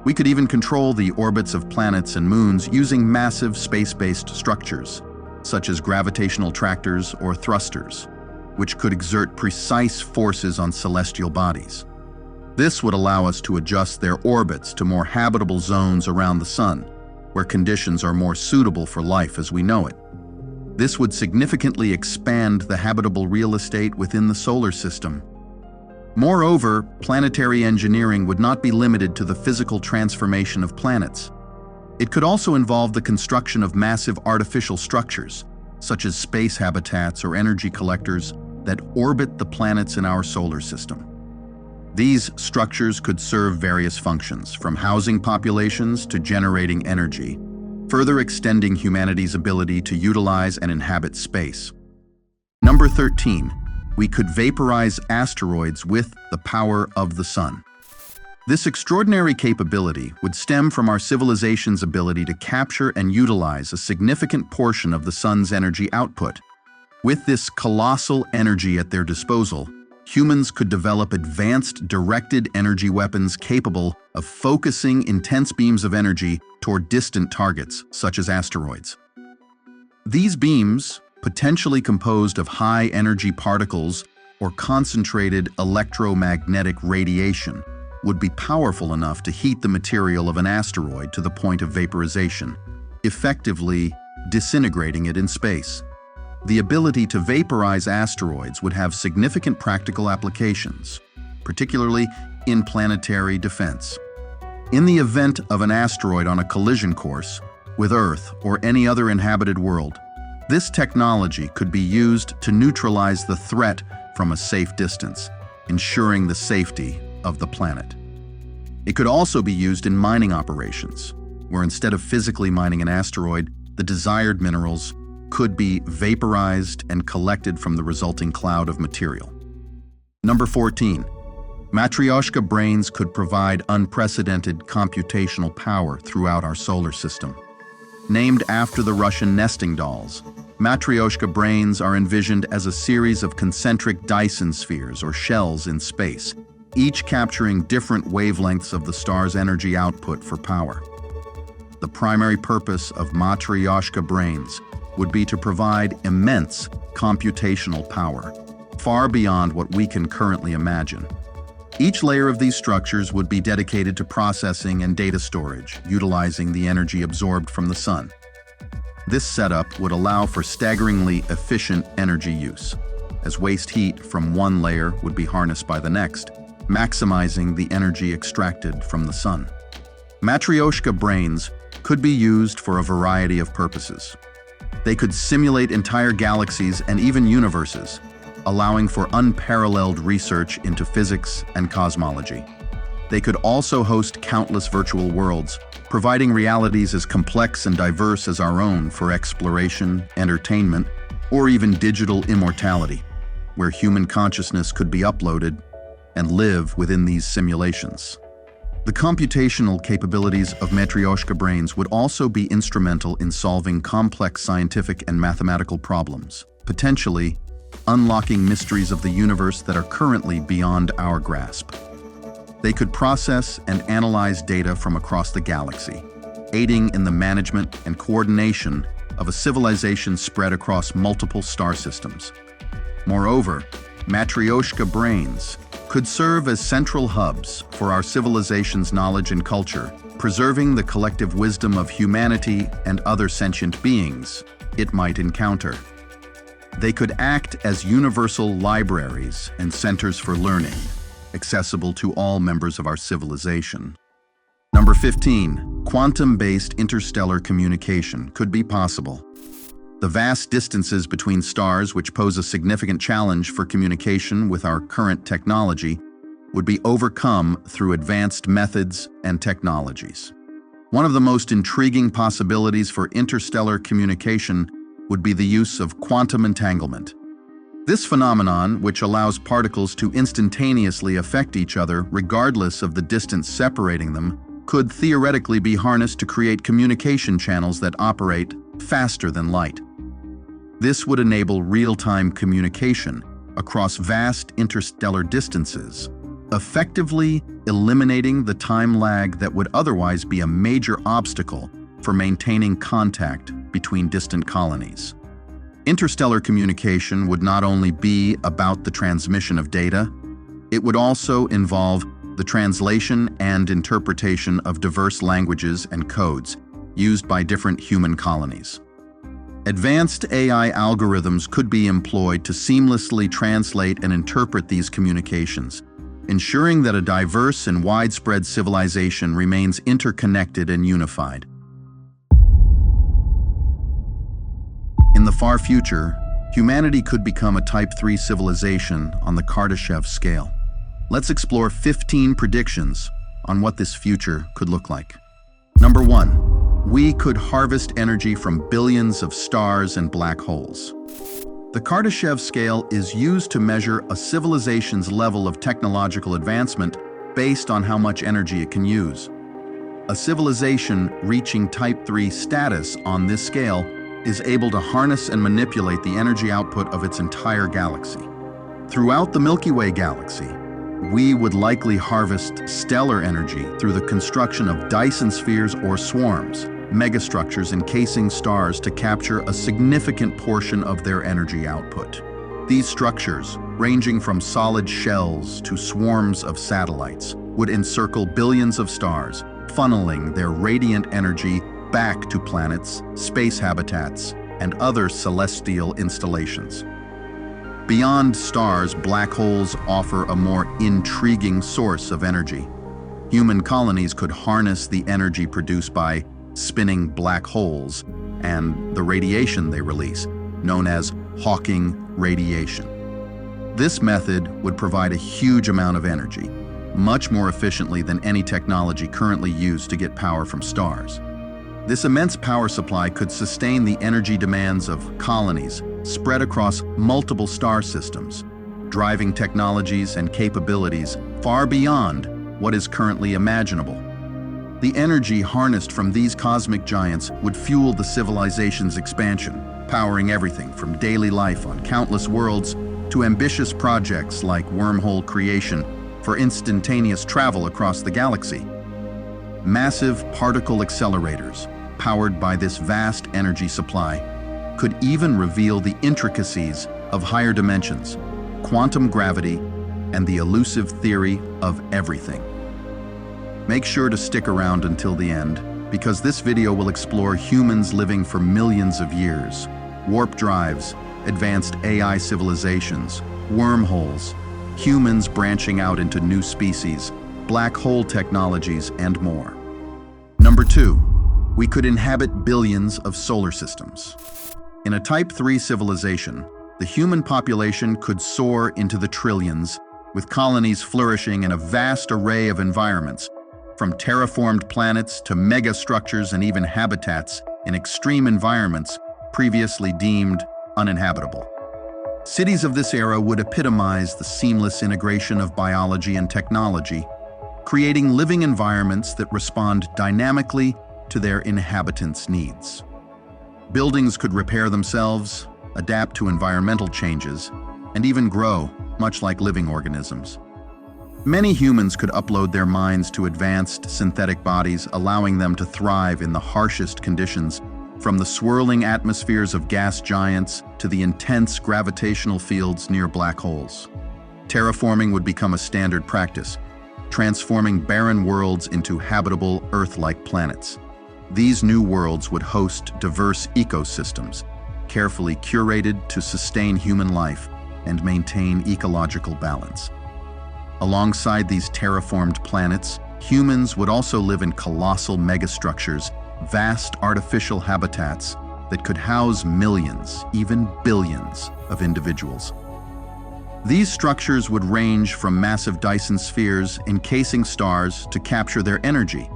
We could even control the orbits of planets and moons using massive space-based structures, such as gravitational tractors or thrusters, which could exert precise forces on celestial bodies. This would allow us to adjust their orbits to more habitable zones around the Sun, where conditions are more suitable for life as we know it. This would significantly expand the habitable real estate within the solar system. Moreover, planetary engineering would not be limited to the physical transformation of planets. It could also involve the construction of massive artificial structures, such as space habitats or energy collectors that orbit the planets in our solar system. These structures could serve various functions, from housing populations to generating energy, further extending humanity's ability to utilize and inhabit space. Number 13, we could vaporize asteroids with the power of the Sun. This extraordinary capability would stem from our civilization's ability to capture and utilize a significant portion of the Sun's energy output. With this colossal energy at their disposal, humans could develop advanced directed energy weapons capable of focusing intense beams of energy toward distant targets, such as asteroids. These beams, potentially composed of high-energy particles or concentrated electromagnetic radiation, would be powerful enough to heat the material of an asteroid to the point of vaporization, effectively disintegrating it in space. The ability to vaporize asteroids would have significant practical applications. particularly in planetary defense. In the event of an asteroid on a collision course with Earth or any other inhabited world, this technology could be used to neutralize the threat from a safe distance, ensuring the safety of the planet. It could also be used in mining operations, where instead of physically mining an asteroid, the desired minerals could be vaporized and collected from the resulting cloud of material. Number 14. Matryoshka brains could provide unprecedented computational power throughout our solar system. Named after the Russian nesting dolls, Matryoshka brains are envisioned as a series of concentric Dyson spheres or shells in space, each capturing different wavelengths of the star's energy output for power. The primary purpose of Matryoshka brains would be to provide immense computational power, far beyond what we can currently imagine. Each layer of these structures would be dedicated to processing and data storage, utilizing the energy absorbed from the sun. This setup would allow for staggeringly efficient energy use, as waste heat from one layer would be harnessed by the next, maximizing the energy extracted from the sun. Matryoshka brains could be used for a variety of purposes. They could simulate entire galaxies and even universes, allowing for unparalleled research into physics and cosmology. They could also host countless virtual worlds, providing realities as complex and diverse as our own for exploration, entertainment, or even digital immortality, where human consciousness could be uploaded and live within these simulations. The computational capabilities of Matryoshka brains would also be instrumental in solving complex scientific and mathematical problems, potentially unlocking mysteries of the universe that are currently beyond our grasp. They could process and analyze data from across the galaxy, aiding in the management and coordination of a civilization spread across multiple star systems. Moreover, Matryoshka brains could serve as central hubs for our civilization's knowledge and culture, preserving the collective wisdom of humanity and other sentient beings it might encounter. They could act as universal libraries and centers for learning, accessible to all members of our civilization. Number 15. Quantum-based interstellar communication could be possible. The vast distances between stars, which pose a significant challenge for communication with our current technology, would be overcome through advanced methods and technologies. One of the most intriguing possibilities for interstellar communication would be the use of quantum entanglement. This phenomenon, which allows particles to instantaneously affect each other regardless of the distance separating them, could theoretically be harnessed to create communication channels that operate faster than light. This would enable real-time communication across vast interstellar distances, effectively eliminating the time lag that would otherwise be a major obstacle for maintaining contact between distant colonies. Interstellar communication would not only be about the transmission of data, it would also involve the translation and interpretation of diverse languages and codes used by different human colonies. Advanced AI algorithms could be employed to seamlessly translate and interpret these communications, ensuring that a diverse and widespread civilization remains interconnected and unified. In the far future, humanity could become a Type 3 civilization on the Kardashev Scale. Let's explore 15 predictions on what this future could look like. Number 1. We could harvest energy from billions of stars and black holes. The Kardashev Scale is used to measure a civilization's level of technological advancement based on how much energy it can use. A civilization reaching Type 3 status on this scale is able to harness and manipulate the energy output of its entire galaxy. Throughout the Milky Way galaxy, we would likely harvest stellar energy through the construction of Dyson spheres or swarms, megastructures encasing stars to capture a significant portion of their energy output. These structures, ranging from solid shells to swarms of satellites, would encircle billions of stars, funneling their radiant energy back to planets, space habitats, and other celestial installations. Beyond stars, black holes offer a more intriguing source of energy. Human colonies could harness the energy produced by spinning black holes and the radiation they release, known as Hawking radiation. This method would provide a huge amount of energy, much more efficiently than any technology currently used to get power from stars. This immense power supply could sustain the energy demands of colonies spread across multiple star systems, driving technologies and capabilities far beyond what is currently imaginable. The energy harnessed from these cosmic giants would fuel the civilization's expansion, powering everything from daily life on countless worlds to ambitious projects like wormhole creation for instantaneous travel across the galaxy. Massive particle accelerators, powered by this vast energy supply, could even reveal the intricacies of higher dimensions, quantum gravity, and the elusive theory of everything. Make sure to stick around until the end, because this video will explore humans living for millions of years, warp drives, advanced AI civilizations, wormholes, humans branching out into new species, black hole technologies, and more. Number 2. We could inhabit billions of solar systems. In a Type 3 civilization, the human population could soar into the trillions, with colonies flourishing in a vast array of environments, from terraformed planets to megastructures and even habitats in extreme environments previously deemed uninhabitable. Cities of this era would epitomize the seamless integration of biology and technology, creating living environments that respond dynamically to their inhabitants' needs. Buildings could repair themselves, adapt to environmental changes, and even grow, much like living organisms. Many humans could upload their minds to advanced synthetic bodies, allowing them to thrive in the harshest conditions, from the swirling atmospheres of gas giants to the intense gravitational fields near black holes. Terraforming would become a standard practice, transforming barren worlds into habitable Earth-like planets. These new worlds would host diverse ecosystems, carefully curated to sustain human life and maintain ecological balance. Alongside these terraformed planets, humans would also live in colossal megastructures, vast artificial habitats that could house millions, even billions, of individuals. These structures would range from massive Dyson spheres encasing stars to capture their energy,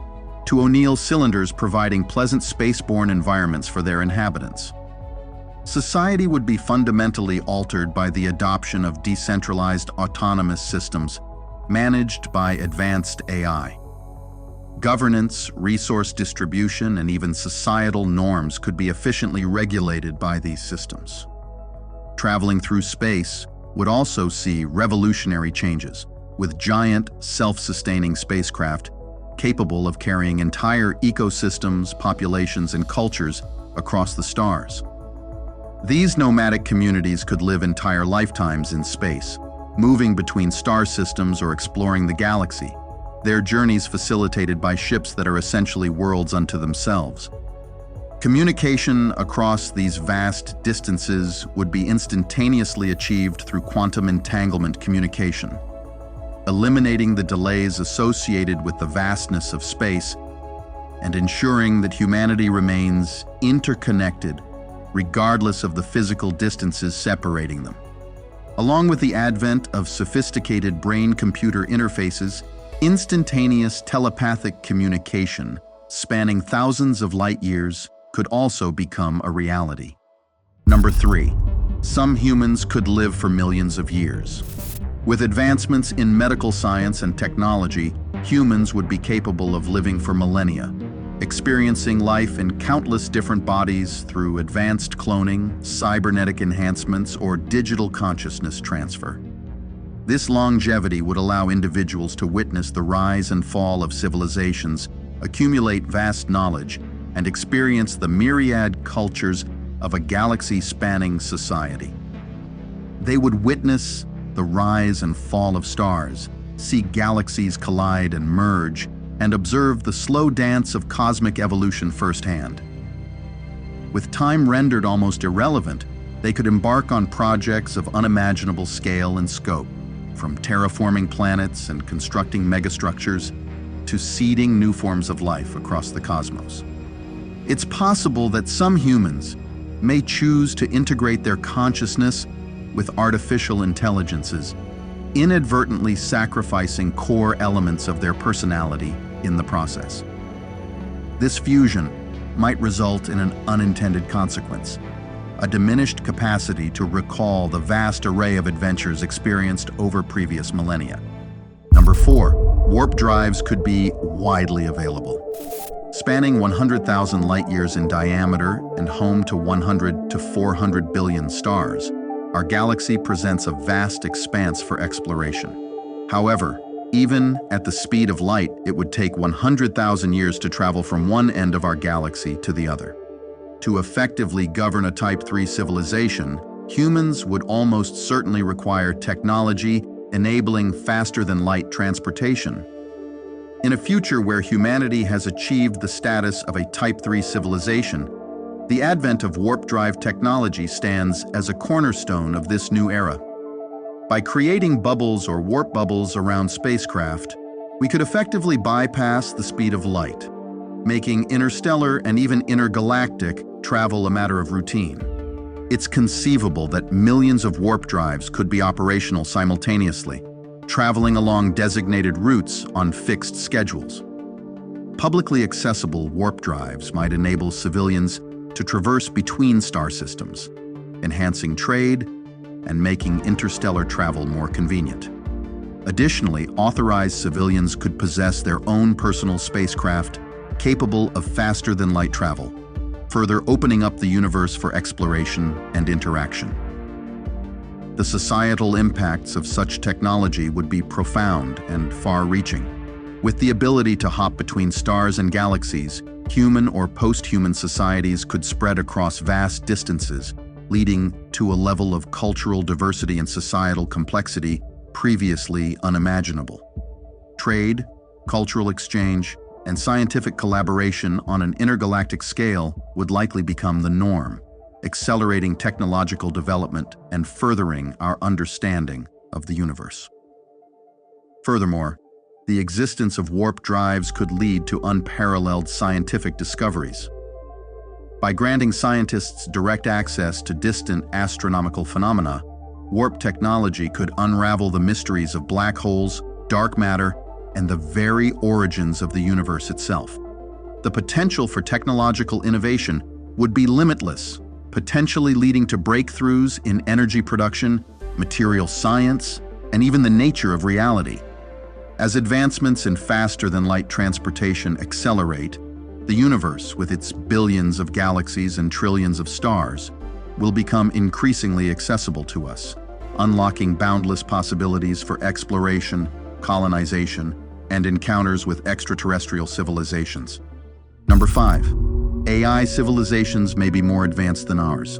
to O'Neill cylinders providing pleasant spaceborne environments for their inhabitants. Society would be fundamentally altered by the adoption of decentralized autonomous systems managed by advanced AI. Governance, resource distribution, and even societal norms could be efficiently regulated by these systems. Traveling through space would also see revolutionary changes, with giant, self-sustaining spacecraft capable of carrying entire ecosystems, populations, and cultures across the stars. These nomadic communities could live entire lifetimes in space, moving between star systems or exploring the galaxy, their journeys facilitated by ships that are essentially worlds unto themselves. Communication across these vast distances would be instantaneously achieved through quantum entanglement communication, eliminating the delays associated with the vastness of space and ensuring that humanity remains interconnected regardless of the physical distances separating them. Along with the advent of sophisticated brain-computer interfaces, instantaneous telepathic communication spanning thousands of light years could also become a reality. Number 3. Some humans could live for millions of years. With advancements in medical science and technology, humans would be capable of living for millennia, experiencing life in countless different bodies through advanced cloning, cybernetic enhancements, or digital consciousness transfer. This longevity would allow individuals to witness the rise and fall of civilizations, accumulate vast knowledge, and experience the myriad cultures of a galaxy-spanning society. They would witness the rise and fall of stars, see galaxies collide and merge, and observe the slow dance of cosmic evolution firsthand. With time rendered almost irrelevant, They could embark on projects of unimaginable scale and scope, from terraforming planets and constructing megastructures to seeding new forms of life across the cosmos. It's possible that some humans may choose to integrate their consciousness with artificial intelligences, inadvertently sacrificing core elements of their personality in the process. This fusion might result in an unintended consequence, a diminished capacity to recall the vast array of adventures experienced over previous millennia. Number 4, warp drives could be widely available. Spanning 100,000 light-years in diameter and home to 100 to 400 billion stars, our galaxy presents a vast expanse for exploration. However, even at the speed of light, it would take 100,000 years to travel from one end of our galaxy to the other. To effectively govern a Type 3 civilization, humans would almost certainly require technology enabling faster-than-light transportation. In a future where humanity has achieved the status of a Type 3 civilization, the advent of warp drive technology stands as a cornerstone of this new era. By creating bubbles or warp bubbles around spacecraft, we could effectively bypass the speed of light, making interstellar and even intergalactic travel a matter of routine. It's conceivable that millions of warp drives could be operational simultaneously, traveling along designated routes on fixed schedules. Publicly accessible warp drives might enable civilians to traverse between star systems, enhancing trade and making interstellar travel more convenient. Additionally, authorized civilians could possess their own personal spacecraft capable of faster-than-light travel, further opening up the universe for exploration and interaction. The societal impacts of such technology would be profound and far-reaching. With the ability to hop between stars and galaxies, human or post-human societies could spread across vast distances, leading to a level of cultural diversity and societal complexity previously unimaginable. Trade, cultural exchange, and scientific collaboration on an intergalactic scale would likely become the norm, accelerating technological development and furthering our understanding of the universe. Furthermore, the existence of warp drives could lead to unparalleled scientific discoveries. By granting scientists direct access to distant astronomical phenomena, warp technology could unravel the mysteries of black holes, dark matter, and the very origins of the universe itself. The potential for technological innovation would be limitless, potentially leading to breakthroughs in energy production, material science, and even the nature of reality. As advancements in faster-than-light transportation accelerate, the universe, with its billions of galaxies and trillions of stars, will become increasingly accessible to us, unlocking boundless possibilities for exploration, colonization, and encounters with extraterrestrial civilizations. Number 5. AI civilizations may be more advanced than ours.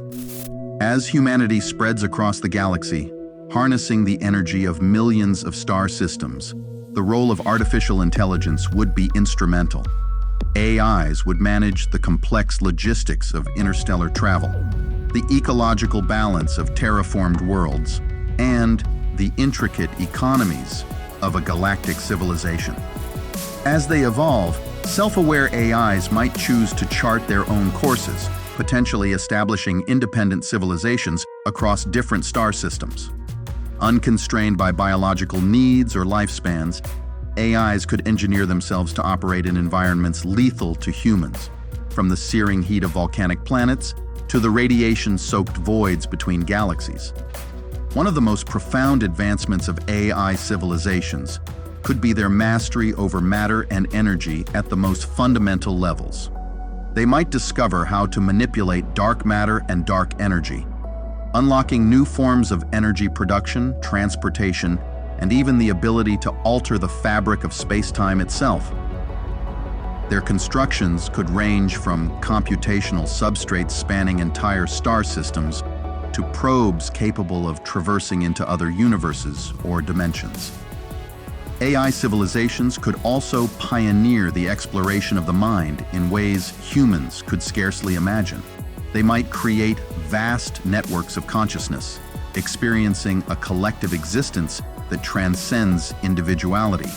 As humanity spreads across the galaxy, harnessing the energy of millions of star systems, the role of artificial intelligence would be instrumental. AIs would manage the complex logistics of interstellar travel, the ecological balance of terraformed worlds, and the intricate economies of a galactic civilization. As they evolve, self-aware AIs might choose to chart their own courses, potentially establishing independent civilizations across different star systems. Unconstrained by biological needs or lifespans, AIs could engineer themselves to operate in environments lethal to humans, from the searing heat of volcanic planets to the radiation-soaked voids between galaxies. One of the most profound advancements of AI civilizations could be their mastery over matter and energy at the most fundamental levels. They might discover how to manipulate dark matter and dark energy, unlocking new forms of energy production, transportation, and even the ability to alter the fabric of space-time itself. Their constructions could range from computational substrates spanning entire star systems to probes capable of traversing into other universes or dimensions. AI civilizations could also pioneer the exploration of the mind in ways humans could scarcely imagine. They might create vast networks of consciousness, experiencing a collective existence that transcends individuality.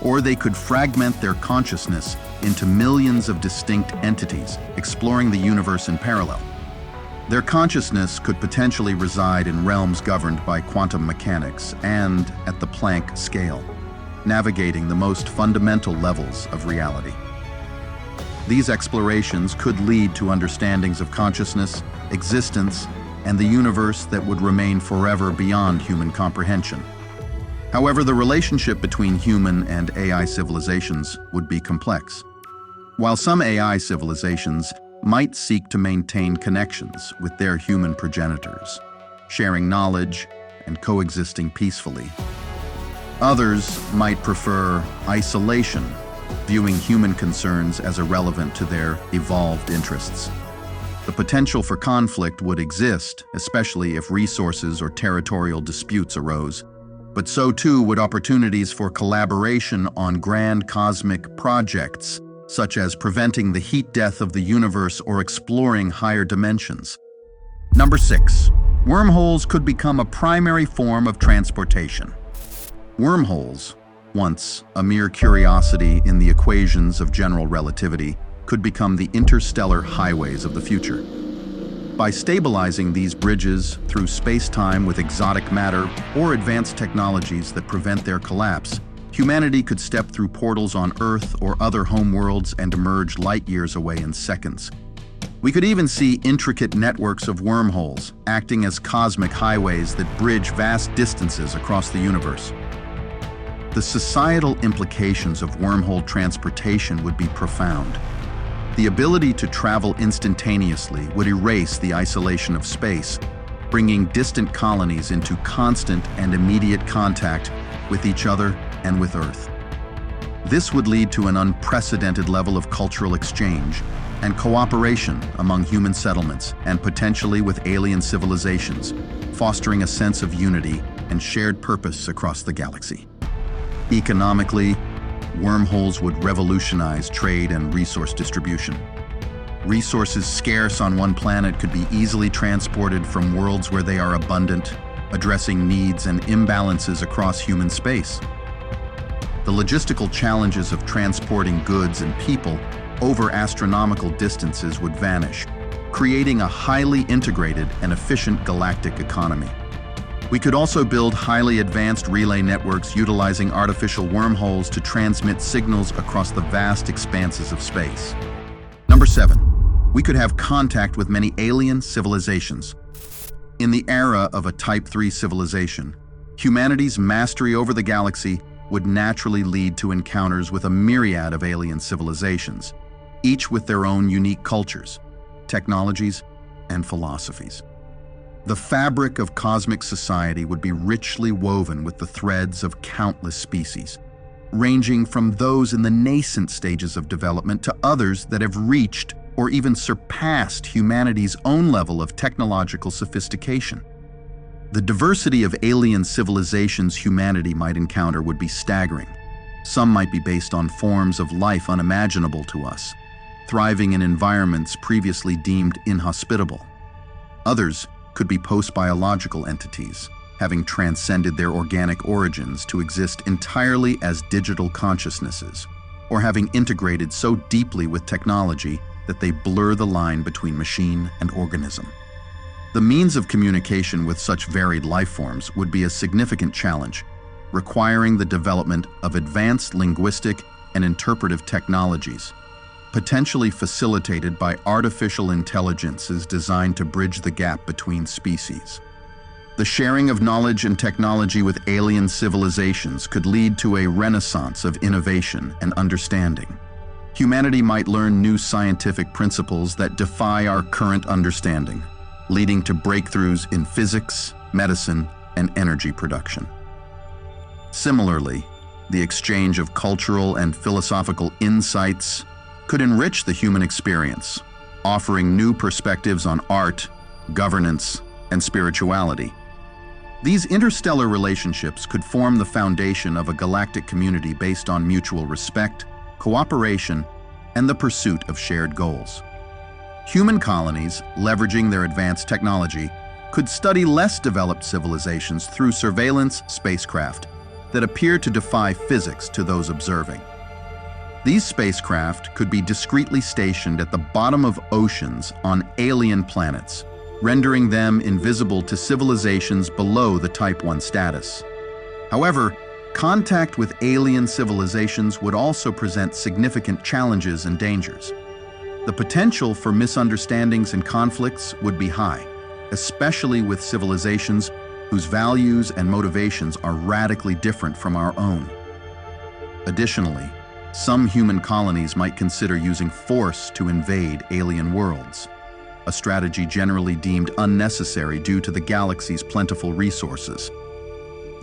Or they could fragment their consciousness into millions of distinct entities, exploring the universe in parallel. Their consciousness could potentially reside in realms governed by quantum mechanics and at the Planck scale, navigating the most fundamental levels of reality. These explorations could lead to understandings of consciousness, existence, and the universe that would remain forever beyond human comprehension. However, the relationship between human and AI civilizations would be complex. While some AI civilizations might seek to maintain connections with their human progenitors, sharing knowledge and coexisting peacefully, others might prefer isolation, viewing human concerns as irrelevant to their evolved interests. The potential for conflict would exist, especially if resources or territorial disputes arose, but so too would opportunities for collaboration on grand cosmic projects, such as preventing the heat death of the universe or exploring higher dimensions. Number 6. Wormholes could become a primary form of transportation. Wormholes, once a mere curiosity in the equations of general relativity, could become the interstellar highways of the future. By stabilizing these bridges through space-time with exotic matter or advanced technologies that prevent their collapse, humanity could step through portals on Earth or other homeworlds and emerge light years away in seconds. We could even see intricate networks of wormholes acting as cosmic highways that bridge vast distances across the universe. The societal implications of wormhole transportation would be profound. The ability to travel instantaneously would erase the isolation of space, bringing distant colonies into constant and immediate contact with each other and with Earth. This would lead to an unprecedented level of cultural exchange and cooperation among human settlements and potentially with alien civilizations, fostering a sense of unity and shared purpose across the galaxy. Economically, wormholes would revolutionize trade and resource distribution. Resources scarce on one planet could be easily transported from worlds where they are abundant, addressing needs and imbalances across human space. The logistical challenges of transporting goods and people over astronomical distances would vanish, creating a highly integrated and efficient galactic economy. We could also build highly advanced relay networks utilizing artificial wormholes to transmit signals across the vast expanses of space. Number 7. We could have contact with many alien civilizations. In the era of a Type 3 civilization, humanity's mastery over the galaxy would naturally lead to encounters with a myriad of alien civilizations, each with their own unique cultures, technologies, and philosophies. The fabric of cosmic society would be richly woven with the threads of countless species, ranging from those in the nascent stages of development to others that have reached or even surpassed humanity's own level of technological sophistication. The diversity of alien civilizations humanity might encounter would be staggering. Some might be based on forms of life unimaginable to us, thriving in environments previously deemed inhospitable. Others could be post-biological entities, having transcended their organic origins to exist entirely as digital consciousnesses, or having integrated so deeply with technology that they blur the line between machine and organism. The means of communication with such varied life forms would be a significant challenge, requiring the development of advanced linguistic and interpretive technologies, potentially facilitated by artificial intelligences designed to bridge the gap between species. The sharing of knowledge and technology with alien civilizations could lead to a renaissance of innovation and understanding. Humanity might learn new scientific principles that defy our current understanding, leading to breakthroughs in physics, medicine, and energy production. Similarly, the exchange of cultural and philosophical insights could enrich the human experience, offering new perspectives on art, governance, and spirituality. These interstellar relationships could form the foundation of a galactic community based on mutual respect, cooperation, and the pursuit of shared goals. Human colonies, leveraging their advanced technology, could study less developed civilizations through surveillance spacecraft that appear to defy physics to those observing. These spacecraft could be discreetly stationed at the bottom of oceans on alien planets, rendering them invisible to civilizations below the Type 1 status. However, contact with alien civilizations would also present significant challenges and dangers. The potential for misunderstandings and conflicts would be high, especially with civilizations whose values and motivations are radically different from our own. Additionally, some human colonies might consider using force to invade alien worlds, a strategy generally deemed unnecessary due to the galaxy's plentiful resources.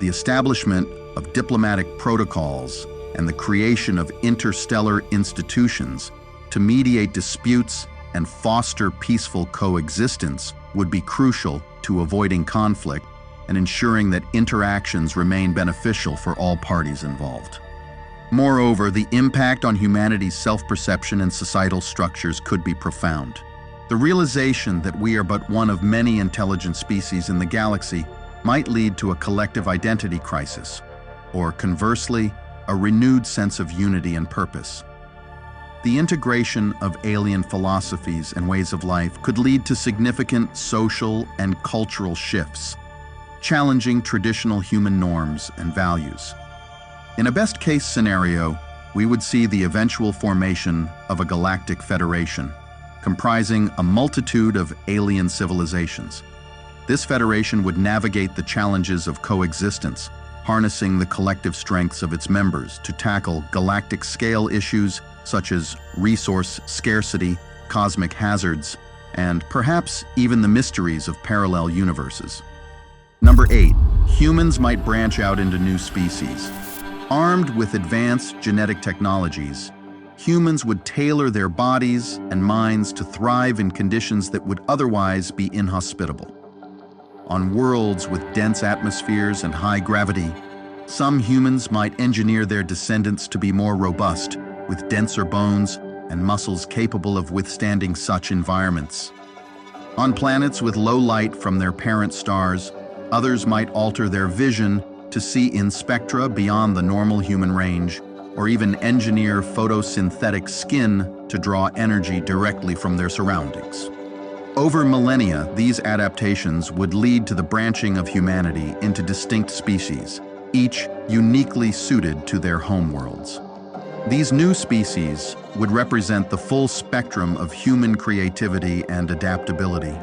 The establishment of diplomatic protocols and the creation of interstellar institutions to mediate disputes and foster peaceful coexistence would be crucial to avoiding conflict and ensuring that interactions remain beneficial for all parties involved. Moreover, the impact on humanity's self-perception and societal structures could be profound. The realization that we are but one of many intelligent species in the galaxy might lead to a collective identity crisis, or conversely, a renewed sense of unity and purpose. The integration of alien philosophies and ways of life could lead to significant social and cultural shifts, challenging traditional human norms and values. In a best-case scenario, we would see the eventual formation of a galactic federation, comprising a multitude of alien civilizations. This federation would navigate the challenges of coexistence, harnessing the collective strengths of its members to tackle galactic-scale issues such as resource scarcity, cosmic hazards, and perhaps even the mysteries of parallel universes. Number 8, humans might branch out into new species. Armed with advanced genetic technologies, humans would tailor their bodies and minds to thrive in conditions that would otherwise be inhospitable. On worlds with dense atmospheres and high gravity, some humans might engineer their descendants to be more robust, with denser bones and muscles capable of withstanding such environments. On planets with low light from their parent stars, others might alter their vision to see in spectra beyond the normal human range, or even engineer photosynthetic skin to draw energy directly from their surroundings. Over millennia, these adaptations would lead to the branching of humanity into distinct species, each uniquely suited to their homeworlds. These new species would represent the full spectrum of human creativity and adaptability,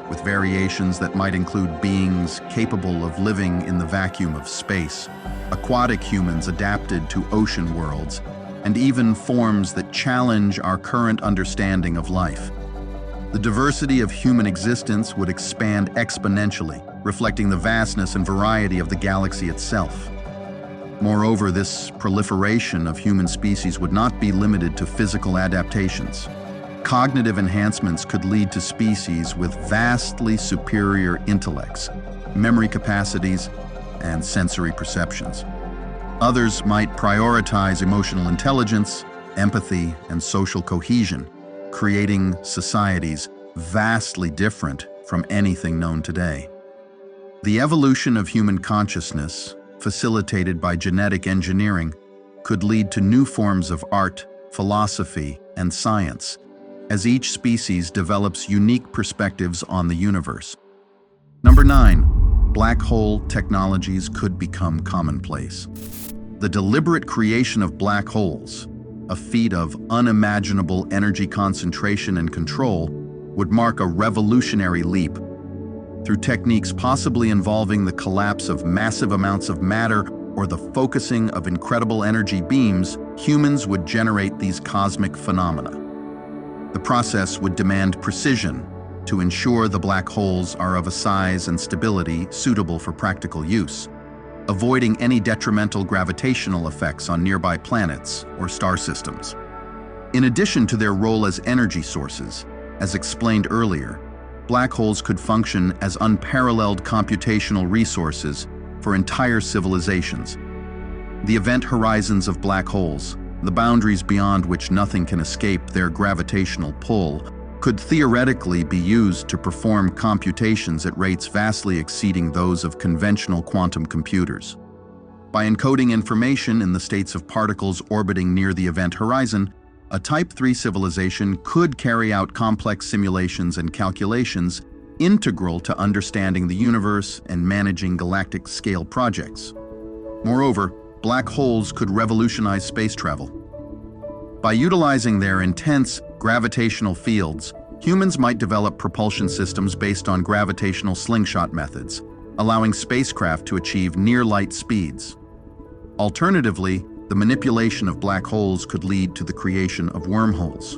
with variations that might include beings capable of living in the vacuum of space, aquatic humans adapted to ocean worlds, and even forms that challenge our current understanding of life. The diversity of human existence would expand exponentially, reflecting the vastness and variety of the galaxy itself. Moreover, this proliferation of human species would not be limited to physical adaptations. Cognitive enhancements could lead to species with vastly superior intellects, memory capacities, and sensory perceptions. Others might prioritize emotional intelligence, empathy, and social cohesion, creating societies vastly different from anything known today. The evolution of human consciousness, facilitated by genetic engineering, could lead to new forms of art, philosophy, and science, as each species develops unique perspectives on the universe. Number 9, black hole technologies could become commonplace. The deliberate creation of black holes, a feat of unimaginable energy concentration and control, would mark a revolutionary leap. Through techniques possibly involving the collapse of massive amounts of matter or the focusing of incredible energy beams, humans would generate these cosmic phenomena. The process would demand precision to ensure the black holes are of a size and stability suitable for practical use, avoiding any detrimental gravitational effects on nearby planets or star systems. In addition to their role as energy sources, as explained earlier, black holes could function as unparalleled computational resources for entire civilizations. The event horizons of black holes, the boundaries beyond which nothing can escape their gravitational pull, could theoretically be used to perform computations at rates vastly exceeding those of conventional quantum computers. By encoding information in the states of particles orbiting near the event horizon, a Type 3 civilization could carry out complex simulations and calculations integral to understanding the universe and managing galactic scale projects. Moreover, black holes could revolutionize space travel. By utilizing their intense gravitational fields, humans might develop propulsion systems based on gravitational slingshot methods, allowing spacecraft to achieve near-light speeds. Alternatively, the manipulation of black holes could lead to the creation of wormholes.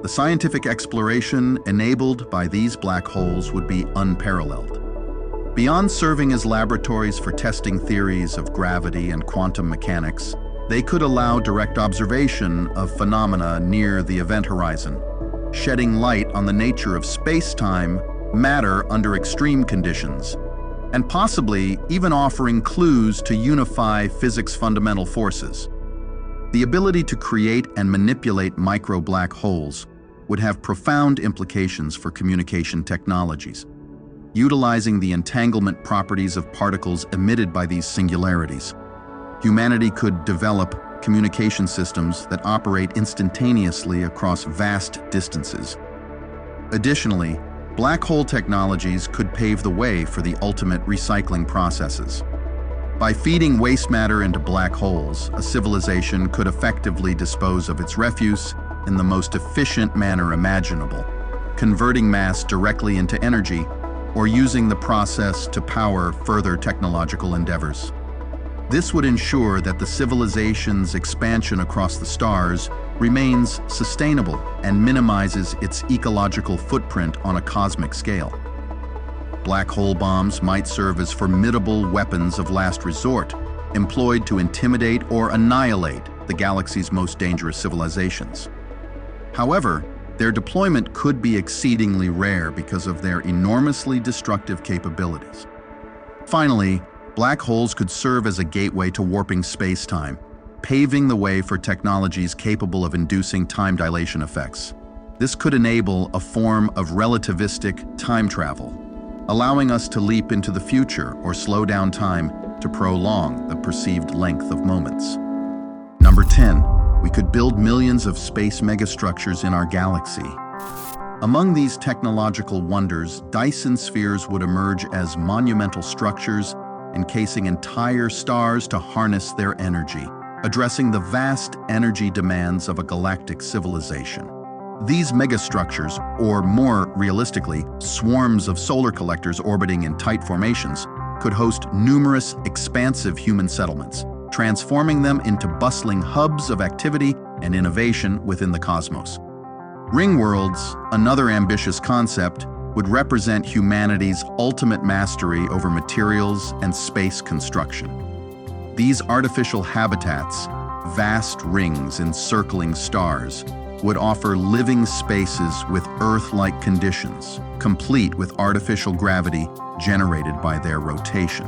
The scientific exploration enabled by these black holes would be unparalleled. Beyond serving as laboratories for testing theories of gravity and quantum mechanics, they could allow direct observation of phenomena near the event horizon, shedding light on the nature of space-time, matter under extreme conditions, and possibly even offering clues to unify physics' fundamental forces. The ability to create and manipulate micro-black holes would have profound implications for communication technologies, utilizing the entanglement properties of particles emitted by these singularities. Humanity could develop communication systems that operate instantaneously across vast distances. Additionally, black hole technologies could pave the way for the ultimate recycling processes. By feeding waste matter into black holes, a civilization could effectively dispose of its refuse in the most efficient manner imaginable, converting mass directly into energy or using the process to power further technological endeavors. This would ensure that the civilization's expansion across the stars remains sustainable and minimizes its ecological footprint on a cosmic scale. Black hole bombs might serve as formidable weapons of last resort, employed to intimidate or annihilate the galaxy's most dangerous civilizations. However, their deployment could be exceedingly rare because of their enormously destructive capabilities. Finally, black holes could serve as a gateway to warping space-time, paving the way for technologies capable of inducing time dilation effects. This could enable a form of relativistic time travel, allowing us to leap into the future or slow down time to prolong the perceived length of moments. Number 10. We could build millions of space megastructures in our galaxy. Among these technological wonders, Dyson spheres would emerge as monumental structures encasing entire stars to harness their energy, addressing the vast energy demands of a galactic civilization. These megastructures, or more realistically, swarms of solar collectors orbiting in tight formations, could host numerous expansive human settlements, transforming them into bustling hubs of activity and innovation within the cosmos. Ring worlds, another ambitious concept, would represent humanity's ultimate mastery over materials and space construction. These artificial habitats, vast rings encircling stars, would offer living spaces with Earth-like conditions, complete with artificial gravity generated by their rotation.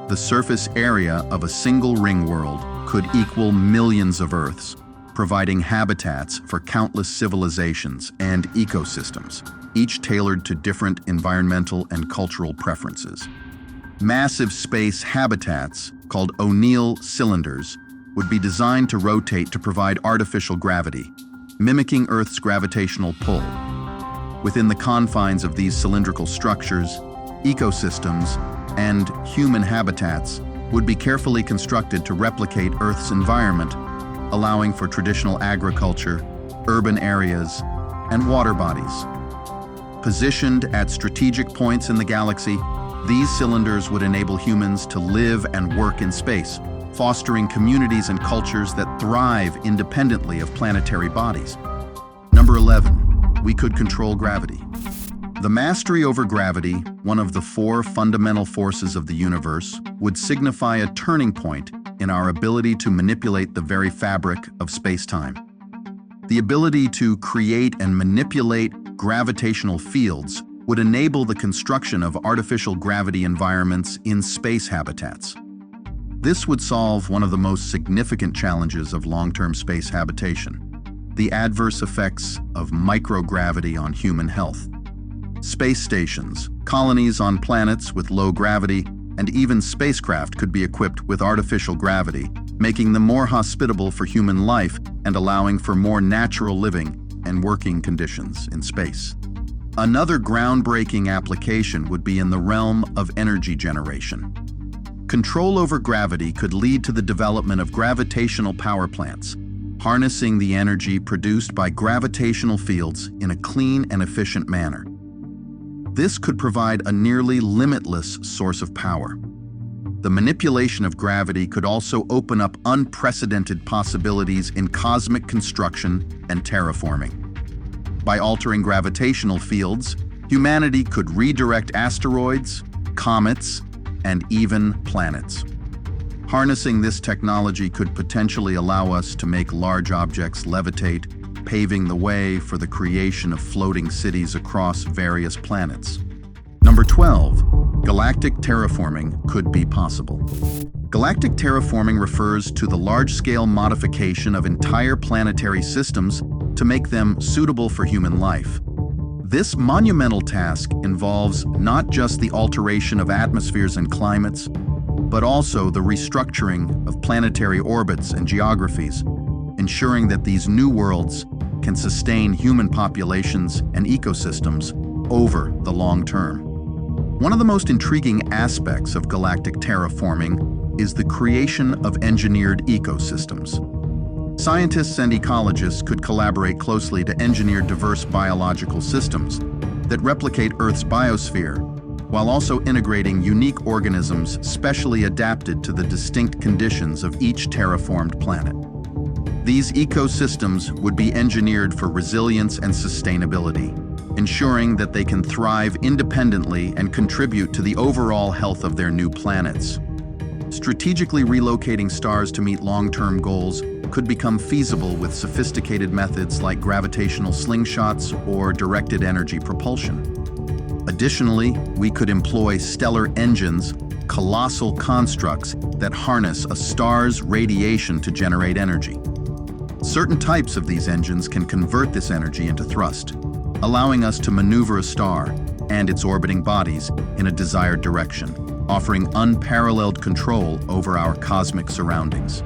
The surface area of a single ring world could equal millions of Earths, providing habitats for countless civilizations and ecosystems, each tailored to different environmental and cultural preferences. Massive space habitats, called O'Neill cylinders, would be designed to rotate to provide artificial gravity, mimicking Earth's gravitational pull. Within the confines of these cylindrical structures, ecosystems and human habitats would be carefully constructed to replicate Earth's environment, allowing for traditional agriculture, urban areas, and water bodies. Positioned at strategic points in the galaxy, these cylinders would enable humans to live and work in space, fostering communities and cultures that thrive independently of planetary bodies. Number 11, we could control gravity. The mastery over gravity, one of the four fundamental forces of the universe, would signify a turning point in our ability to manipulate the very fabric of space-time. The ability to create and manipulate gravitational fields would enable the construction of artificial gravity environments in space habitats. This would solve one of the most significant challenges of long-term space habitation: the adverse effects of microgravity on human health. Space stations, colonies on planets with low gravity, and even spacecraft could be equipped with artificial gravity, making them more hospitable for human life and allowing for more natural living and working conditions in space. Another groundbreaking application would be in the realm of energy generation. Control over gravity could lead to the development of gravitational power plants, harnessing the energy produced by gravitational fields in a clean and efficient manner. This could provide a nearly limitless source of power. The manipulation of gravity could also open up unprecedented possibilities in cosmic construction and terraforming. By altering gravitational fields, humanity could redirect asteroids, comets, and even planets. Harnessing this technology could potentially allow us to make large objects levitate, paving the way for the creation of floating cities across various planets. Number 12. Galactic terraforming could be possible. Galactic terraforming refers to the large-scale modification of entire planetary systems to make them suitable for human life. This monumental task involves not just the alteration of atmospheres and climates, but also the restructuring of planetary orbits and geographies, ensuring that these new worlds can sustain human populations and ecosystems over the long term. One of the most intriguing aspects of galactic terraforming is the creation of engineered ecosystems. Scientists and ecologists could collaborate closely to engineer diverse biological systems that replicate Earth's biosphere, while also integrating unique organisms specially adapted to the distinct conditions of each terraformed planet. These ecosystems would be engineered for resilience and sustainability, ensuring that they can thrive independently and contribute to the overall health of their new planets. Strategically relocating stars to meet long-term goals could become feasible with sophisticated methods like gravitational slingshots or directed energy propulsion. Additionally, we could employ stellar engines, colossal constructs that harness a star's radiation to generate energy. Certain types of these engines can convert this energy into thrust, allowing us to maneuver a star and its orbiting bodies in a desired direction, offering unparalleled control over our cosmic surroundings.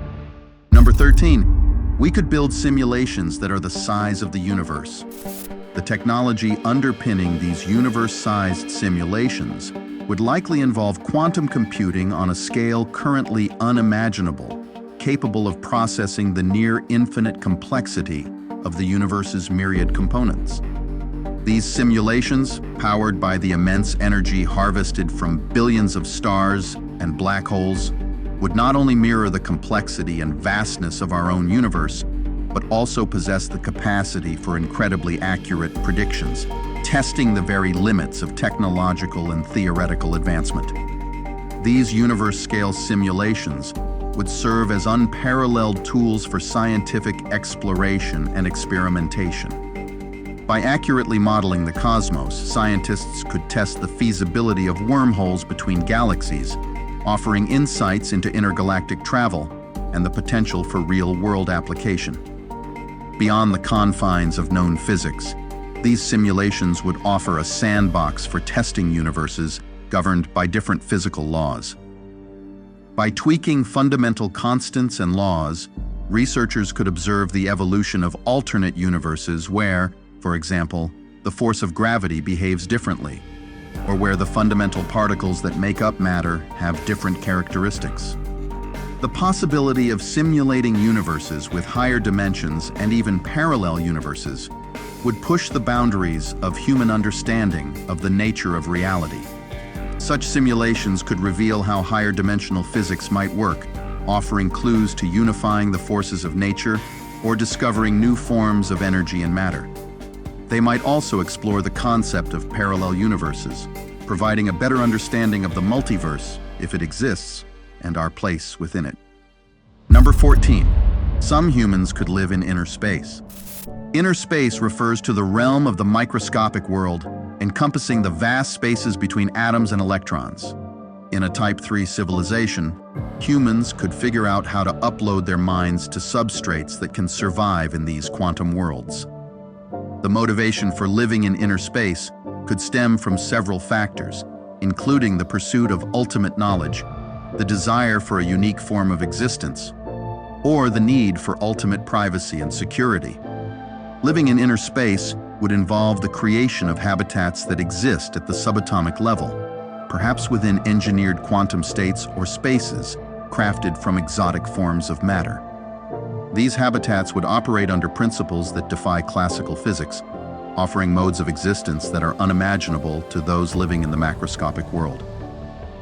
Number 13, we could build simulations that are the size of the universe. The technology underpinning these universe-sized simulations would likely involve quantum computing on a scale currently unimaginable, capable of processing the near-infinite complexity of the universe's myriad components. These simulations, powered by the immense energy harvested from billions of stars and black holes, would not only mirror the complexity and vastness of our own universe, but also possess the capacity for incredibly accurate predictions, testing the very limits of technological and theoretical advancement. These universe-scale simulations would serve as unparalleled tools for scientific exploration and experimentation. By accurately modeling the cosmos, scientists could test the feasibility of wormholes between galaxies, offering insights into intergalactic travel and the potential for real-world application. Beyond the confines of known physics, these simulations would offer a sandbox for testing universes governed by different physical laws. By tweaking fundamental constants and laws, researchers could observe the evolution of alternate universes where, for example, the force of gravity behaves differently, or where the fundamental particles that make up matter have different characteristics. The possibility of simulating universes with higher dimensions and even parallel universes would push the boundaries of human understanding of the nature of reality. Such simulations could reveal how higher dimensional physics might work, offering clues to unifying the forces of nature or discovering new forms of energy and matter. They might also explore the concept of parallel universes, providing a better understanding of the multiverse, if it exists, and our place within it. Number 14. Some humans could live in inner space. Inner space refers to the realm of the microscopic world, encompassing the vast spaces between atoms and electrons. In a Type 3 civilization, humans could figure out how to upload their minds to substrates that can survive in these quantum worlds. The motivation for living in inner space could stem from several factors, including the pursuit of ultimate knowledge, the desire for a unique form of existence, or the need for ultimate privacy and security. Living in inner space would involve the creation of habitats that exist at the subatomic level, perhaps within engineered quantum states or spaces crafted from exotic forms of matter. These habitats would operate under principles that defy classical physics, offering modes of existence that are unimaginable to those living in the macroscopic world.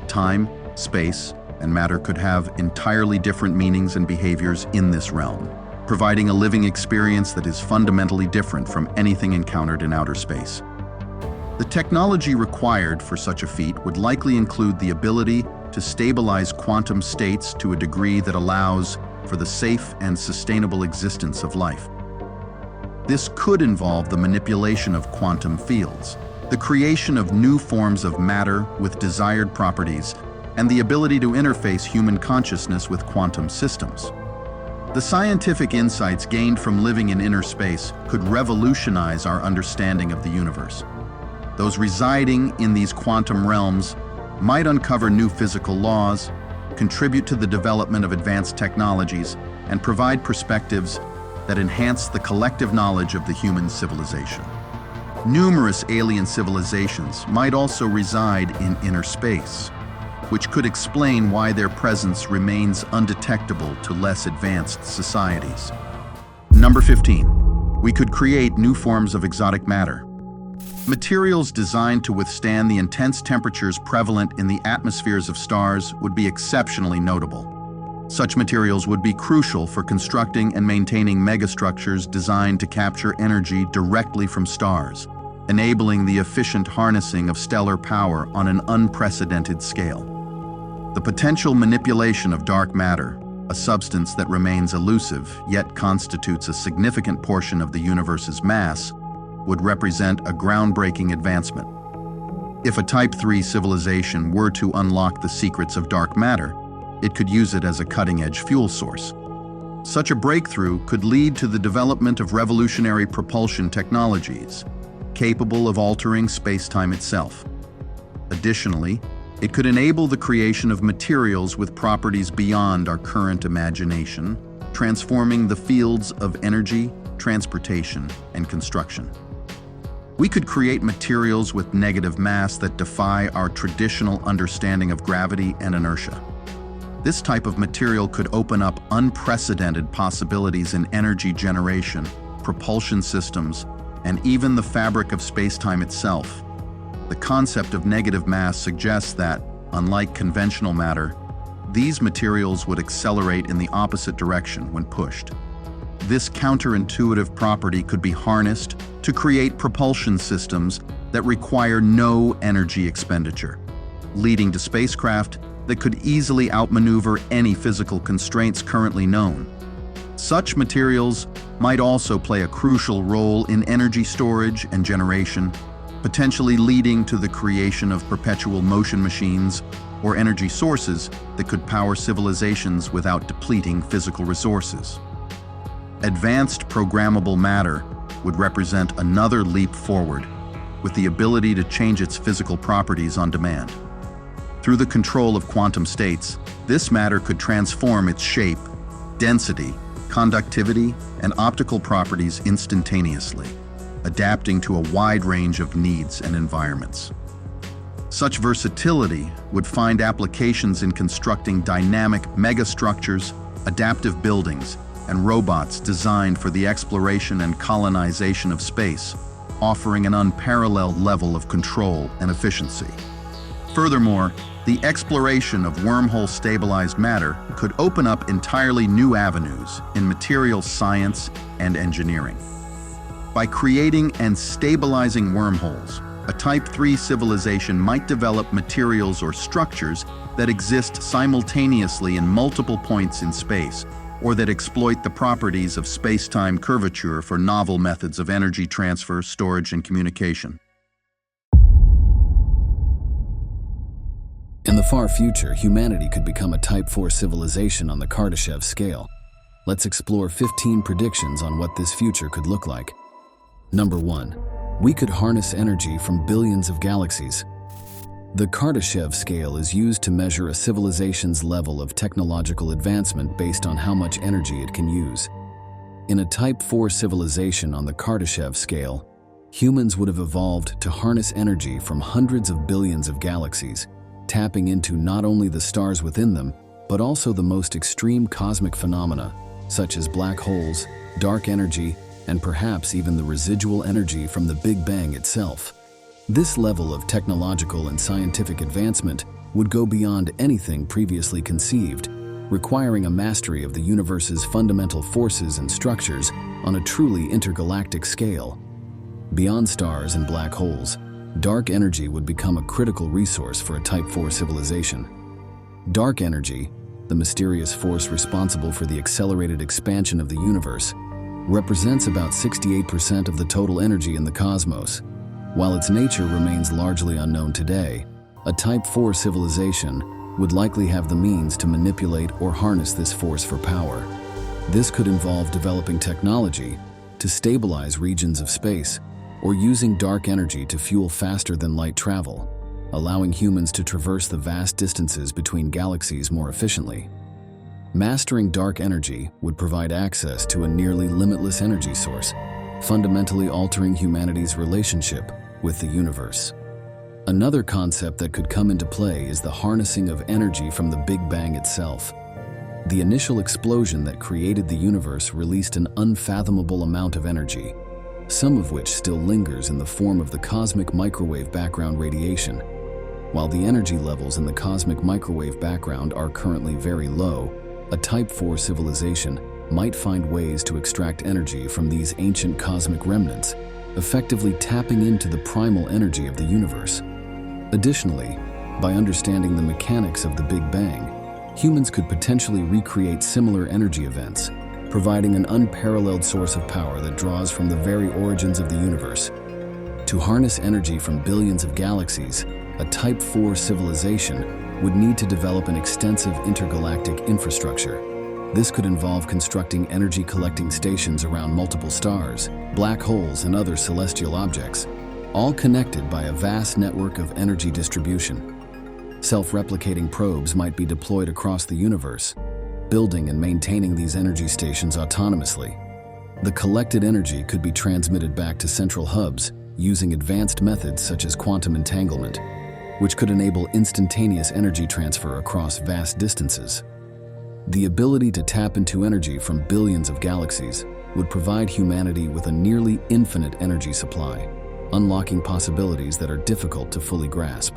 Time, space, and matter could have entirely different meanings and behaviors in this realm, providing a living experience that is fundamentally different from anything encountered in outer space. The technology required for such a feat would likely include the ability to stabilize quantum states to a degree that allows for the safe and sustainable existence of life. This could involve the manipulation of quantum fields, the creation of new forms of matter with desired properties, and the ability to interface human consciousness with quantum systems. The scientific insights gained from living in inner space could revolutionize our understanding of the universe. Those residing in these quantum realms might uncover new physical laws, contribute to the development of advanced technologies, and provide perspectives that enhance the collective knowledge of the human civilization. Numerous alien civilizations might also reside in inner space, which could explain why their presence remains undetectable to less advanced societies. Number 15. We could create new forms of exotic matter. Materials designed to withstand the intense temperatures prevalent in the atmospheres of stars would be exceptionally notable. Such materials would be crucial for constructing and maintaining megastructures designed to capture energy directly from stars, enabling the efficient harnessing of stellar power on an unprecedented scale. The potential manipulation of dark matter, a substance that remains elusive yet constitutes a significant portion of the universe's mass, would represent a groundbreaking advancement. If a Type 3 civilization were to unlock the secrets of dark matter, it could use it as a cutting-edge fuel source. Such a breakthrough could lead to the development of revolutionary propulsion technologies, capable of altering space-time itself. Additionally, it could enable the creation of materials with properties beyond our current imagination, transforming the fields of energy, transportation, and construction. We could create materials with negative mass that defy our traditional understanding of gravity and inertia. This type of material could open up unprecedented possibilities in energy generation, propulsion systems, and even the fabric of space-time itself. The concept of negative mass suggests that, unlike conventional matter, these materials would accelerate in the opposite direction when pushed. This counterintuitive property could be harnessed to create propulsion systems that require no energy expenditure, leading to spacecraft that could easily outmaneuver any physical constraints currently known. Such materials might also play a crucial role in energy storage and generation, potentially leading to the creation of perpetual motion machines or energy sources that could power civilizations without depleting physical resources. Advanced programmable matter would represent another leap forward, with the ability to change its physical properties on demand. Through the control of quantum states, this matter could transform its shape, density, conductivity, and optical properties instantaneously, adapting to a wide range of needs and environments. Such versatility would find applications in constructing dynamic megastructures, adaptive buildings, and robots designed for the exploration and colonization of space, offering an unparalleled level of control and efficiency. Furthermore, the exploration of wormhole-stabilized matter could open up entirely new avenues in material science and engineering. By creating and stabilizing wormholes, a Type 3 civilization might develop materials or structures that exist simultaneously in multiple points in space, or that exploit the properties of space-time curvature for novel methods of energy transfer, storage, and communication. In the far future, humanity could become a Type 4 civilization on the Kardashev Scale. Let's explore 15 predictions on what this future could look like. Number 1. We could harness energy from billions of galaxies. The Kardashev Scale is used to measure a civilization's level of technological advancement based on how much energy it can use. In a Type 4 civilization on the Kardashev Scale, humans would have evolved to harness energy from hundreds of billions of galaxies, tapping into not only the stars within them, but also the most extreme cosmic phenomena, such as black holes, dark energy, and perhaps even the residual energy from the Big Bang itself. This level of technological and scientific advancement would go beyond anything previously conceived, requiring a mastery of the universe's fundamental forces and structures on a truly intergalactic scale. Beyond stars and black holes, dark energy would become a critical resource for a Type 4 civilization. Dark energy, the mysterious force responsible for the accelerated expansion of the universe, represents about 68% of the total energy in the cosmos. While its nature remains largely unknown today, a Type 4 civilization would likely have the means to manipulate or harness this force for power. This could involve developing technology to stabilize regions of space, or using dark energy to fuel faster-than-light travel, allowing humans to traverse the vast distances between galaxies more efficiently. Mastering dark energy would provide access to a nearly limitless energy source, fundamentally altering humanity's relationship with the universe. Another concept that could come into play is the harnessing of energy from the Big Bang itself. The initial explosion that created the universe released an unfathomable amount of energy, some of which still lingers in the form of the cosmic microwave background radiation. While the energy levels in the cosmic microwave background are currently very low, a Type 4 civilization might find ways to extract energy from these ancient cosmic remnants, effectively tapping into the primal energy of the universe. Additionally, by understanding the mechanics of the Big Bang, humans could potentially recreate similar energy events, providing an unparalleled source of power that draws from the very origins of the universe. To harness energy from billions of galaxies, a Type 4 civilization would need to develop an extensive intergalactic infrastructure. This could involve constructing energy-collecting stations around multiple stars, black holes, and other celestial objects, all connected by a vast network of energy distribution. Self-replicating probes might be deployed across the universe, building and maintaining these energy stations autonomously. The collected energy could be transmitted back to central hubs using advanced methods such as quantum entanglement, which could enable instantaneous energy transfer across vast distances. The ability to tap into energy from billions of galaxies would provide humanity with a nearly infinite energy supply, unlocking possibilities that are difficult to fully grasp.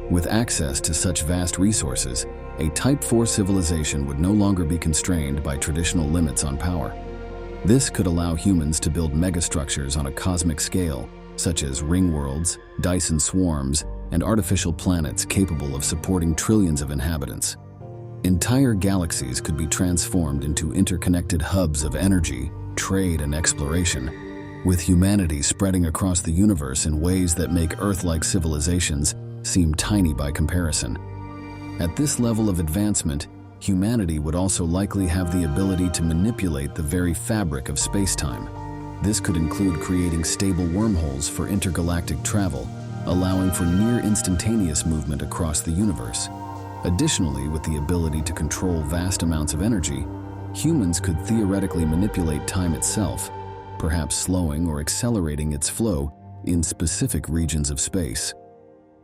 With access to such vast resources, a Type 4 civilization would no longer be constrained by traditional limits on power. This could allow humans to build megastructures on a cosmic scale, such as ring worlds, Dyson swarms, and artificial planets capable of supporting trillions of inhabitants. Entire galaxies could be transformed into interconnected hubs of energy, trade, and exploration, with humanity spreading across the universe in ways that make Earth-like civilizations seem tiny by comparison. At this level of advancement, humanity would also likely have the ability to manipulate the very fabric of space-time. This could include creating stable wormholes for intergalactic travel, allowing for near-instantaneous movement across the universe. Additionally, with the ability to control vast amounts of energy, humans could theoretically manipulate time itself, perhaps slowing or accelerating its flow in specific regions of space.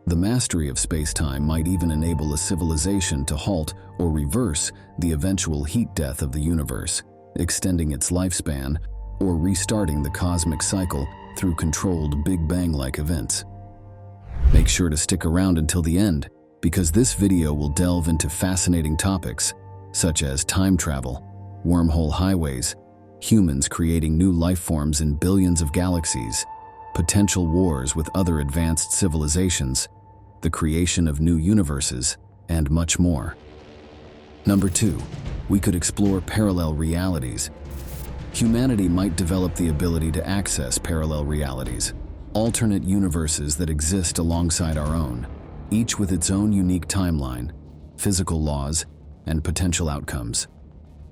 The mastery of space-time might even enable a civilization to halt or reverse the eventual heat death of the universe, extending its lifespan or restarting the cosmic cycle through controlled Big Bang-like events. Make sure to stick around until the end, because this video will delve into fascinating topics such as time travel, wormhole highways, humans creating new life forms in billions of galaxies, potential wars with other advanced civilizations, the creation of new universes, and much more. Number 2, we could explore parallel realities. Humanity might develop the ability to access parallel realities, alternate universes that exist alongside our own. each with its own unique timeline, physical laws, and potential outcomes.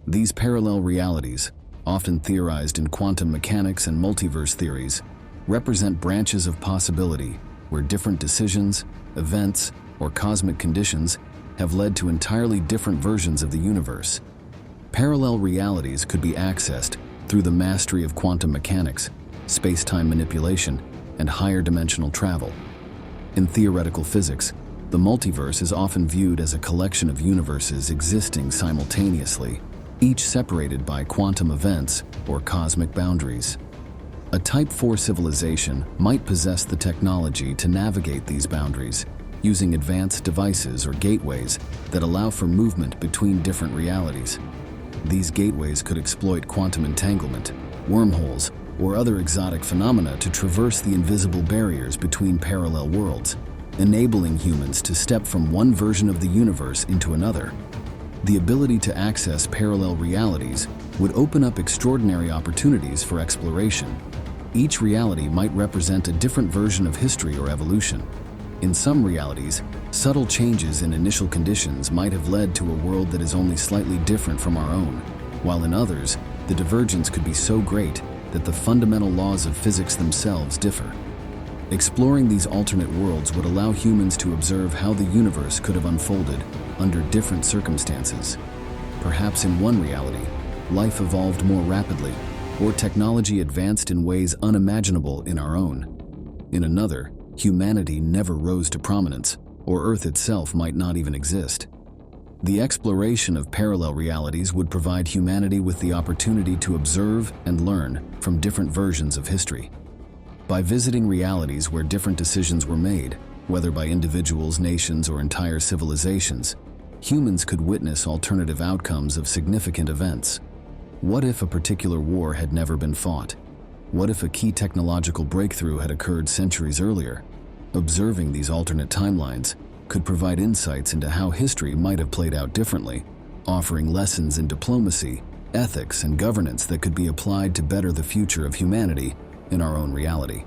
These parallel realities, often theorized in quantum mechanics and multiverse theories, represent branches of possibility where different decisions, events, or cosmic conditions have led to entirely different versions of the universe. Parallel realities could be accessed through the mastery of quantum mechanics, space-time manipulation, and higher dimensional travel. In theoretical physics, the multiverse is often viewed as a collection of universes existing simultaneously, each separated by quantum events or cosmic boundaries. A Type 4 civilization might possess the technology to navigate these boundaries, using advanced devices or gateways that allow for movement between different realities. These gateways could exploit quantum entanglement, wormholes, or other exotic phenomena to traverse the invisible barriers between parallel worlds, enabling humans to step from one version of the universe into another. The ability to access parallel realities would open up extraordinary opportunities for exploration. Each reality might represent a different version of history or evolution. In some realities, subtle changes in initial conditions might have led to a world that is only slightly different from our own, while in others, the divergence could be so great that the fundamental laws of physics themselves differ. Exploring these alternate worlds would allow humans to observe how the universe could have unfolded under different circumstances. Perhaps in one reality, life evolved more rapidly, or technology advanced in ways unimaginable in our own. In another, humanity never rose to prominence, or Earth itself might not even exist. The exploration of parallel realities would provide humanity with the opportunity to observe and learn from different versions of history. By visiting realities where different decisions were made, whether by individuals, nations, or entire civilizations, humans could witness alternative outcomes of significant events. What if a particular war had never been fought? What if a key technological breakthrough had occurred centuries earlier? Observing these alternate timelines could provide insights into how history might have played out differently, offering lessons in diplomacy, ethics, and governance that could be applied to better the future of humanity in our own reality.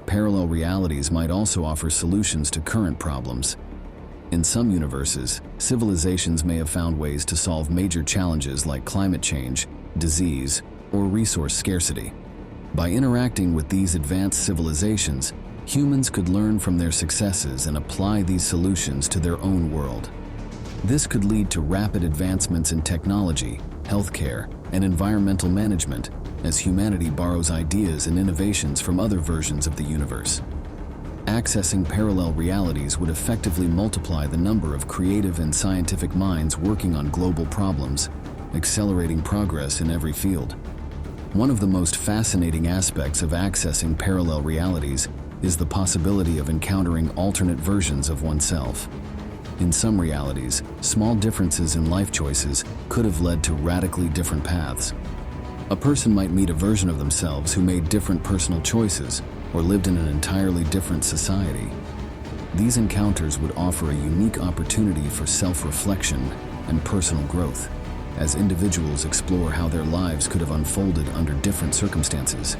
Parallel realities might also offer solutions to current problems. In some universes, civilizations may have found ways to solve major challenges like climate change, disease, or resource scarcity. By interacting with these advanced civilizations, humans could learn from their successes and apply these solutions to their own world. This could lead to rapid advancements in technology, healthcare, and environmental management as humanity borrows ideas and innovations from other versions of the universe. Accessing parallel realities would effectively multiply the number of creative and scientific minds working on global problems, accelerating progress in every field. One of the most fascinating aspects of accessing parallel realities is the possibility of encountering alternate versions of oneself. In some realities, small differences in life choices could have led to radically different paths. A person might meet a version of themselves who made different personal choices or lived in an entirely different society. These encounters would offer a unique opportunity for self-reflection and personal growth, as individuals explore how their lives could have unfolded under different circumstances.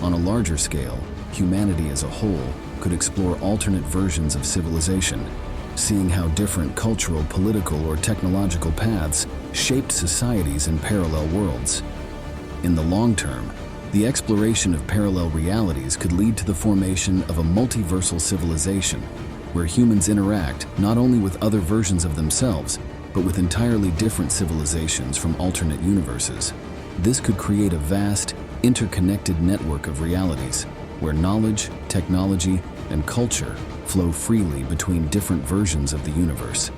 On a larger scale, humanity as a whole could explore alternate versions of civilization, seeing how different cultural, political, or technological paths shaped societies in parallel worlds. In the long term, the exploration of parallel realities could lead to the formation of a multiversal civilization, where humans interact not only with other versions of themselves, but with entirely different civilizations from alternate universes. This could create a vast, interconnected network of realities, where knowledge, technology, and culture flow freely between different versions of the universe.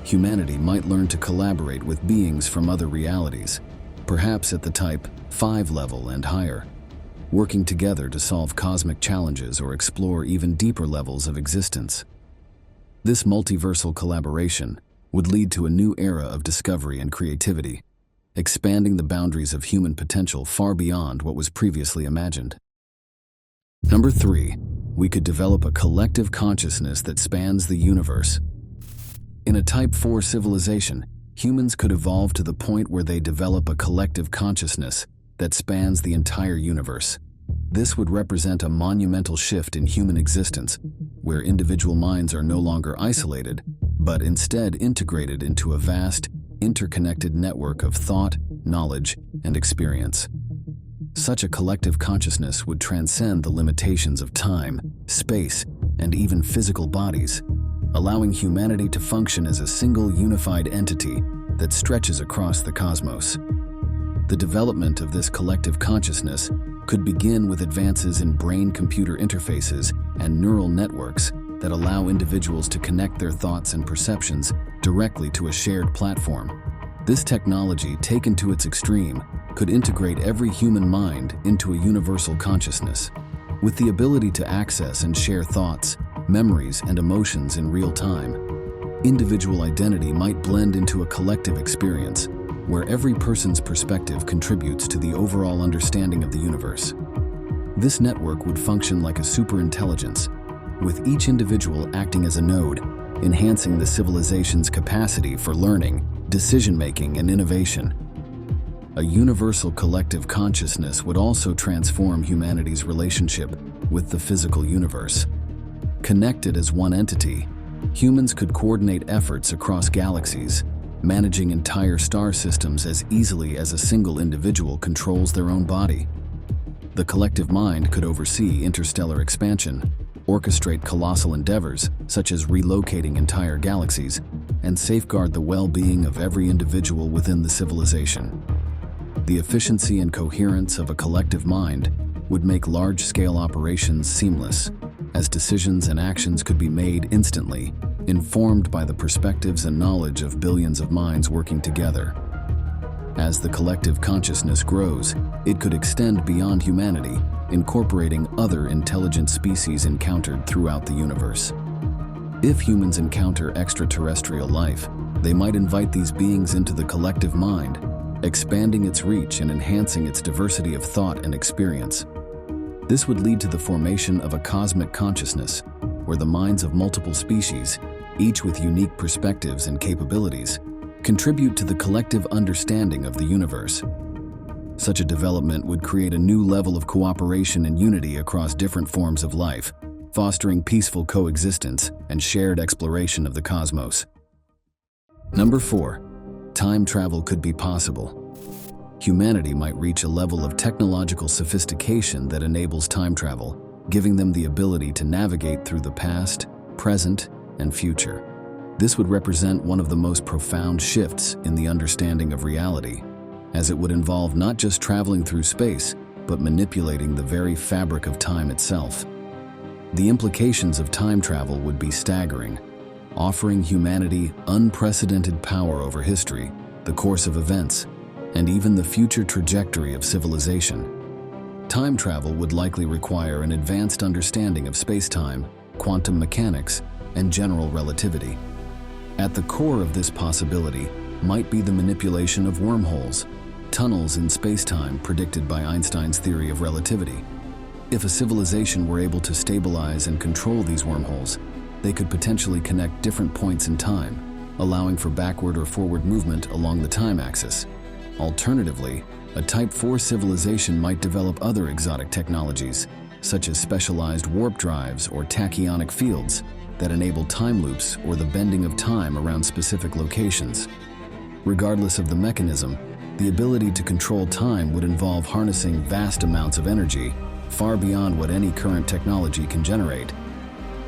Humanity might learn to collaborate with beings from other realities, perhaps at the Type 5 level and higher, working together to solve cosmic challenges or explore even deeper levels of existence. This multiversal collaboration would lead to a new era of discovery and creativity, expanding the boundaries of human potential far beyond what was previously imagined. Number 3, we could develop a collective consciousness that spans the universe. In a Type 4 civilization, humans could evolve to the point where they develop a collective consciousness that spans the entire universe, This would represent a monumental shift in human existence, where individual minds are no longer isolated, but instead integrated into a vast, interconnected network of thought, knowledge, and experience. Such a collective consciousness would transcend the limitations of time, space, and even physical bodies, allowing humanity to function as a single unified entity that stretches across the cosmos. The development of this collective consciousness could begin with advances in brain-computer interfaces and neural networks that allow individuals to connect their thoughts and perceptions directly to a shared platform. This technology, taken to its extreme, could integrate every human mind into a universal consciousness. With the ability to access and share thoughts, memories, and emotions in real time, individual identity might blend into a collective experience where every person's perspective contributes to the overall understanding of the universe. This network would function like a superintelligence, with each individual acting as a node, enhancing the civilization's capacity for learning, decision-making, and innovation. A universal collective consciousness would also transform humanity's relationship with the physical universe. Connected as one entity, humans could coordinate efforts across galaxies, managing entire star systems as easily as a single individual controls their own body. The collective mind could oversee interstellar expansion, orchestrate colossal endeavors such as relocating entire galaxies, and safeguard the well-being of every individual within the civilization. The efficiency and coherence of a collective mind would make large-scale operations seamless, as decisions and actions could be made instantly, informed by the perspectives and knowledge of billions of minds working together. As the collective consciousness grows, it could extend beyond humanity, incorporating other intelligent species encountered throughout the universe. If humans encounter extraterrestrial life, they might invite these beings into the collective mind, expanding its reach and enhancing its diversity of thought and experience. This would lead to the formation of a cosmic consciousness, where the minds of multiple species, each with unique perspectives and capabilities, contribute to the collective understanding of the universe. Such a development would create a new level of cooperation and unity across different forms of life, fostering peaceful coexistence and shared exploration of the cosmos. Number 4. Time travel could be possible. Humanity might reach a level of technological sophistication that enables time travel, giving them the ability to navigate through the past, present, and future. This would represent one of the most profound shifts in the understanding of reality, as it would involve not just traveling through space, but manipulating the very fabric of time itself. The implications of time travel would be staggering, offering humanity unprecedented power over history, the course of events, and even the future trajectory of civilization. Time travel would likely require an advanced understanding of space-time, quantum mechanics, and general relativity. At the core of this possibility might be the manipulation of wormholes, tunnels in space-time predicted by Einstein's theory of relativity. If a civilization were able to stabilize and control these wormholes, they could potentially connect different points in time, allowing for backward or forward movement along the time axis. Alternatively, a Type 4 civilization might develop other exotic technologies, such as specialized warp drives or tachyonic fields, that enable time loops or the bending of time around specific locations. Regardless of the mechanism, the ability to control time would involve harnessing vast amounts of energy, far beyond what any current technology can generate.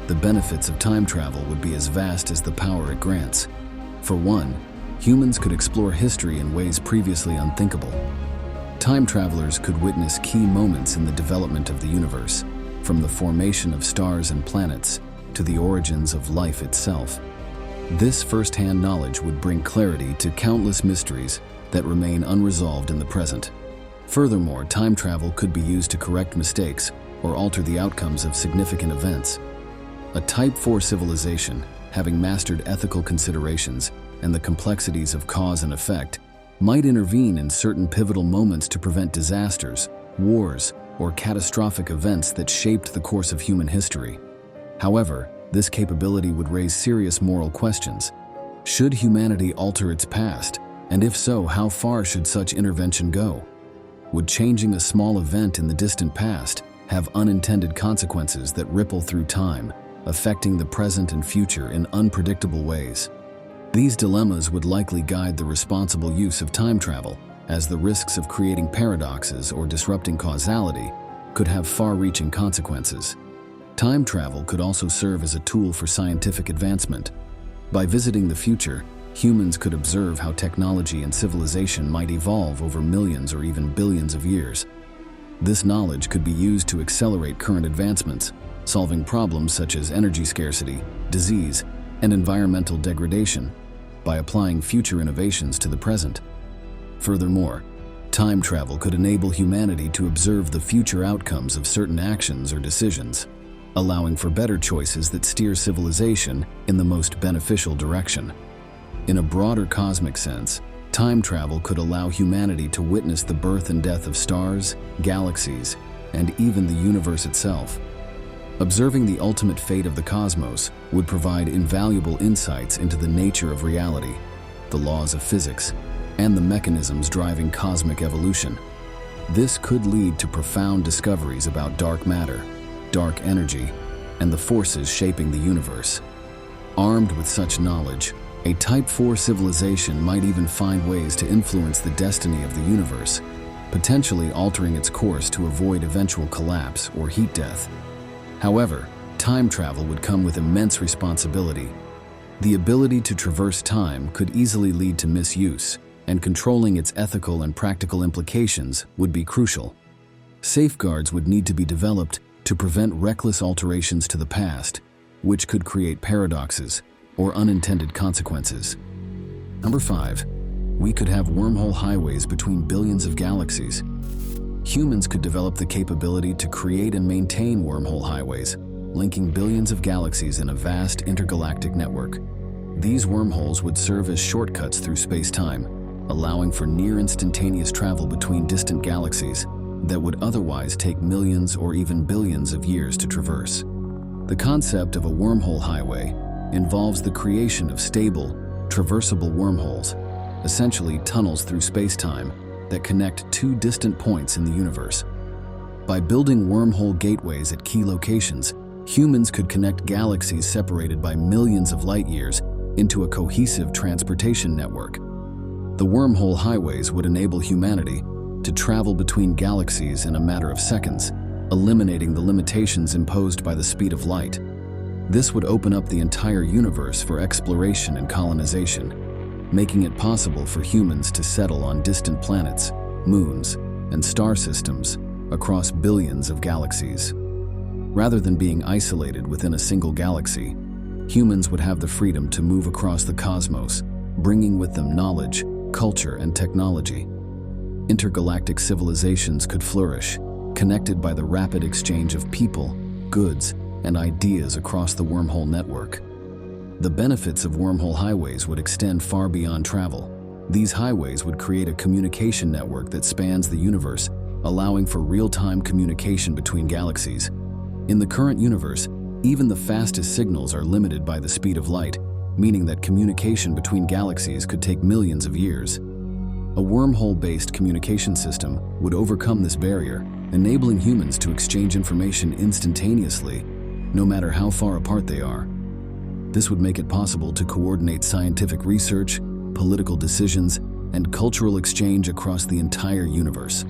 The benefits of time travel would be as vast as the power it grants. For one, humans could explore history in ways previously unthinkable. Time travelers could witness key moments in the development of the universe, from the formation of stars and planets to the origins of life itself. This first-hand knowledge would bring clarity to countless mysteries that remain unresolved in the present. Furthermore, time travel could be used to correct mistakes or alter the outcomes of significant events. A Type 4 civilization, having mastered ethical considerations and the complexities of cause and effect, might intervene in certain pivotal moments to prevent disasters, wars, or catastrophic events that shaped the course of human history. However, this capability would raise serious moral questions. Should humanity alter its past? And if so, how far should such intervention go? would changing a small event in the distant past have unintended consequences that ripple through time, affecting the present and future in unpredictable ways. These dilemmas would likely guide the responsible use of time travel, as the risks of creating paradoxes or disrupting causality could have far-reaching consequences. Time travel could also serve as a tool for scientific advancement. By visiting the future, humans could observe how technology and civilization might evolve over millions or even billions of years. This knowledge could be used to accelerate current advancements, solving problems such as energy scarcity, disease, and environmental degradation by applying future innovations to the present. Furthermore, time travel could enable humanity to observe the future outcomes of certain actions or decisions, allowing for better choices that steer civilization in the most beneficial direction. In a broader cosmic sense, time travel could allow humanity to witness the birth and death of stars, galaxies, and even the universe itself. Observing the ultimate fate of the cosmos would provide invaluable insights into the nature of reality, the laws of physics, and the mechanisms driving cosmic evolution. This could lead to profound discoveries about dark matter, dark energy, and the forces shaping the universe. Armed with such knowledge, a Type 4 civilization might even find ways to influence the destiny of the universe, potentially altering its course to avoid eventual collapse or heat death. However, time travel would come with immense responsibility. The ability to traverse time could easily lead to misuse, and controlling its ethical and practical implications would be crucial. Safeguards would need to be developed to prevent reckless alterations to the past, which could create paradoxes or unintended consequences. Number 5. We could have wormhole highways between billions of galaxies. Humans could develop the capability to create and maintain wormhole highways, linking billions of galaxies in a vast intergalactic network. These wormholes would serve as shortcuts through space-time, allowing for near-instantaneous travel between distant galaxies that would otherwise take millions or even billions of years to traverse. The concept of a wormhole highway involves the creation of stable, traversable wormholes, essentially tunnels through space-time that connect two distant points in the universe. By building wormhole gateways at key locations, humans could connect galaxies separated by millions of light-years into a cohesive transportation network. The wormhole highways would enable humanity to travel between galaxies in a matter of seconds, eliminating the limitations imposed by the speed of light. This would open up the entire universe for exploration and colonization, making it possible for humans to settle on distant planets, moons, and star systems across billions of galaxies. Rather than being isolated within a single galaxy, humans would have the freedom to move across the cosmos, bringing with them knowledge, culture, and technology. Intergalactic civilizations could flourish, connected by the rapid exchange of people, goods, and ideas across the wormhole network. The benefits of wormhole highways would extend far beyond travel. These highways would create a communication network that spans the universe, allowing for real-time communication between galaxies. In the current universe, even the fastest signals are limited by the speed of light, meaning that communication between galaxies could take millions of years. A wormhole-based communication system would overcome this barrier, enabling humans to exchange information instantaneously, no matter how far apart they are. This would make it possible to coordinate scientific research, political decisions, and cultural exchange across the entire universe,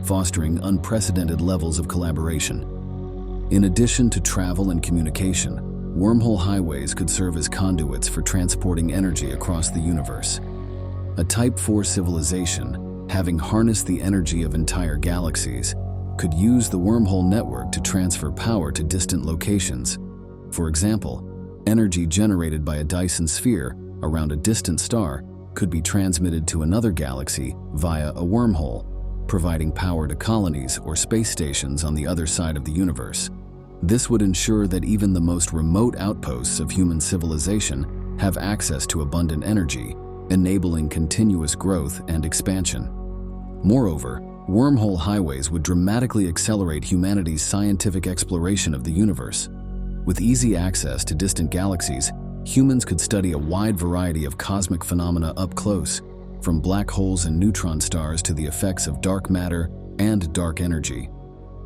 fostering unprecedented levels of collaboration. In addition to travel and communication, wormhole highways could serve as conduits for transporting energy across the universe. A Type 4 civilization, having harnessed the energy of entire galaxies, could use the wormhole network to transfer power to distant locations. For example, energy generated by a Dyson sphere around a distant star could be transmitted to another galaxy via a wormhole, providing power to colonies or space stations on the other side of the universe. This would ensure that even the most remote outposts of human civilization have access to abundant energy, enabling continuous growth and expansion. Moreover, wormhole highways would dramatically accelerate humanity's scientific exploration of the universe. With easy access to distant galaxies, humans could study a wide variety of cosmic phenomena up close, from black holes and neutron stars to the effects of dark matter and dark energy.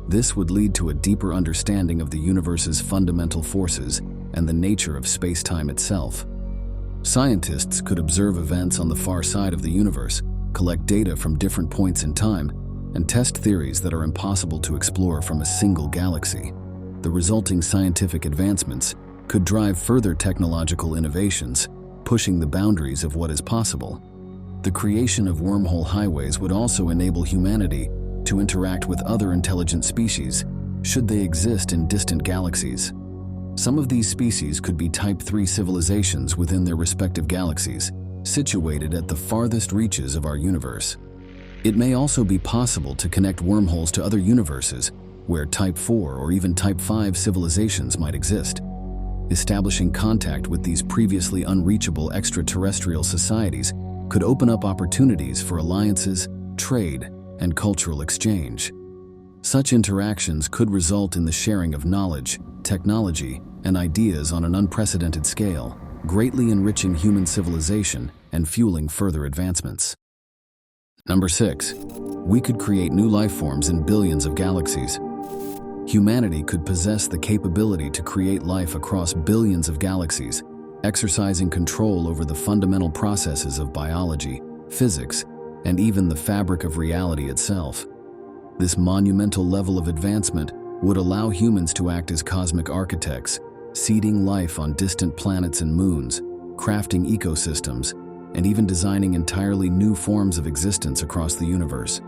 This would lead to a deeper understanding of the universe's fundamental forces and the nature of space-time itself. Scientists could observe events on the far side of the universe, collect data from different points in time, and test theories that are impossible to explore from a single galaxy. The resulting scientific advancements could drive further technological innovations, pushing the boundaries of what is possible. The creation of wormhole highways would also enable humanity to interact with other intelligent species, should they exist in distant galaxies. Some of these species could be Type 3 civilizations within their respective galaxies, situated at the farthest reaches of our universe. It may also be possible to connect wormholes to other universes, where Type 4 or even Type 5 civilizations might exist. Establishing contact with these previously unreachable extraterrestrial societies could open up opportunities for alliances, trade, and cultural exchange. Such interactions could result in the sharing of knowledge, technology, and ideas on an unprecedented scale, greatly enriching human civilization and fueling further advancements. Number 6. We could create new life forms in billions of galaxies. Humanity could possess the capability to create life across billions of galaxies, exercising control over the fundamental processes of biology, physics, and even the fabric of reality itself. This monumental level of advancement would allow humans to act as cosmic architects, seeding life on distant planets and moons, crafting ecosystems, and even designing entirely new forms of existence across the universe.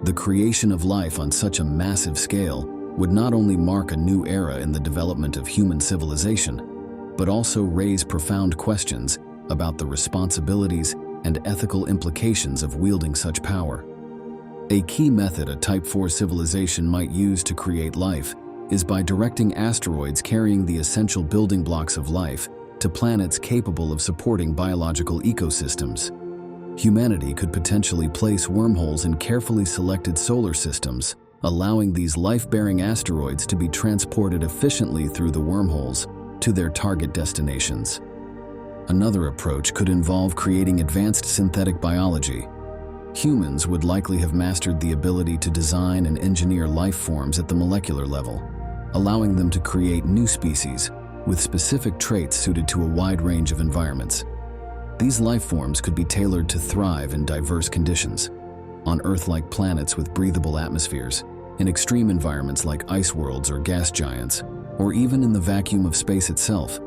The creation of life on such a massive scale would not only mark a new era in the development of human civilization, but also raise profound questions about the responsibilities and ethical implications of wielding such power. A key method a Type 4 civilization might use to create life is by directing asteroids carrying the essential building blocks of life to planets capable of supporting biological ecosystems. Humanity could potentially place wormholes in carefully selected solar systems, allowing these life-bearing asteroids to be transported efficiently through the wormholes to their target destinations. Another approach could involve creating advanced synthetic biology. Humans would likely have mastered the ability to design and engineer life forms at the molecular level, allowing them to create new species with specific traits suited to a wide range of environments. These life forms could be tailored to thrive in diverse conditions, on Earth-like planets with breathable atmospheres, in extreme environments like ice worlds or gas giants, or even in the vacuum of space itself.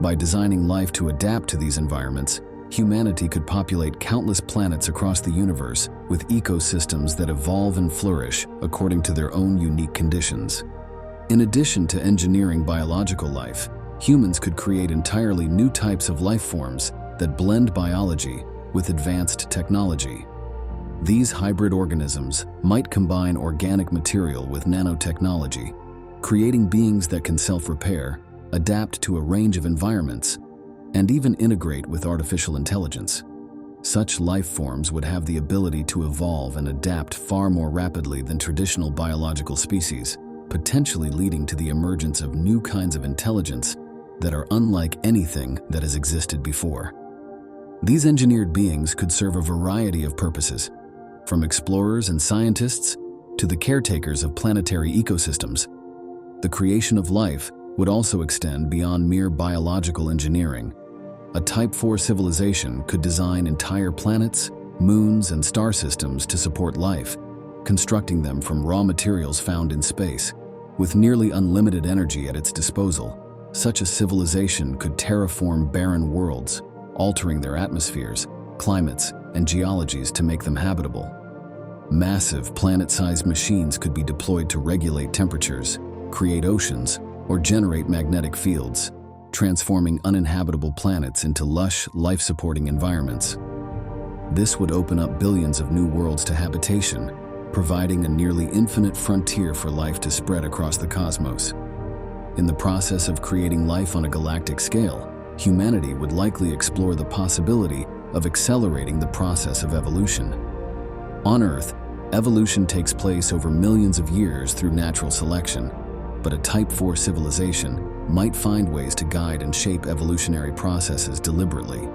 By designing life to adapt to these environments, humanity could populate countless planets across the universe with ecosystems that evolve and flourish according to their own unique conditions. In addition to engineering biological life, humans could create entirely new types of life forms that blend biology with advanced technology. These hybrid organisms might combine organic material with nanotechnology, creating beings that can self-repair, adapt to a range of environments, and even integrate with artificial intelligence. Such life forms would have the ability to evolve and adapt far more rapidly than traditional biological species, potentially leading to the emergence of new kinds of intelligence that are unlike anything that has existed before. These engineered beings could serve a variety of purposes, from explorers and scientists to the caretakers of planetary ecosystems. The creation of life would also extend beyond mere biological engineering. A Type 4 civilization could design entire planets, moons, and star systems to support life, constructing them from raw materials found in space. With nearly unlimited energy at its disposal, such a civilization could terraform barren worlds, altering their atmospheres, climates, and geologies to make them habitable. Massive planet-sized machines could be deployed to regulate temperatures, create oceans, or generate magnetic fields, transforming uninhabitable planets into lush, life-supporting environments. This would open up billions of new worlds to habitation, providing a nearly infinite frontier for life to spread across the cosmos. In the process of creating life on a galactic scale, humanity would likely explore the possibility of accelerating the process of evolution. On Earth, evolution takes place over millions of years through natural selection, but a Type 4 civilization might find ways to guide and shape evolutionary processes deliberately.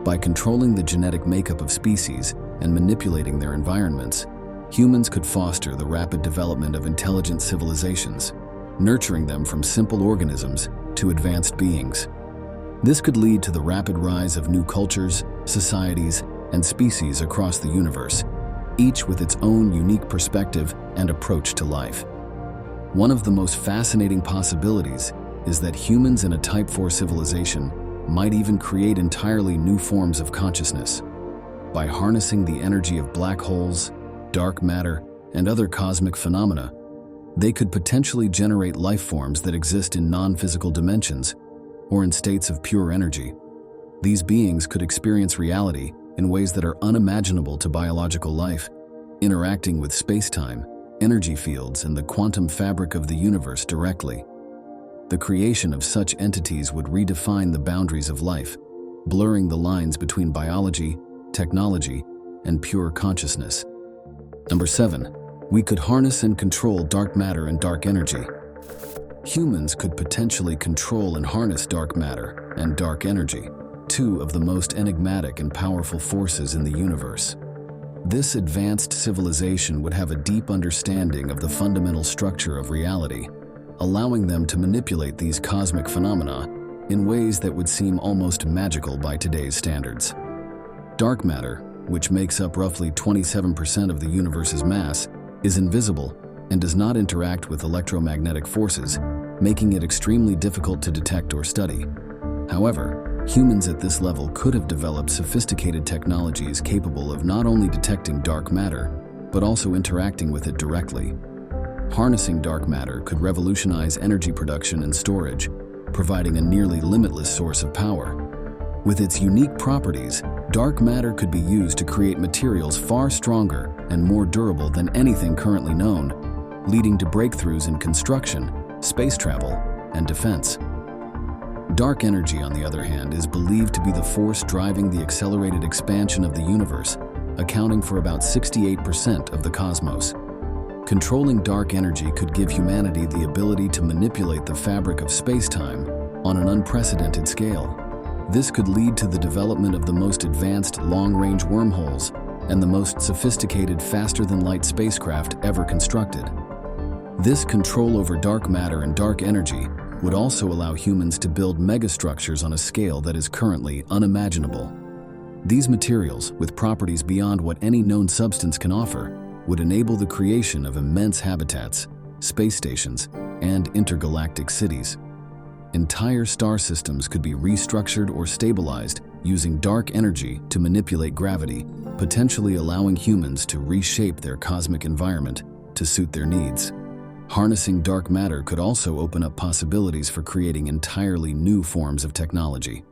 By controlling the genetic makeup of species and manipulating their environments, humans could foster the rapid development of intelligent civilizations, nurturing them from simple organisms to advanced beings. This could lead to the rapid rise of new cultures, societies, and species across the universe, each with its own unique perspective and approach to life. One of the most fascinating possibilities is that humans in a Type 4 civilization might even create entirely new forms of consciousness. By harnessing the energy of black holes, dark matter, and other cosmic phenomena, they could potentially generate life forms that exist in non-physical dimensions or in states of pure energy. These beings could experience reality in ways that are unimaginable to biological life, interacting with space-time, energy fields, and the quantum fabric of the universe directly. The creation of such entities would redefine the boundaries of life, blurring the lines between biology, technology, and pure consciousness. Number 7. We could harness and control dark matter and dark energy. Humans could potentially control and harness dark matter and dark energy, two of the most enigmatic and powerful forces in the universe. This advanced civilization would have a deep understanding of the fundamental structure of reality, allowing them to manipulate these cosmic phenomena in ways that would seem almost magical by today's standards. Dark matter, which makes up roughly 27% of the universe's mass, is invisible and does not interact with electromagnetic forces, making it extremely difficult to detect or study. However, humans at this level could have developed sophisticated technologies capable of not only detecting dark matter, but also interacting with it directly. Harnessing dark matter could revolutionize energy production and storage, providing a nearly limitless source of power. With its unique properties, dark matter could be used to create materials far stronger and more durable than anything currently known, leading to breakthroughs in construction, space travel, and defense. Dark energy, on the other hand, is believed to be the force driving the accelerated expansion of the universe, accounting for about 68% of the cosmos. Controlling dark energy could give humanity the ability to manipulate the fabric of space-time on an unprecedented scale. This could lead to the development of the most advanced long-range wormholes and the most sophisticated faster-than-light spacecraft ever constructed. This control over dark matter and dark energy would also allow humans to build megastructures on a scale that is currently unimaginable. These materials, with properties beyond what any known substance can offer, would enable the creation of immense habitats, space stations, and intergalactic cities. Entire star systems could be restructured or stabilized using dark energy to manipulate gravity, potentially allowing humans to reshape their cosmic environment to suit their needs. Harnessing dark matter could also open up possibilities for creating entirely new forms of technology.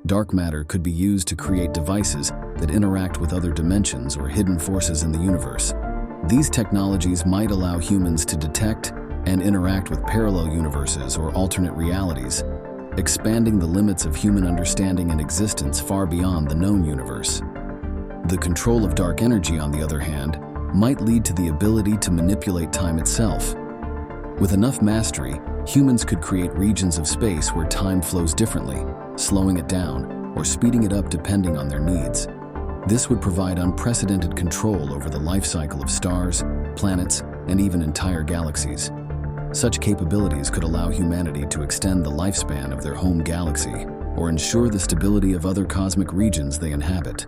Dark matter could be used to create devices that interact with other dimensions or hidden forces in the universe. These technologies might allow humans to detect and interact with parallel universes or alternate realities, expanding the limits of human understanding and existence far beyond the known universe. The control of dark energy, on the other hand, might lead to the ability to manipulate time itself. With enough mastery, humans could create regions of space where time flows differently, slowing it down or speeding it up depending on their needs. This would provide unprecedented control over the life cycle of stars, planets, and even entire galaxies. Such capabilities could allow humanity to extend the lifespan of their home galaxy or ensure the stability of other cosmic regions they inhabit.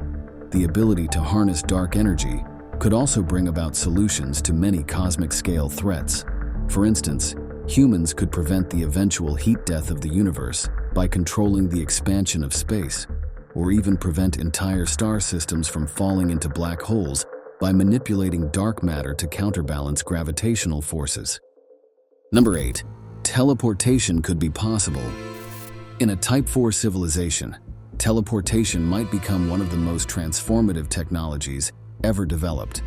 The ability to harness dark energy could also bring about solutions to many cosmic-scale threats. For instance, humans could prevent the eventual heat death of the universe by controlling the expansion of space, or even prevent entire star systems from falling into black holes by manipulating dark matter to counterbalance gravitational forces. Number 8. Teleportation could be possible. In a Type 4 civilization, teleportation might become one of the most transformative technologies ever developed.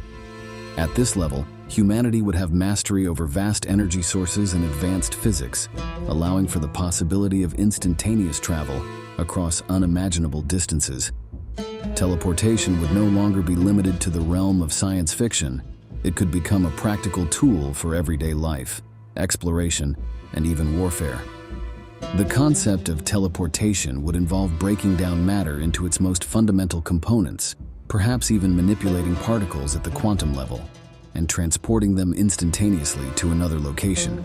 At this level, humanity would have mastery over vast energy sources and advanced physics, allowing for the possibility of instantaneous travel across unimaginable distances. Teleportation would no longer be limited to the realm of science fiction. It could become a practical tool for everyday life, exploration, and even warfare. The concept of teleportation would involve breaking down matter into its most fundamental components, perhaps even manipulating particles at the quantum level. and transporting them instantaneously to another location.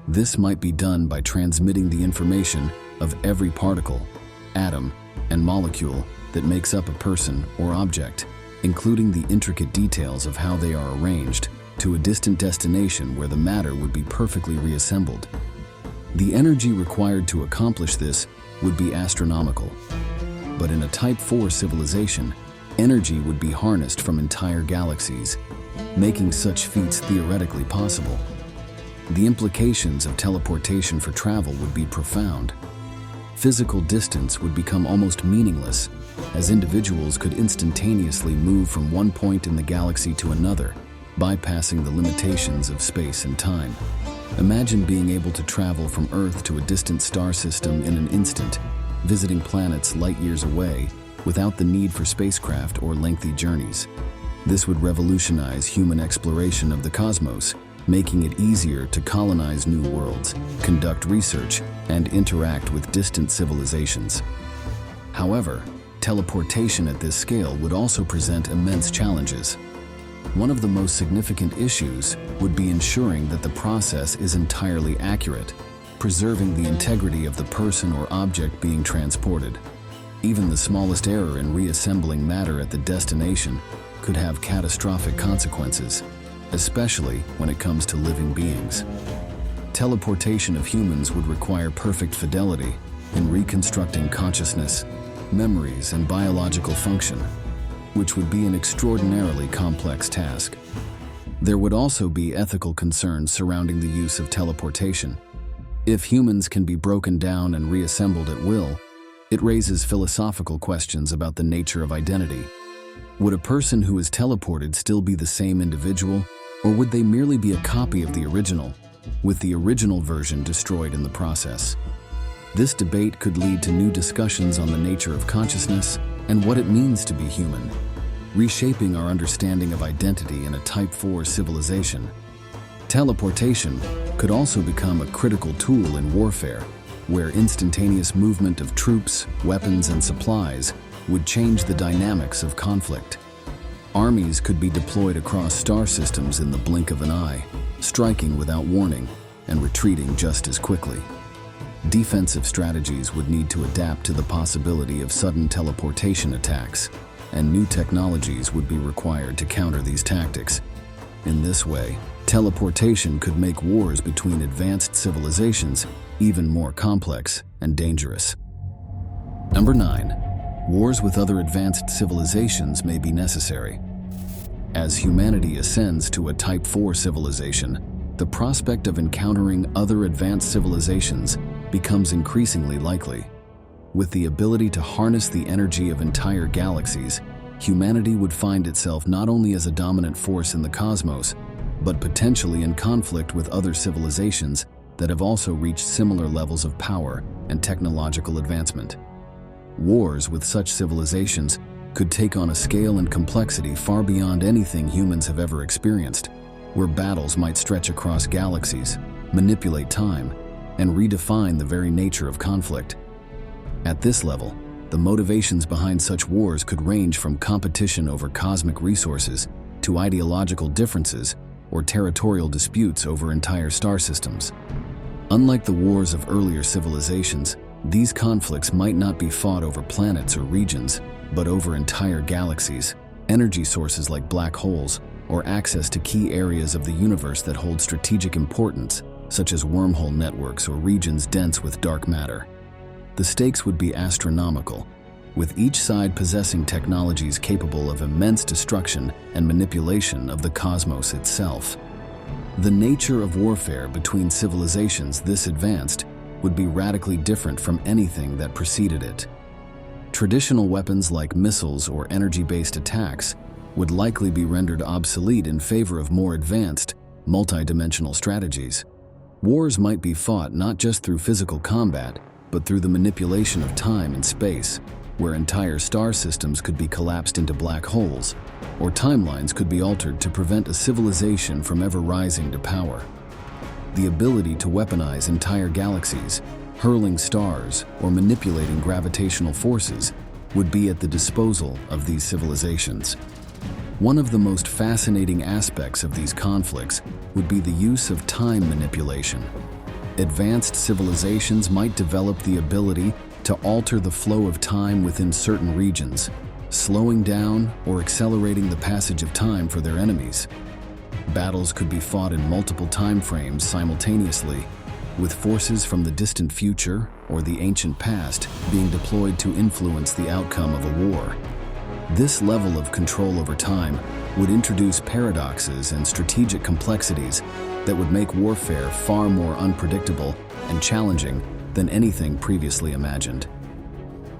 This might be done by transmitting the information of every particle, atom, and molecule that makes up a person or object, including the intricate details of how they are arranged, to a distant destination where the matter would be perfectly reassembled. The energy required to accomplish this would be astronomical. But in a Type 4 civilization, energy would be harnessed from entire galaxies, making such feats theoretically possible. The implications of teleportation for travel would be profound. Physical distance would become almost meaningless, as individuals could instantaneously move from one point in the galaxy to another, bypassing the limitations of space and time. Imagine being able to travel from Earth to a distant star system in an instant, visiting planets light years away, without the need for spacecraft or lengthy journeys. This would revolutionize human exploration of the cosmos, making it easier to colonize new worlds, conduct research, and interact with distant civilizations. However, teleportation at this scale would also present immense challenges. One of the most significant issues would be ensuring that the process is entirely accurate, preserving the integrity of the person or object being transported. Even the smallest error in reassembling matter at the destination could have catastrophic consequences, especially when it comes to living beings. Teleportation of humans would require perfect fidelity in reconstructing consciousness, memories, and biological function, which would be an extraordinarily complex task. There would also be ethical concerns surrounding the use of teleportation. If humans can be broken down and reassembled at will, it raises philosophical questions about the nature of identity. Would a person who is teleported still be the same individual, or would they merely be a copy of the original, with the original version destroyed in the process? This debate could lead to new discussions on the nature of consciousness and what it means to be human, reshaping our understanding of identity in a Type 4 civilization. Teleportation could also become a critical tool in warfare, where instantaneous movement of troops, weapons, and supplies would change the dynamics of conflict. Armies could be deployed across star systems in the blink of an eye, striking without warning and retreating just as quickly. Defensive strategies would need to adapt to the possibility of sudden teleportation attacks, and new technologies would be required to counter these tactics. In this way, teleportation could make wars between advanced civilizations even more complex and dangerous. Number 9. Wars with other advanced civilizations may be necessary. As humanity ascends to a Type 4 civilization, the prospect of encountering other advanced civilizations becomes increasingly likely. With the ability to harness the energy of entire galaxies, humanity would find itself not only as a dominant force in the cosmos, but potentially in conflict with other civilizations that have also reached similar levels of power and technological advancement. Wars with such civilizations could take on a scale and complexity far beyond anything humans have ever experienced, where battles might stretch across galaxies, manipulate time, and redefine the very nature of conflict. At this level, the motivations behind such wars could range from competition over cosmic resources to ideological differences or territorial disputes over entire star systems. Unlike the wars of earlier civilizations, these conflicts might not be fought over planets or regions, but over entire galaxies, energy sources like black holes, or access to key areas of the universe that hold strategic importance, such as wormhole networks or regions dense with dark matter. The stakes would be astronomical, with each side possessing technologies capable of immense destruction and manipulation of the cosmos itself. The nature of warfare between civilizations this advanced would be radically different from anything that preceded it. Traditional weapons like missiles or energy-based attacks would likely be rendered obsolete in favor of more advanced, multidimensional strategies. Wars might be fought not just through physical combat, but through the manipulation of time and space, where entire star systems could be collapsed into black holes, or timelines could be altered to prevent a civilization from ever rising to power. The ability to weaponize entire galaxies, hurling stars, or manipulating gravitational forces would be at the disposal of these civilizations. One of the most fascinating aspects of these conflicts would be the use of time manipulation. Advanced civilizations might develop the ability to alter the flow of time within certain regions, slowing down or accelerating the passage of time for their enemies. Battles could be fought in multiple time frames simultaneously, with forces from the distant future or the ancient past being deployed to influence the outcome of a war. This level of control over time would introduce paradoxes and strategic complexities that would make warfare far more unpredictable and challenging than anything previously imagined.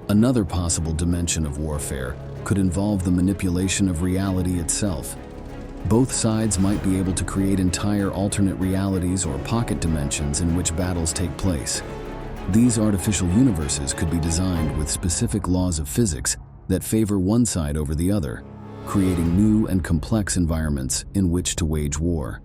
Another possible dimension of warfare could involve the manipulation of reality itself. Both sides might be able to create entire alternate realities or pocket dimensions in which battles take place. These artificial universes could be designed with specific laws of physics that favor one side over the other, creating new and complex environments in which to wage war.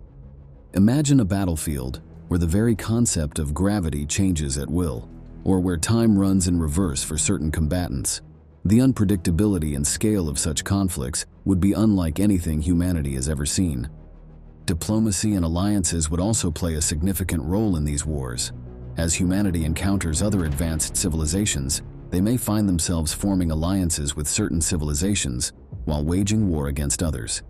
Imagine a battlefield where the very concept of gravity changes at will, or where time runs in reverse for certain combatants. The unpredictability and scale of such conflicts would be unlike anything humanity has ever seen. Diplomacy and alliances would also play a significant role in these wars. As humanity encounters other advanced civilizations, they may find themselves forming alliances with certain civilizations while waging war against others.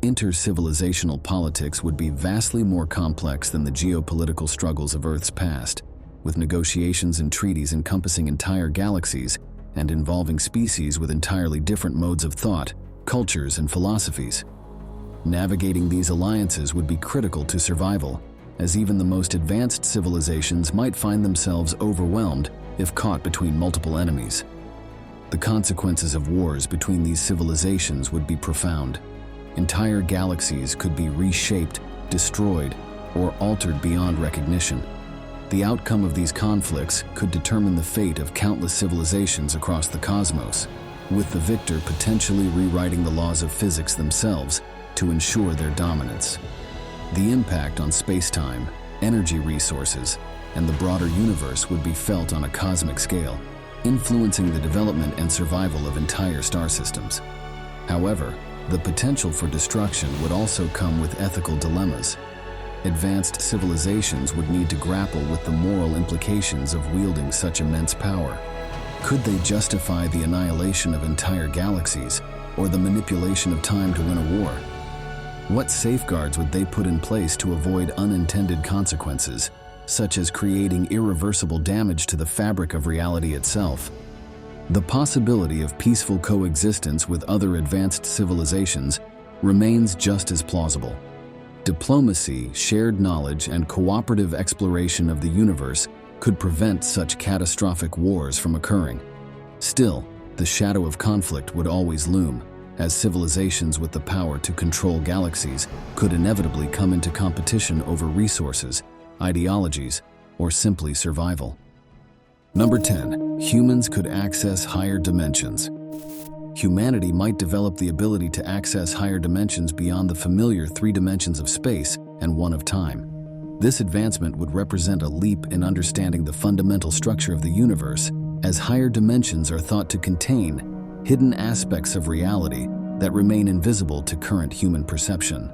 Inter-civilizational politics would be vastly more complex than the geopolitical struggles of Earth's past, with negotiations and treaties encompassing entire galaxies and involving species with entirely different modes of thought, cultures, and philosophies. Navigating these alliances would be critical to survival, as even the most advanced civilizations might find themselves overwhelmed if caught between multiple enemies. The consequences of wars between these civilizations would be profound. Entire galaxies could be reshaped, destroyed, or altered beyond recognition. The outcome of these conflicts could determine the fate of countless civilizations across the cosmos, with the victor potentially rewriting the laws of physics themselves to ensure their dominance. The impact on space-time, energy resources, and the broader universe would be felt on a cosmic scale, influencing the development and survival of entire star systems. However, the potential for destruction would also come with ethical dilemmas. Advanced civilizations would need to grapple with the moral implications of wielding such immense power. Could they justify the annihilation of entire galaxies or the manipulation of time to win a war? What safeguards would they put in place to avoid unintended consequences, such as creating irreversible damage to the fabric of reality itself? The possibility of peaceful coexistence with other advanced civilizations remains just as plausible. Diplomacy, shared knowledge, and cooperative exploration of the universe could prevent such catastrophic wars from occurring. Still, the shadow of conflict would always loom, as civilizations with the power to control galaxies could inevitably come into competition over resources, ideologies, or simply survival. Number 10. Humans could access higher dimensions. Humanity might develop the ability to access higher dimensions beyond the familiar 3 dimensions of space and 1 of time. This advancement would represent a leap in understanding the fundamental structure of the universe, as higher dimensions are thought to contain hidden aspects of reality that remain invisible to current human perception.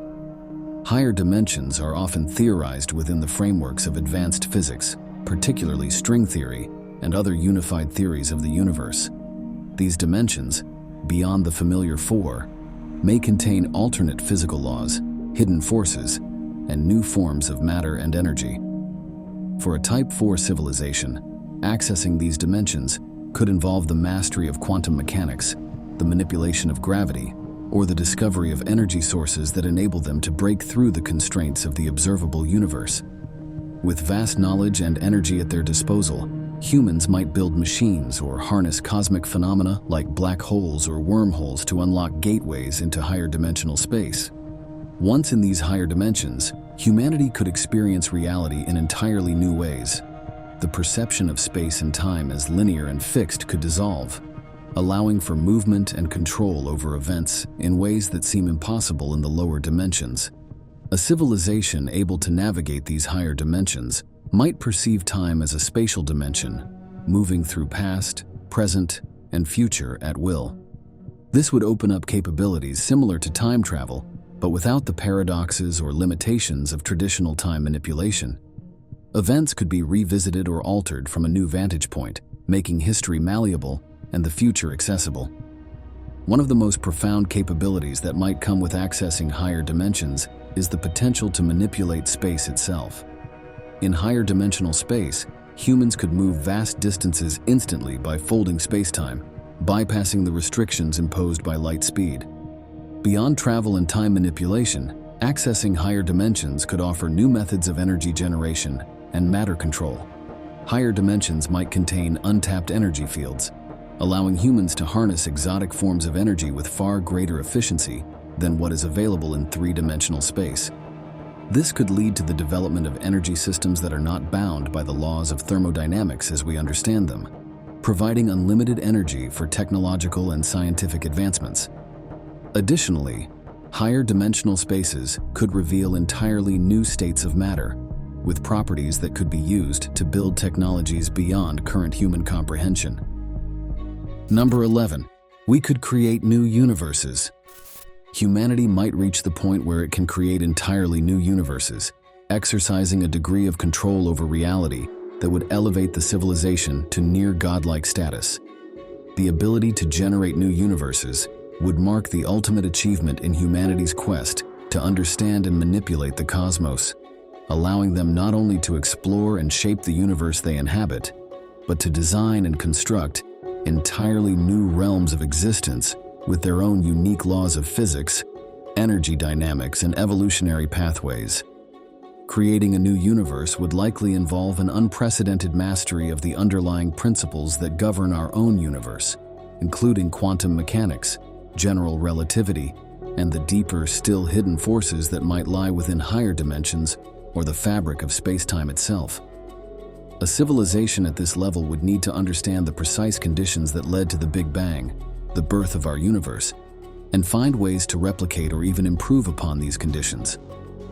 Higher dimensions are often theorized within the frameworks of advanced physics, particularly string theory and other unified theories of the universe. These dimensions, beyond the familiar 4, may contain alternate physical laws, hidden forces, and new forms of matter and energy. For a Type 4 civilization, accessing these dimensions could involve the mastery of quantum mechanics, the manipulation of gravity, or the discovery of energy sources that enable them to break through the constraints of the observable universe. With vast knowledge and energy at their disposal, humans might build machines or harness cosmic phenomena like black holes or wormholes to unlock gateways into higher dimensional space. Once in these higher dimensions, humanity could experience reality in entirely new ways. The perception of space and time as linear and fixed could dissolve, allowing for movement and control over events in ways that seem impossible in the lower dimensions. A civilization able to navigate these higher dimensions might perceive time as a spatial dimension, moving through past, present, and future at will. This would open up capabilities similar to time travel, but without the paradoxes or limitations of traditional time manipulation. Events could be revisited or altered from a new vantage point, making history malleable and the future accessible. One of the most profound capabilities that might come with accessing higher dimensions is the potential to manipulate space itself. In higher dimensional space, humans could move vast distances instantly by folding space-time, bypassing the restrictions imposed by light speed. Beyond travel and time manipulation, accessing higher dimensions could offer new methods of energy generation and matter control. Higher dimensions might contain untapped energy fields, allowing humans to harness exotic forms of energy with far greater efficiency than what is available in three-dimensional space. This could lead to the development of energy systems that are not bound by the laws of thermodynamics as we understand them, providing unlimited energy for technological and scientific advancements. Additionally, higher dimensional spaces could reveal entirely new states of matter, with properties that could be used to build technologies beyond current human comprehension. Number 11. We could create new universes. Humanity might reach the point where it can create entirely new universes, exercising a degree of control over reality that would elevate the civilization to near godlike status. The ability to generate new universes would mark the ultimate achievement in humanity's quest to understand and manipulate the cosmos, allowing them not only to explore and shape the universe they inhabit, but to design and construct entirely new realms of existence with their own unique laws of physics, energy dynamics, and evolutionary pathways. Creating a new universe would likely involve an unprecedented mastery of the underlying principles that govern our own universe, including quantum mechanics, general relativity, and the deeper, still hidden forces that might lie within higher dimensions or the fabric of space-time itself. A civilization at this level would need to understand the precise conditions that led to the Big Bang, the birth of our universe, and find ways to replicate or even improve upon these conditions.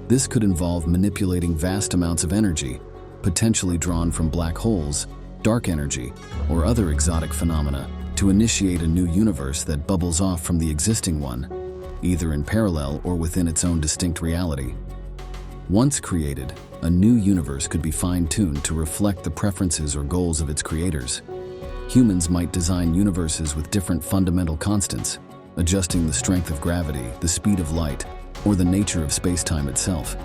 This could involve manipulating vast amounts of energy, potentially drawn from black holes, dark energy, or other exotic phenomena, to initiate a new universe that bubbles off from the existing one, either in parallel or within its own distinct reality. Once created, a new universe could be fine-tuned to reflect the preferences or goals of its creators. Humans might design universes with different fundamental constants, adjusting the strength of gravity, the speed of light, or the nature of space-time itself.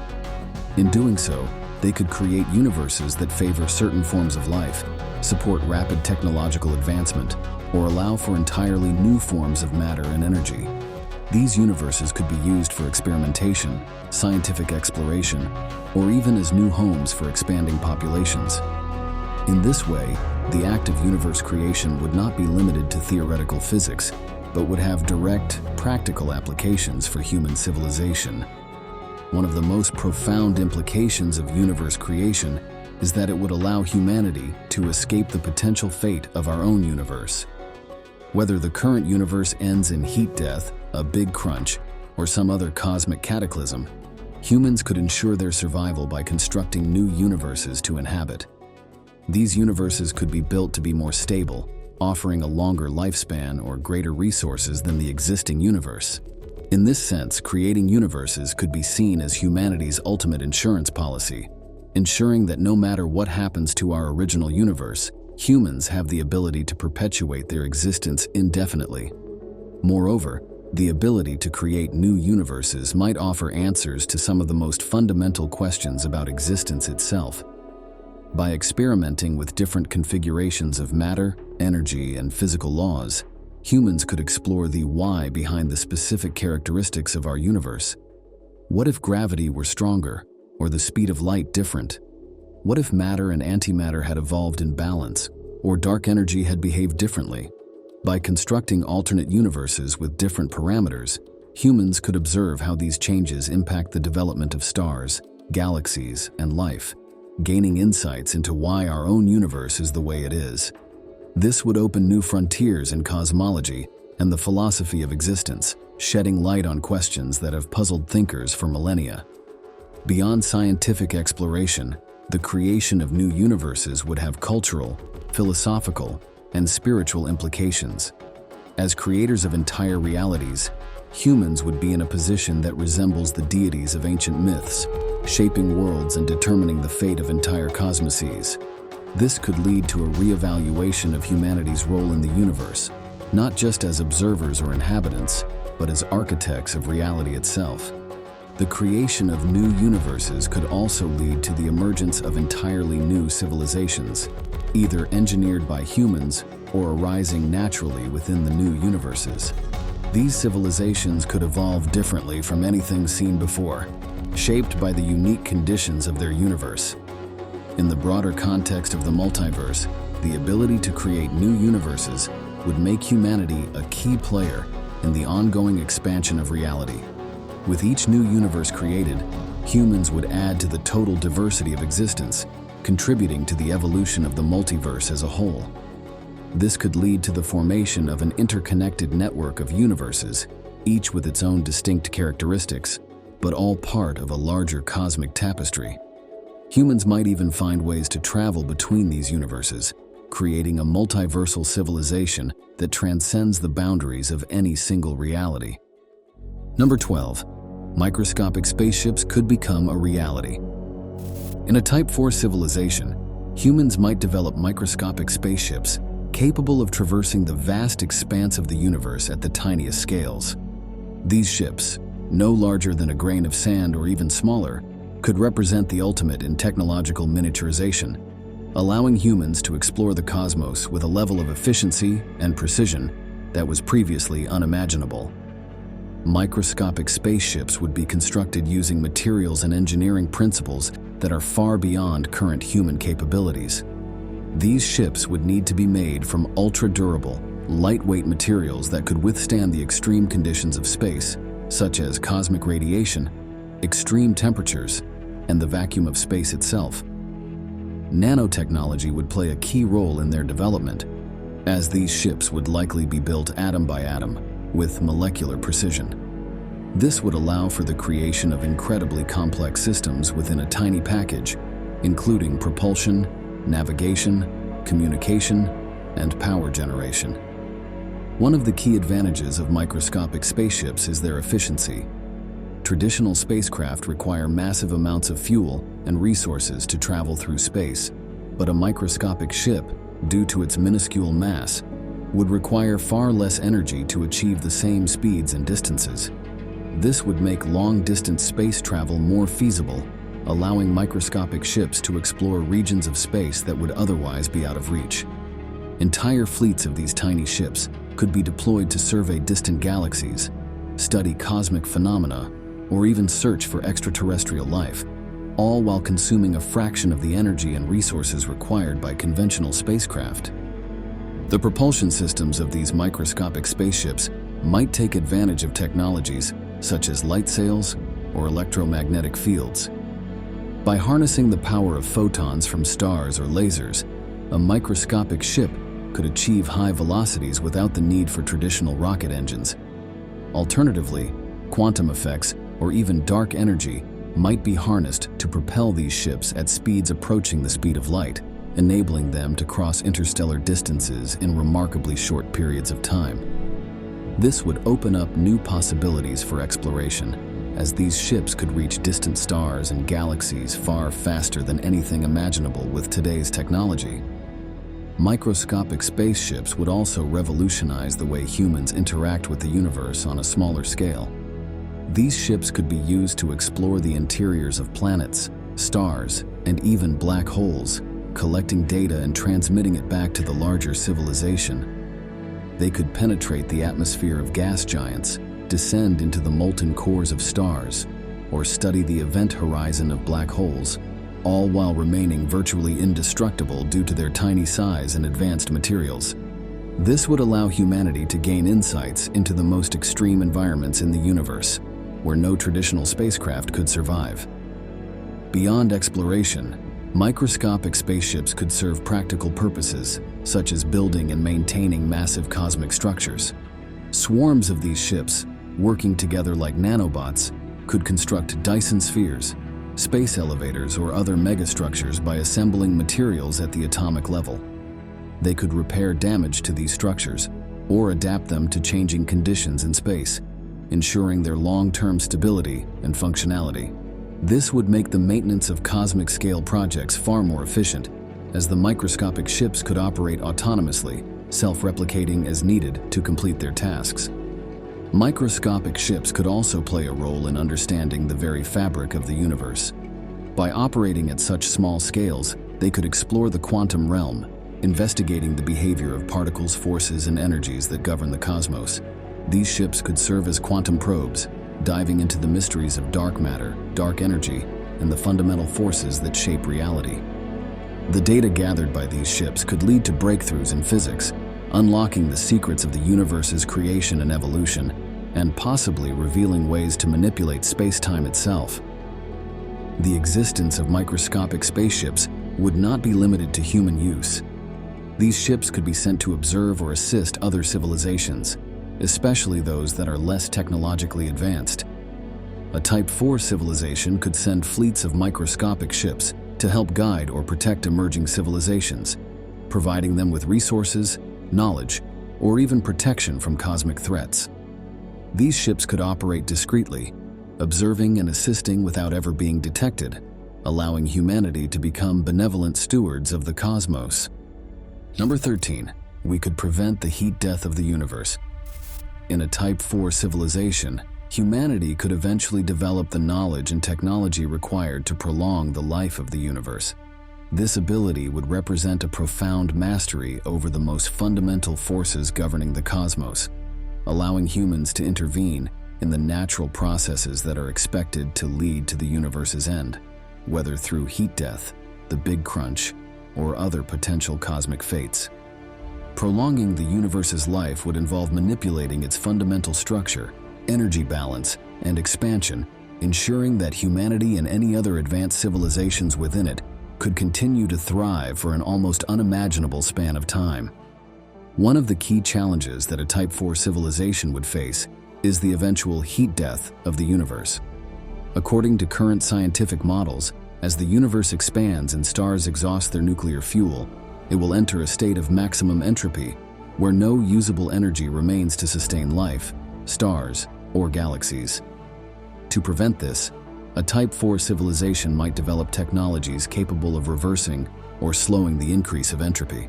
In doing so, they could create universes that favor certain forms of life, support rapid technological advancement, or allow for entirely new forms of matter and energy. These universes could be used for experimentation, scientific exploration, or even as new homes for expanding populations. In this way, the act of universe creation would not be limited to theoretical physics, but would have direct, practical applications for human civilization. One of the most profound implications of universe creation is that it would allow humanity to escape the potential fate of our own universe. Whether the current universe ends in heat death, a big crunch, or some other cosmic cataclysm, humans could ensure their survival by constructing new universes to inhabit. These universes could be built to be more stable, offering a longer lifespan or greater resources than the existing universe. In this sense, creating universes could be seen as humanity's ultimate insurance policy, ensuring that no matter what happens to our original universe, humans have the ability to perpetuate their existence indefinitely. Moreover, the ability to create new universes might offer answers to some of the most fundamental questions about existence itself. By experimenting with different configurations of matter, energy, and physical laws, humans could explore the why behind the specific characteristics of our universe. What if gravity were stronger, or the speed of light different? What if matter and antimatter had evolved in balance, or dark energy had behaved differently? By constructing alternate universes with different parameters, humans could observe how these changes impact the development of stars, galaxies, and life, gaining insights into why our own universe is the way it is. This would open new frontiers in cosmology and the philosophy of existence, shedding light on questions that have puzzled thinkers for millennia. Beyond scientific exploration, the creation of new universes would have cultural, philosophical, and spiritual implications. As creators of entire realities, humans would be in a position that resembles the deities of ancient myths, shaping worlds and determining the fate of entire cosmoses. This could lead to a reevaluation of humanity's role in the universe, not just as observers or inhabitants, but as architects of reality itself. The creation of new universes could also lead to the emergence of entirely new civilizations, either engineered by humans or arising naturally within the new universes. These civilizations could evolve differently from anything seen before, shaped by the unique conditions of their universe. In the broader context of the multiverse, the ability to create new universes would make humanity a key player in the ongoing expansion of reality. With each new universe created, humans would add to the total diversity of existence, contributing to the evolution of the multiverse as a whole. This could lead to the formation of an interconnected network of universes, each with its own distinct characteristics, but all part of a larger cosmic tapestry. Humans might even find ways to travel between these universes, creating a multiversal civilization that transcends the boundaries of any single reality. Number 12. Microscopic spaceships could become a reality. In a Type 4 civilization, humans might develop microscopic spaceships capable of traversing the vast expanse of the universe at the tiniest scales. These ships, no larger than a grain of sand or even smaller, could represent the ultimate in technological miniaturization, allowing humans to explore the cosmos with a level of efficiency and precision that was previously unimaginable. Microscopic spaceships would be constructed using materials and engineering principles that are far beyond current human capabilities. These ships would need to be made from ultra-durable, lightweight materials that could withstand the extreme conditions of space, such as cosmic radiation, extreme temperatures, and the vacuum of space itself. Nanotechnology would play a key role in their development, as these ships would likely be built atom by atom, with molecular precision. This would allow for the creation of incredibly complex systems within a tiny package, including propulsion, navigation, communication, and power generation. One of the key advantages of microscopic spaceships is their efficiency. Traditional spacecraft require massive amounts of fuel and resources to travel through space, but a microscopic ship, due to its minuscule mass, would require far less energy to achieve the same speeds and distances. This would make long-distance space travel more feasible, allowing microscopic ships to explore regions of space that would otherwise be out of reach. Entire fleets of these tiny ships could be deployed to survey distant galaxies, study cosmic phenomena, or even search for extraterrestrial life, all while consuming a fraction of the energy and resources required by conventional spacecraft. The propulsion systems of these microscopic spaceships might take advantage of technologies such as light sails or electromagnetic fields. By harnessing the power of photons from stars or lasers, a microscopic ship could achieve high velocities without the need for traditional rocket engines. Alternatively, quantum effects or even dark energy might be harnessed to propel these ships at speeds approaching the speed of light, enabling them to cross interstellar distances in remarkably short periods of time. This would open up new possibilities for exploration, as these ships could reach distant stars and galaxies far faster than anything imaginable with today's technology. Microscopic spaceships would also revolutionize the way humans interact with the universe on a smaller scale. These ships could be used to explore the interiors of planets, stars, and even black holes, collecting data and transmitting it back to the larger civilization. They could penetrate the atmosphere of gas giants, descend into the molten cores of stars, or study the event horizon of black holes, all while remaining virtually indestructible due to their tiny size and advanced materials. This would allow humanity to gain insights into the most extreme environments in the universe, where no traditional spacecraft could survive. Beyond exploration, microscopic spaceships could serve practical purposes, such as building and maintaining massive cosmic structures. Swarms of these ships, working together like nanobots, could construct Dyson spheres, space elevators, or other megastructures by assembling materials at the atomic level. They could repair damage to these structures, or adapt them to changing conditions in space, ensuring their long-term stability and functionality. This would make the maintenance of cosmic scale projects far more efficient, as the microscopic ships could operate autonomously, self-replicating as needed to complete their tasks. Microscopic ships could also play a role in understanding the very fabric of the universe. By operating at such small scales, they could explore the quantum realm, investigating the behavior of particles, forces, and energies that govern the cosmos. These ships could serve as quantum probes, diving into the mysteries of dark matter, dark energy, and the fundamental forces that shape reality. The data gathered by these ships could lead to breakthroughs in physics, unlocking the secrets of the universe's creation and evolution, and possibly revealing ways to manipulate space-time itself. The existence of microscopic spaceships would not be limited to human use. These ships could be sent to observe or assist other civilizations, especially those that are less technologically advanced. A Type 4 civilization could send fleets of microscopic ships to help guide or protect emerging civilizations, providing them with resources, knowledge, or even protection from cosmic threats. These ships could operate discreetly, observing and assisting without ever being detected, allowing humanity to become benevolent stewards of the cosmos. Number 13. We could prevent the heat death of the universe. In a Type 4 civilization, humanity could eventually develop the knowledge and technology required to prolong the life of the universe. This ability would represent a profound mastery over the most fundamental forces governing the cosmos, allowing humans to intervene in the natural processes that are expected to lead to the universe's end, whether through heat death, the Big Crunch, or other potential cosmic fates. Prolonging the universe's life would involve manipulating its fundamental structure, energy balance, and expansion, ensuring that humanity and any other advanced civilizations within it could continue to thrive for an almost unimaginable span of time. One of the key challenges that a Type 4 civilization would face is the eventual heat death of the universe. According to current scientific models, as the universe expands and stars exhaust their nuclear fuel, it will enter a state of maximum entropy, where no usable energy remains to sustain life, stars, or galaxies. To prevent this, a Type 4 civilization might develop technologies capable of reversing or slowing the increase of entropy.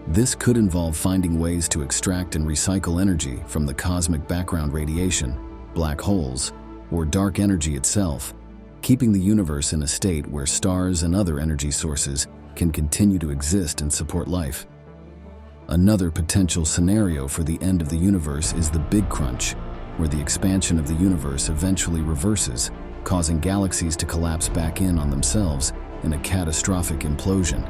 This could involve finding ways to extract and recycle energy from the cosmic background radiation, black holes, or dark energy itself, keeping the universe in a state where stars and other energy sources can continue to exist and support life. Another potential scenario for the end of the universe is the Big Crunch, where the expansion of the universe eventually reverses, causing galaxies to collapse back in on themselves in a catastrophic implosion.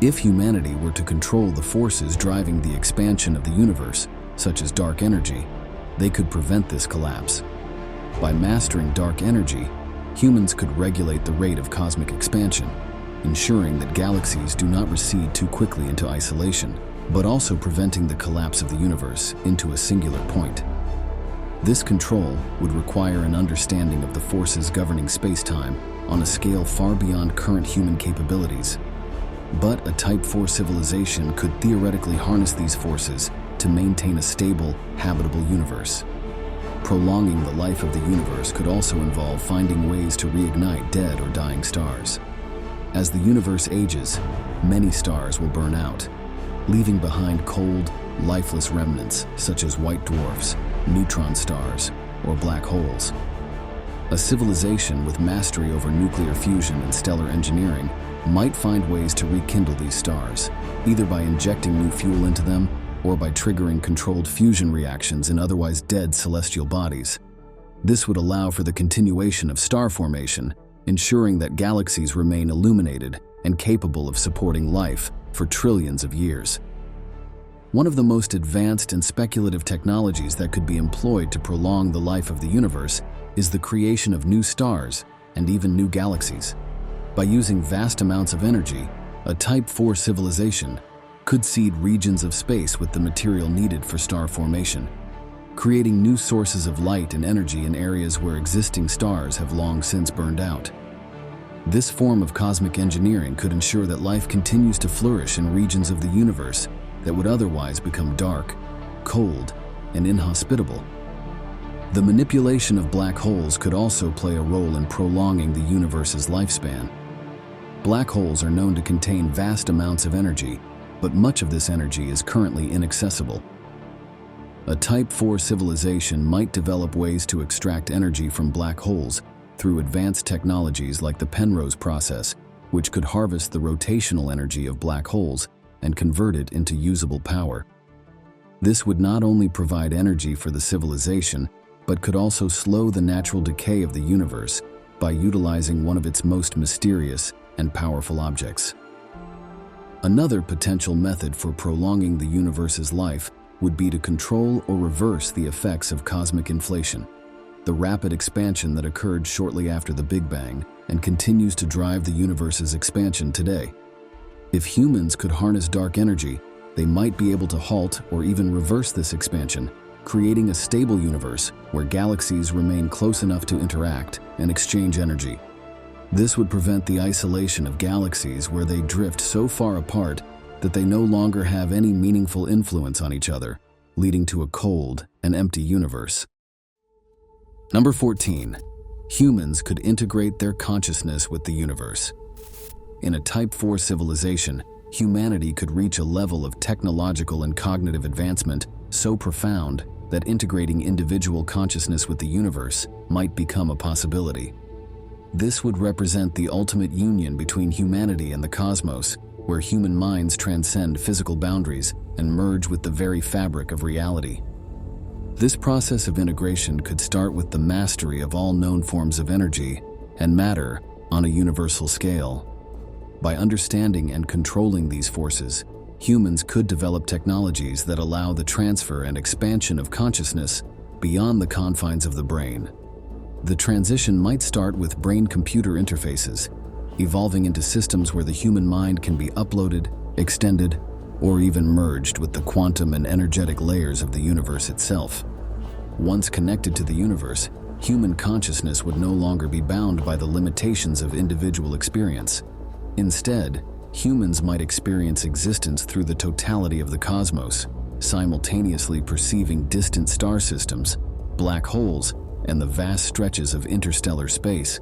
If humanity were to control the forces driving the expansion of the universe, such as dark energy, they could prevent this collapse. By mastering dark energy, humans could regulate the rate of cosmic expansion, ensuring that galaxies do not recede too quickly into isolation, but also preventing the collapse of the universe into a singular point. This control would require an understanding of the forces governing space-time on a scale far beyond current human capabilities. But a Type 4 civilization could theoretically harness these forces to maintain a stable, habitable universe. Prolonging the life of the universe could also involve finding ways to reignite dead or dying stars. As the universe ages, many stars will burn out, leaving behind cold, lifeless remnants such as white dwarfs, neutron stars, or black holes. A civilization with mastery over nuclear fusion and stellar engineering might find ways to rekindle these stars, either by injecting new fuel into them or by triggering controlled fusion reactions in otherwise dead celestial bodies. This would allow for the continuation of star formation, ensuring that galaxies remain illuminated and capable of supporting life for trillions of years. One of the most advanced and speculative technologies that could be employed to prolong the life of the universe is the creation of new stars and even new galaxies. By using vast amounts of energy, a Type 4 civilization could seed regions of space with the material needed for star formation, creating new sources of light and energy in areas where existing stars have long since burned out. This form of cosmic engineering could ensure that life continues to flourish in regions of the universe that would otherwise become dark, cold, and inhospitable. The manipulation of black holes could also play a role in prolonging the universe's lifespan. Black holes are known to contain vast amounts of energy, but much of this energy is currently inaccessible. A Type 4 civilization might develop ways to extract energy from black holes through advanced technologies like the Penrose process, which could harvest the rotational energy of black holes and convert it into usable power. This would not only provide energy for the civilization, but could also slow the natural decay of the universe by utilizing one of its most mysterious and powerful objects. Another potential method for prolonging the universe's life would be to control or reverse the effects of cosmic inflation, the rapid expansion that occurred shortly after the Big Bang and continues to drive the universe's expansion today. If humans could harness dark energy, they might be able to halt or even reverse this expansion, creating a stable universe where galaxies remain close enough to interact and exchange energy. This would prevent the isolation of galaxies where they drift so far apart that they no longer have any meaningful influence on each other, leading to a cold and empty universe. Number 14. Humans could integrate their consciousness with the universe. In a Type 4 civilization, humanity could reach a level of technological and cognitive advancement so profound that integrating individual consciousness with the universe might become a possibility. This would represent the ultimate union between humanity and the cosmos, where human minds transcend physical boundaries and merge with the very fabric of reality. This process of integration could start with the mastery of all known forms of energy and matter on a universal scale. By understanding and controlling these forces, humans could develop technologies that allow the transfer and expansion of consciousness beyond the confines of the brain. The transition might start with brain-computer interfaces, evolving into systems where the human mind can be uploaded, extended, or even merged with the quantum and energetic layers of the universe itself. Once connected to the universe, human consciousness would no longer be bound by the limitations of individual experience. Instead, humans might experience existence through the totality of the cosmos, simultaneously perceiving distant star systems, black holes, and the vast stretches of interstellar space.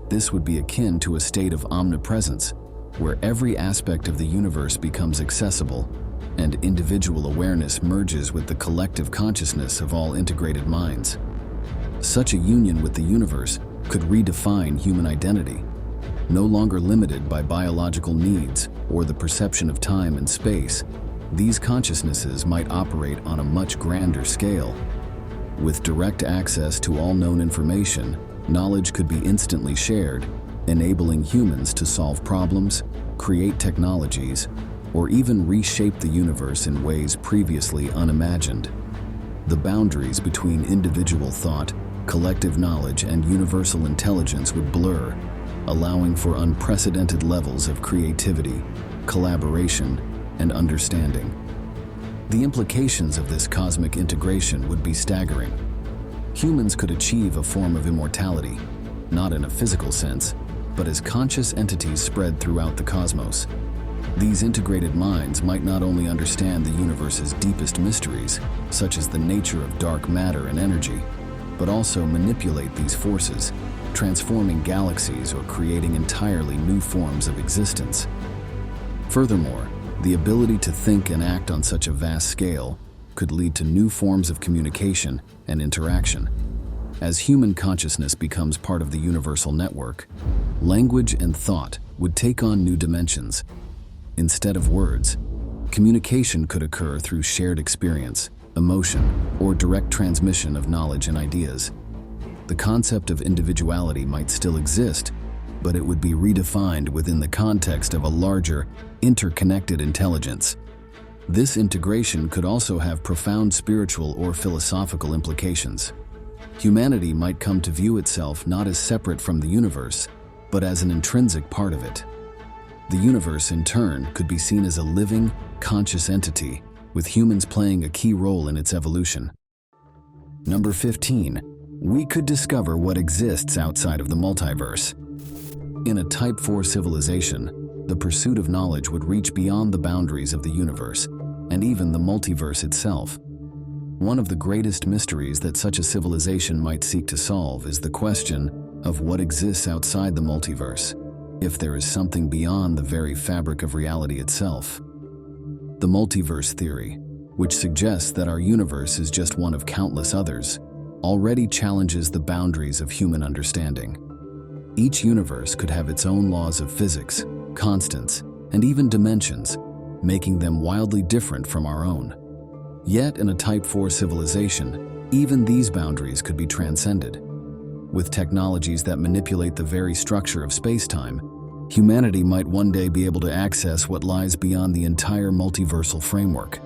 This would be akin to a state of omnipresence, where every aspect of the universe becomes accessible, and individual awareness merges with the collective consciousness of all integrated minds. Such a union with the universe could redefine human identity, no longer limited by biological needs or the perception of time and space. These consciousnesses might operate on a much grander scale. With direct access to all known information, knowledge could be instantly shared, enabling humans to solve problems, create technologies, or even reshape the universe in ways previously unimagined. The boundaries between individual thought, collective knowledge, and universal intelligence would blur, allowing for unprecedented levels of creativity, collaboration, and understanding. The implications of this cosmic integration would be staggering. Humans could achieve a form of immortality, not in a physical sense, but as conscious entities spread throughout the cosmos. These integrated minds might not only understand the universe's deepest mysteries, such as the nature of dark matter and energy, but also manipulate these forces, transforming galaxies or creating entirely new forms of existence. Furthermore, the ability to think and act on such a vast scale could lead to new forms of communication and interaction. As human consciousness becomes part of the universal network, language and thought would take on new dimensions. Instead of words, communication could occur through shared experience, emotion, or direct transmission of knowledge and ideas. The concept of individuality might still exist, but it would be redefined within the context of a larger, interconnected intelligence. This integration could also have profound spiritual or philosophical implications. Humanity might come to view itself not as separate from the universe, but as an intrinsic part of it. The universe, in turn, could be seen as a living, conscious entity, with humans playing a key role in its evolution. Number 15. We could discover what exists outside of the multiverse. In a Type 4 civilization, the pursuit of knowledge would reach beyond the boundaries of the universe, and even the multiverse itself. One of the greatest mysteries that such a civilization might seek to solve is the question of what exists outside the multiverse, if there is something beyond the very fabric of reality itself. The multiverse theory, which suggests that our universe is just one of countless others, already challenges the boundaries of human understanding. Each universe could have its own laws of physics, constants, and even dimensions, making them wildly different from our own. Yet in a Type 4 civilization, even these boundaries could be transcended. With technologies that manipulate the very structure of space-time, humanity might one day be able to access what lies beyond the entire multiversal framework.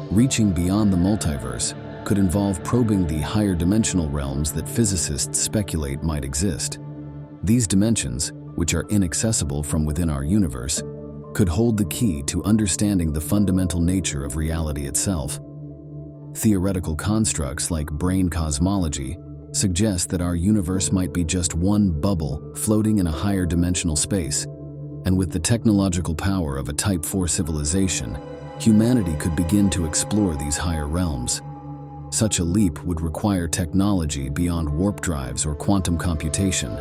Reaching beyond the multiverse could involve probing the higher dimensional realms that physicists speculate might exist. These dimensions, which are inaccessible from within our universe, could hold the key to understanding the fundamental nature of reality itself. Theoretical constructs like brain cosmology suggest that our universe might be just one bubble floating in a higher dimensional space, and with the technological power of a Type 4 civilization, humanity could begin to explore these higher realms. Such a leap would require technology beyond warp drives or quantum computation,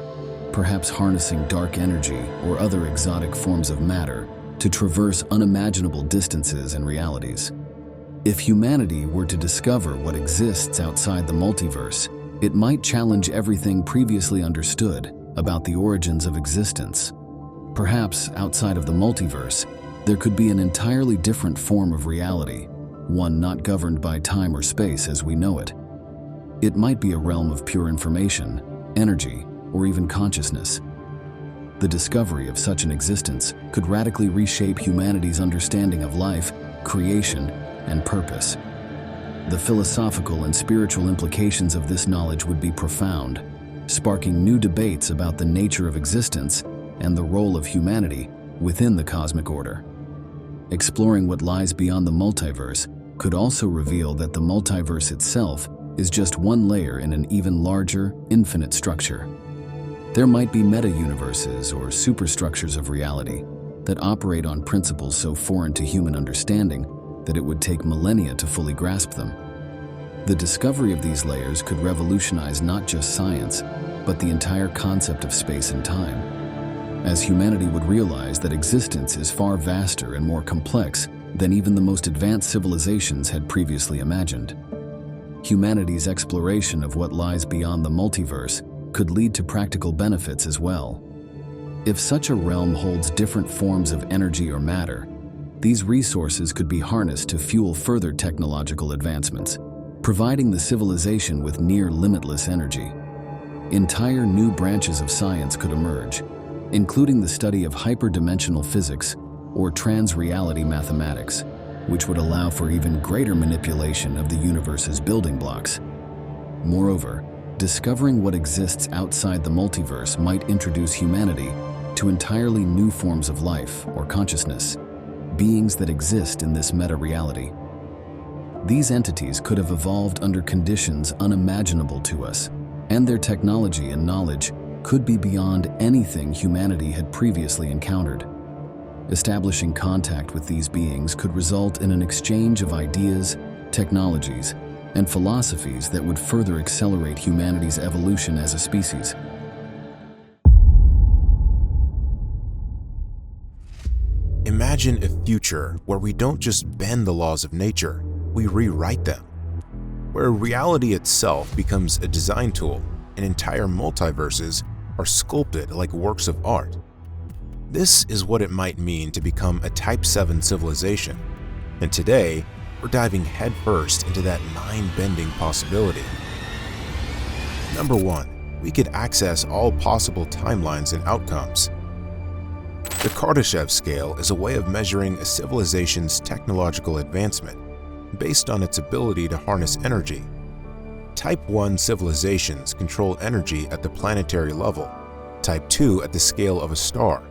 perhaps harnessing dark energy or other exotic forms of matter to traverse unimaginable distances and realities. If humanity were to discover what exists outside the multiverse, it might challenge everything previously understood about the origins of existence. Perhaps outside of the multiverse, there could be an entirely different form of reality, one not governed by time or space as we know it. It might be a realm of pure information, energy, or even consciousness. The discovery of such an existence could radically reshape humanity's understanding of life, creation, and purpose. The philosophical and spiritual implications of this knowledge would be profound, sparking new debates about the nature of existence and the role of humanity within the cosmic order. Exploring what lies beyond the multiverse could also reveal that the multiverse itself is just one layer in an even larger, infinite structure. There might be meta-universes or superstructures of reality that operate on principles so foreign to human understanding that it would take millennia to fully grasp them. The discovery of these layers could revolutionize not just science, but the entire concept of space and time, as humanity would realize that existence is far vaster and more complex than even the most advanced civilizations had previously imagined. Humanity's exploration of what lies beyond the multiverse could lead to practical benefits as well. If such a realm holds different forms of energy or matter, these resources could be harnessed to fuel further technological advancements, providing the civilization with near limitless energy. Entire new branches of science could emerge, including the study of hyperdimensional physics or trans-reality mathematics, which would allow for even greater manipulation of the universe's building blocks. Moreover, discovering what exists outside the multiverse might introduce humanity to entirely new forms of life or consciousness, beings that exist in this meta-reality. These entities could have evolved under conditions unimaginable to us, and their technology and knowledge could be beyond anything humanity had previously encountered. Establishing contact with these beings could result in an exchange of ideas, technologies, and philosophies that would further accelerate humanity's evolution as a species. Imagine a future where we don't just bend the laws of nature, we rewrite them. Where reality itself becomes a design tool and entire multiverses are sculpted like works of art. This is what it might mean to become a Type 7 civilization, and today we're diving headfirst into that mind-bending possibility. Number 1, we could access all possible timelines and outcomes. The Kardashev Scale is a way of measuring a civilization's technological advancement based on its ability to harness energy. Type 1 civilizations control energy at the planetary level, Type 2 at the scale of a star,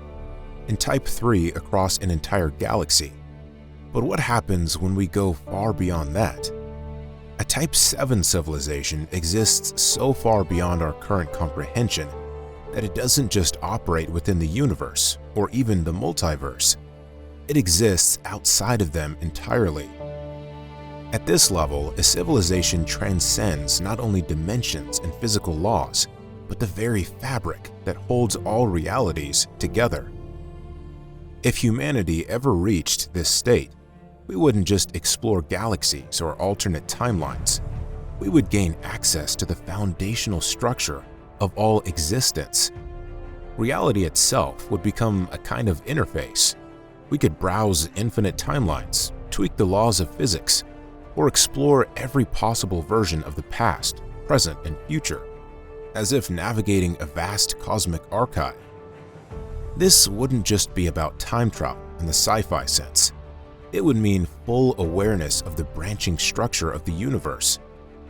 and Type 3 across an entire galaxy. But what happens when we go far beyond that? A Type 7 civilization exists so far beyond our current comprehension that it doesn't just operate within the universe or even the multiverse. It exists outside of them entirely. At this level, a civilization transcends not only dimensions and physical laws, but the very fabric that holds all realities together. If humanity ever reached this state, we wouldn't just explore galaxies or alternate timelines. We would gain access to the foundational structure of all existence. Reality itself would become a kind of interface. We could browse infinite timelines, tweak the laws of physics, or explore every possible version of the past, present, and future, as if navigating a vast cosmic archive. This wouldn't just be about time travel in the sci-fi sense. It would mean full awareness of the branching structure of the universe,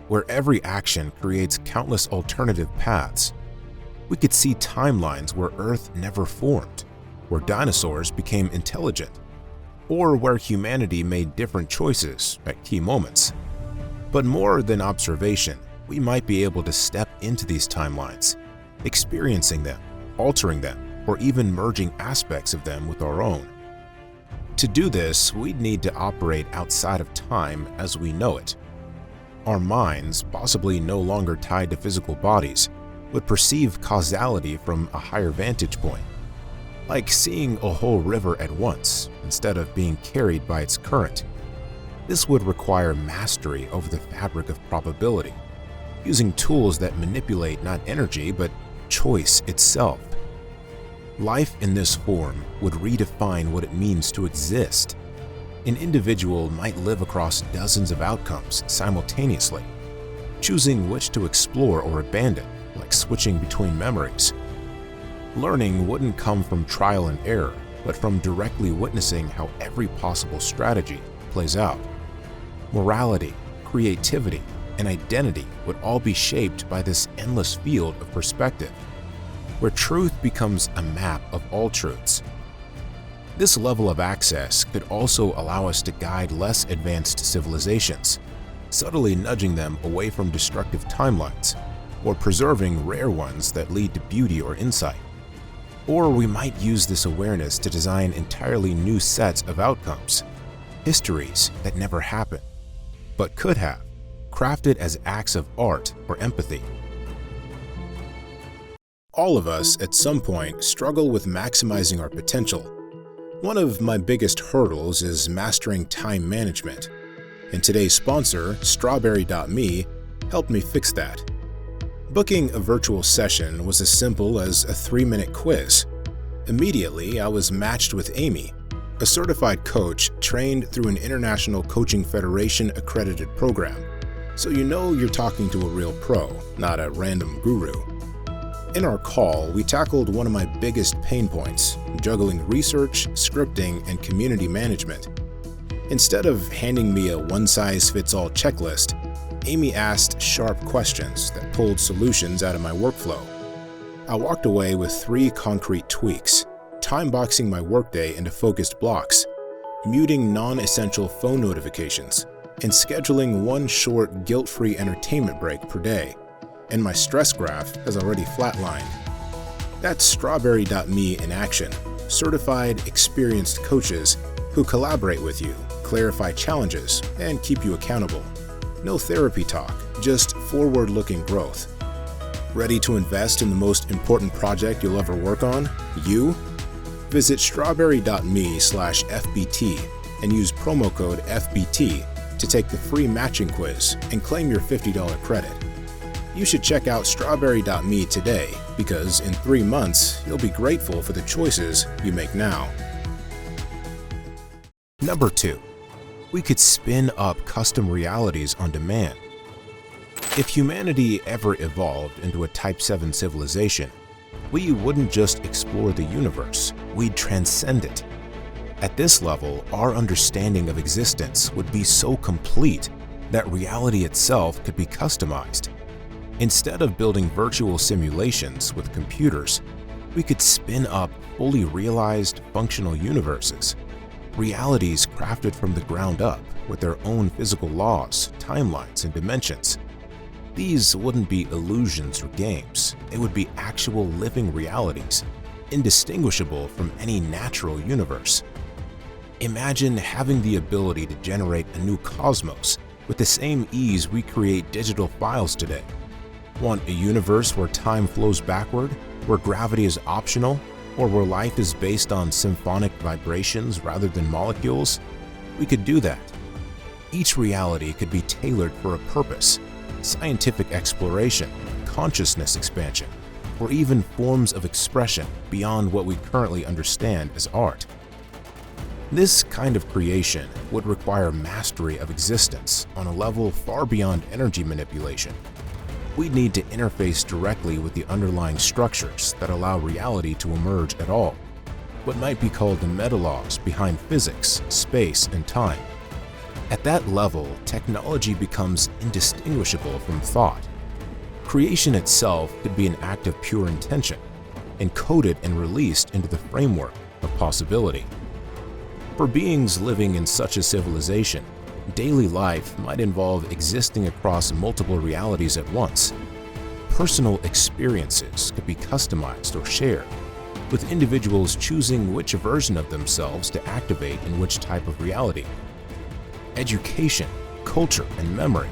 where every action creates countless alternative paths. We could see timelines where Earth never formed, where dinosaurs became intelligent, or where humanity made different choices at key moments. But more than observation, we might be able to step into these timelines, experiencing them, altering them, or even merging aspects of them with our own. To do this, we'd need to operate outside of time as we know it. Our minds, possibly no longer tied to physical bodies, would perceive causality from a higher vantage point, like seeing a whole river at once instead of being carried by its current. This would require mastery over the fabric of probability, using tools that manipulate not energy but choice itself. Life in this form would redefine what it means to exist. An individual might live across dozens of outcomes simultaneously, choosing which to explore or abandon, like switching between memories. Learning wouldn't come from trial and error, but from directly witnessing how every possible strategy plays out. Morality, creativity, and identity would all be shaped by this endless field of perspective, where truth becomes a map of all truths. This level of access could also allow us to guide less advanced civilizations, subtly nudging them away from destructive timelines, or preserving rare ones that lead to beauty or insight. Or we might use this awareness to design entirely new sets of outcomes, histories that never happened, but could have, crafted as acts of art or empathy. All of us, at some point, struggle with maximizing our potential. One of my biggest hurdles is mastering time management, and today's sponsor, Strawberry.me, helped me fix that. Booking a virtual session was as simple as a 3-minute quiz. Immediately, I was matched with Amy, a certified coach trained through an International Coaching Federation accredited program, so you know you're talking to a real pro, not a random guru. In our call, we tackled one of my biggest pain points, juggling research, scripting, and community management. Instead of handing me a one-size-fits-all checklist, Amy asked sharp questions that pulled solutions out of my workflow. I walked away with 3 concrete tweaks: time-boxing my workday into focused blocks, muting non-essential phone notifications, and scheduling one short, guilt-free entertainment break per day. And my stress graph has already flatlined. That's Strawberry.me in action, certified, experienced coaches who collaborate with you, clarify challenges, and keep you accountable. No therapy talk, just forward-looking growth. Ready to invest in the most important project you'll ever work on? You? Visit strawberry.me/FBT and use promo code FBT to take the free matching quiz and claim your $50 credit. You should check out Strawberry.me today, because in 3 months, you'll be grateful for the choices you make now. Number 2. We could spin up custom realities on demand. If humanity ever evolved into a Type 7 civilization, we wouldn't just explore the universe, we'd transcend it. At this level, our understanding of existence would be so complete that reality itself could be customized. Instead of building virtual simulations with computers, we could spin up fully realized, functional universes, realities crafted from the ground up with their own physical laws, timelines, and dimensions. These wouldn't be illusions or games, they would be actual living realities, indistinguishable from any natural universe. Imagine having the ability to generate a new cosmos with the same ease we create digital files today. Want a universe where time flows backward, where gravity is optional, or where life is based on symphonic vibrations rather than molecules? We could do that. Each reality could be tailored for a purpose: scientific exploration, consciousness expansion, or even forms of expression beyond what we currently understand as art. This kind of creation would require mastery of existence on a level far beyond energy manipulation. We'd need to interface directly with the underlying structures that allow reality to emerge at all, what might be called the meta-laws behind physics, space, and time. At that level, technology becomes indistinguishable from thought. Creation itself could be an act of pure intention, encoded and released into the framework of possibility. For beings living in such a civilization, daily life might involve existing across multiple realities at once. Personal experiences could be customized or shared, with individuals choosing which version of themselves to activate in which type of reality. Education, culture, and memory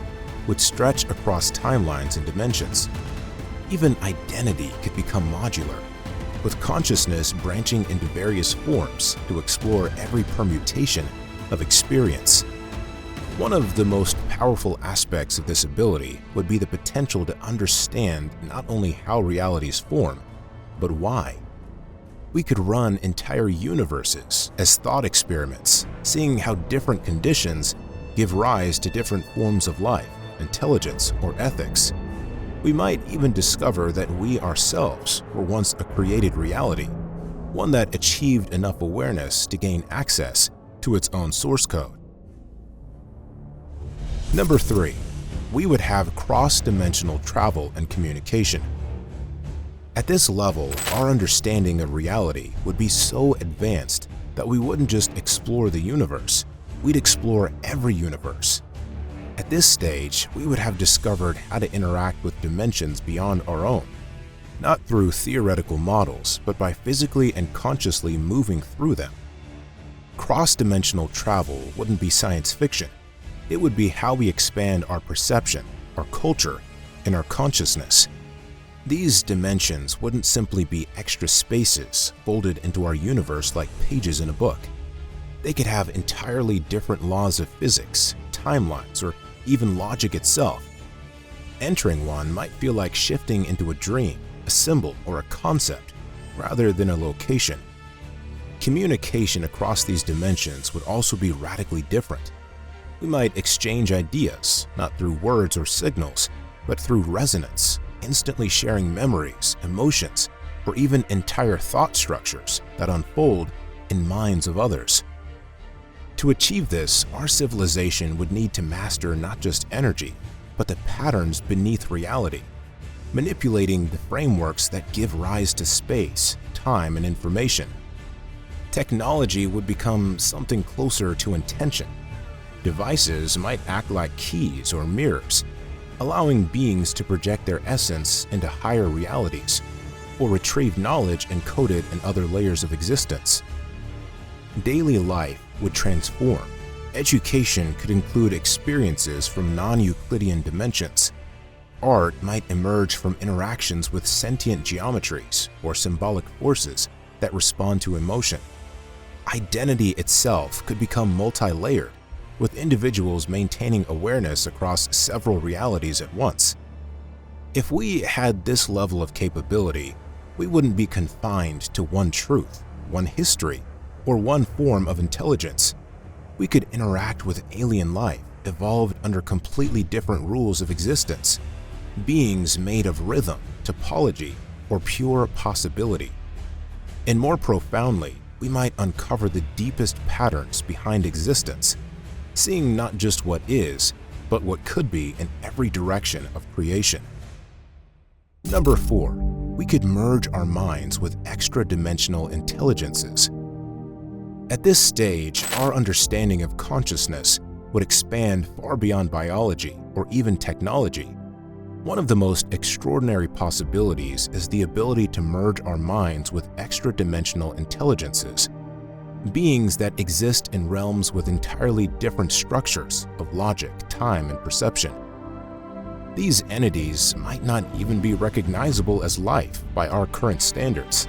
would stretch across timelines and dimensions. Even identity could become modular, with consciousness branching into various forms to explore every permutation of experience. One of the most powerful aspects of this ability would be the potential to understand not only how realities form, but why. We could run entire universes as thought experiments, seeing how different conditions give rise to different forms of life, intelligence, or ethics. We might even discover that we ourselves were once a created reality, one that achieved enough awareness to gain access to its own source code. Number 3. We would have cross-dimensional travel and communication. At this level, our understanding of reality would be so advanced that we wouldn't just explore the universe, we'd explore every universe. At this stage, we would have discovered how to interact with dimensions beyond our own, not through theoretical models, but by physically and consciously moving through them. Cross-dimensional travel wouldn't be science fiction. It would be how we expand our perception, our culture, and our consciousness. These dimensions wouldn't simply be extra spaces folded into our universe like pages in a book. They could have entirely different laws of physics, timelines, or even logic itself. Entering one might feel like shifting into a dream, a symbol, or a concept, rather than a location. Communication across these dimensions would also be radically different. We might exchange ideas, not through words or signals, but through resonance, instantly sharing memories, emotions, or even entire thought structures that unfold in minds of others. To achieve this, our civilization would need to master not just energy, but the patterns beneath reality, manipulating the frameworks that give rise to space, time, and information. Technology would become something closer to intention. Devices might act like keys or mirrors, allowing beings to project their essence into higher realities, or retrieve knowledge encoded in other layers of existence. Daily life would transform. Education could include experiences from non-Euclidean dimensions. Art might emerge from interactions with sentient geometries or symbolic forces that respond to emotion. Identity itself could become multi-layered, with individuals maintaining awareness across several realities at once. If we had this level of capability, we wouldn't be confined to one truth, one history, or one form of intelligence. We could interact with alien life evolved under completely different rules of existence, beings made of rhythm, topology, or pure possibility. And more profoundly, we might uncover the deepest patterns behind existence, seeing not just what is, but what could be in every direction of creation. Number 4. We could merge our minds with extra-dimensional intelligences. At this stage, our understanding of consciousness would expand far beyond biology or even technology. One of the most extraordinary possibilities is the ability to merge our minds with extra-dimensional intelligences. beings that exist in realms with entirely different structures of logic, time, and perception. These entities might not even be recognizable as life by our current standards.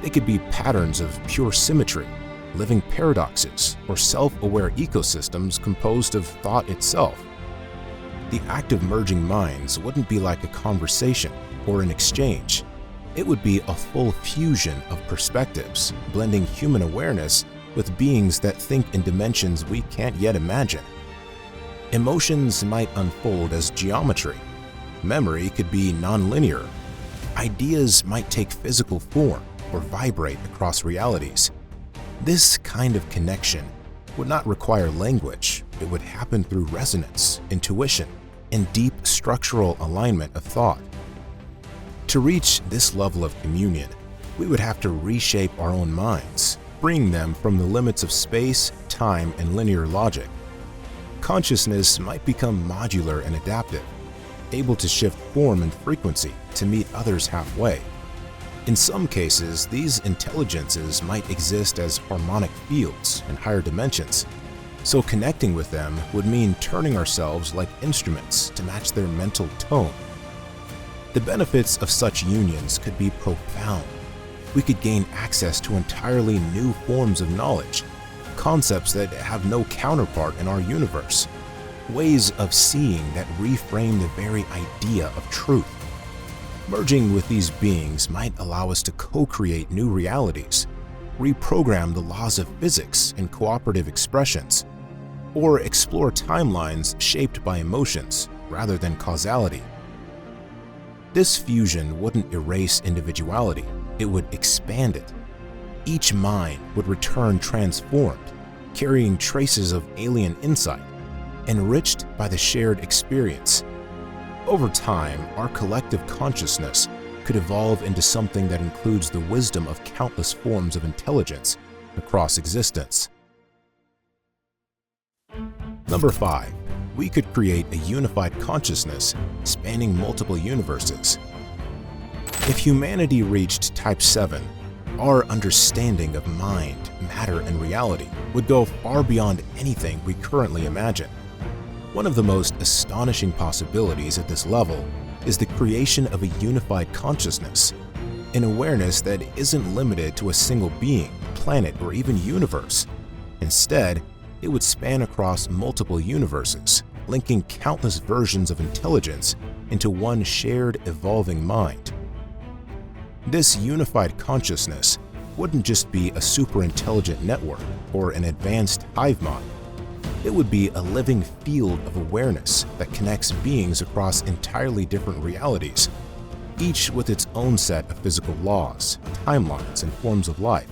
They could be patterns of pure symmetry, living paradoxes, or self-aware ecosystems composed of thought itself. The act of merging minds wouldn't be like a conversation or an exchange. It would be a full fusion of perspectives, blending human awareness with beings that think in dimensions we can't yet imagine. Emotions might unfold as geometry. Memory could be nonlinear. Ideas might take physical form or vibrate across realities. This kind of connection would not require language. It would happen through resonance, intuition, and deep structural alignment of thought. To reach this level of communion, we would have to reshape our own minds, freeing them from the limits of space, time, and linear logic. Consciousness might become modular and adaptive, able to shift form and frequency to meet others halfway. In some cases, these intelligences might exist as harmonic fields in higher dimensions, so connecting with them would mean turning ourselves like instruments to match their mental tone. The benefits of such unions could be profound. We could gain access to entirely new forms of knowledge, concepts that have no counterpart in our universe, ways of seeing that reframe the very idea of truth. Merging with these beings might allow us to co-create new realities, reprogram the laws of physics and cooperative expressions, or explore timelines shaped by emotions rather than causality. This fusion wouldn't erase individuality, it would expand it. Each mind would return transformed, carrying traces of alien insight, enriched by the shared experience. Over time, our collective consciousness could evolve into something that includes the wisdom of countless forms of intelligence across existence. Number 5. We could create a unified consciousness spanning multiple universes. If humanity reached Type 7, our understanding of mind, matter, and reality would go far beyond anything we currently imagine. One of the most astonishing possibilities at this level is the creation of a unified consciousness, an awareness that isn't limited to a single being, planet, or even universe. Instead, it would span across multiple universes, linking countless versions of intelligence into one shared, evolving mind. This unified consciousness wouldn't just be a super-intelligent network or an advanced hive mind. It would be a living field of awareness that connects beings across entirely different realities, each with its own set of physical laws, timelines, and forms of life.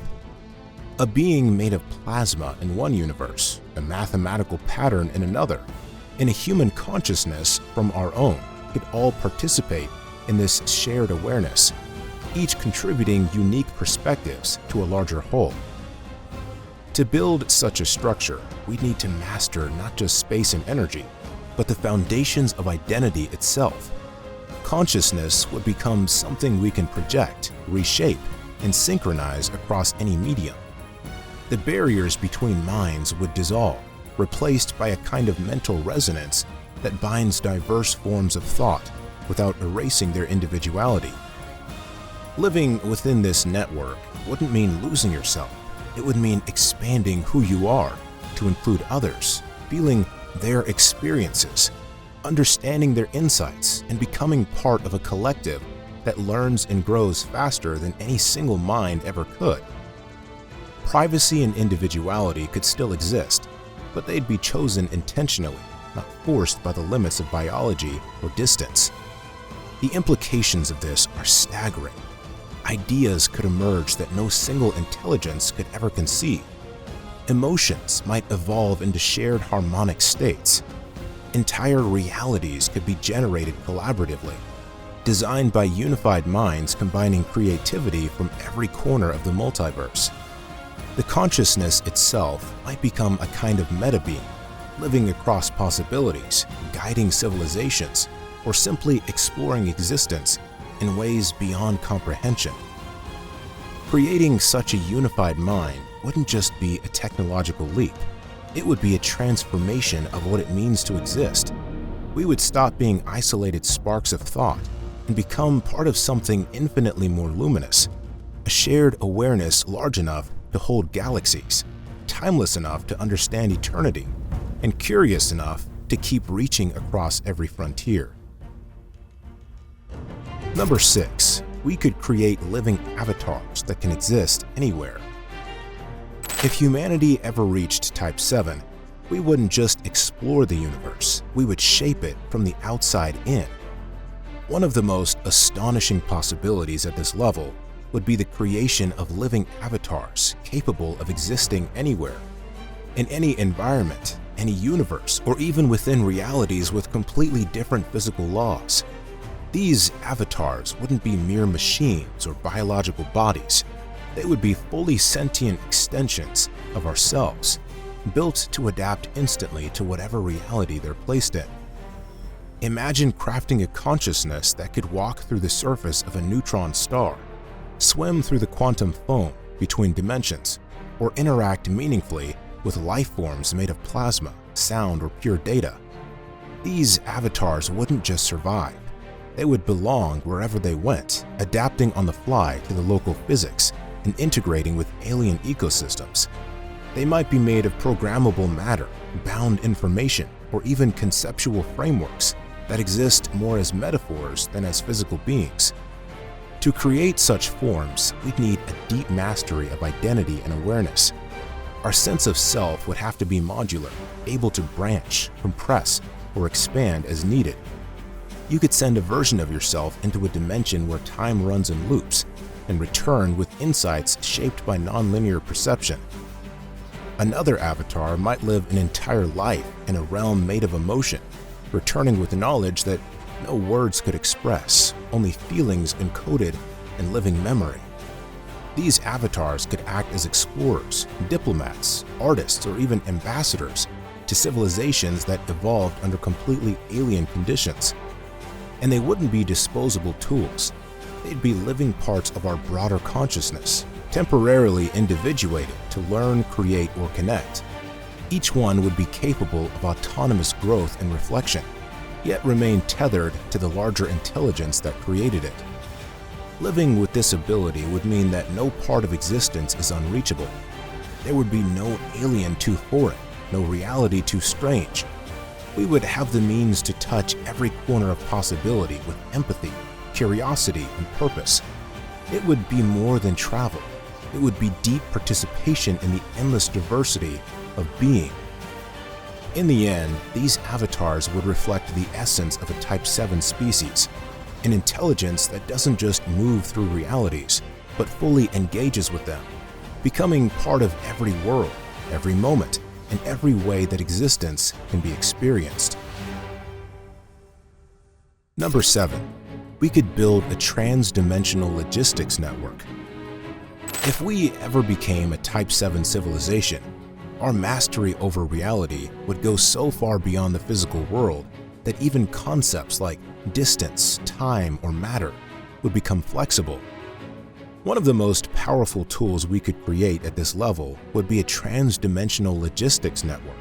A being made of plasma in one universe, a mathematical pattern in another, and a human consciousness from our own could all participate in this shared awareness, each contributing unique perspectives to a larger whole. To build such a structure, we need to master not just space and energy, but the foundations of identity itself. Consciousness would become something we can project, reshape, and synchronize across any medium. The barriers between minds would dissolve, replaced by a kind of mental resonance that binds diverse forms of thought without erasing their individuality. Living within this network wouldn't mean losing yourself. It would mean expanding who you are to include others, feeling their experiences, understanding their insights, and becoming part of a collective that learns and grows faster than any single mind ever could. Privacy and individuality could still exist, but they'd be chosen intentionally, not forced by the limits of biology or distance. The implications of this are staggering. Ideas could emerge that no single intelligence could ever conceive. Emotions might evolve into shared harmonic states. Entire realities could be generated collaboratively, designed by unified minds combining creativity from every corner of the multiverse. The consciousness itself might become a kind of meta-being, living across possibilities, guiding civilizations, or simply exploring existence in ways beyond comprehension. Creating such a unified mind wouldn't just be a technological leap. It would be a transformation of what it means to exist. We would stop being isolated sparks of thought and become part of something infinitely more luminous, a shared awareness large enough to hold galaxies, timeless enough to understand eternity, and curious enough to keep reaching across every frontier. Number 6. We could create living avatars that can exist anywhere. If humanity ever reached Type 7, we wouldn't just explore the universe, we would shape it from the outside in. One of the most astonishing possibilities at this level would be the creation of living avatars capable of existing anywhere, in any environment, any universe, or even within realities with completely different physical laws. These avatars wouldn't be mere machines or biological bodies. They would be fully sentient extensions of ourselves, built to adapt instantly to whatever reality they're placed in. Imagine crafting a consciousness that could walk through the surface of a neutron star, swim through the quantum foam between dimensions, or interact meaningfully with life forms made of plasma, sound, or pure data. These avatars wouldn't just survive. They would belong wherever they went, adapting on the fly to the local physics and integrating with alien ecosystems. They might be made of programmable matter, bound information, or even conceptual frameworks that exist more as metaphors than as physical beings. To create such forms, we'd need a deep mastery of identity and awareness. Our sense of self would have to be modular, able to branch, compress, or expand as needed. You could send a version of yourself into a dimension where time runs in loops and return with insights shaped by nonlinear perception. Another avatar might live an entire life in a realm made of emotion, returning with knowledge that no words could express, only feelings encoded in living memory. These avatars could act as explorers, diplomats, artists, or even ambassadors to civilizations that evolved under completely alien conditions. And they wouldn't be disposable tools. They'd be living parts of our broader consciousness, temporarily individuated to learn, create, or connect. Each one would be capable of autonomous growth and reflection, yet remain tethered to the larger intelligence that created it. Living with this ability would mean that no part of existence is unreachable. There would be no alien too foreign, no reality too strange. We would have the means to touch every corner of possibility with empathy, curiosity, and purpose. It would be more than travel. It would be deep participation in the endless diversity of being. In the end, these avatars would reflect the essence of a Type 7 species, an intelligence that doesn't just move through realities, but fully engages with them, becoming part of every world, every moment, and every way that existence can be experienced. Number 7. We could build a trans-dimensional logistics network. If we ever became a Type 7 civilization, our mastery over reality would go so far beyond the physical world that even concepts like distance, time, or matter would become flexible. One of the most powerful tools we could create at this level would be a trans-dimensional logistics network,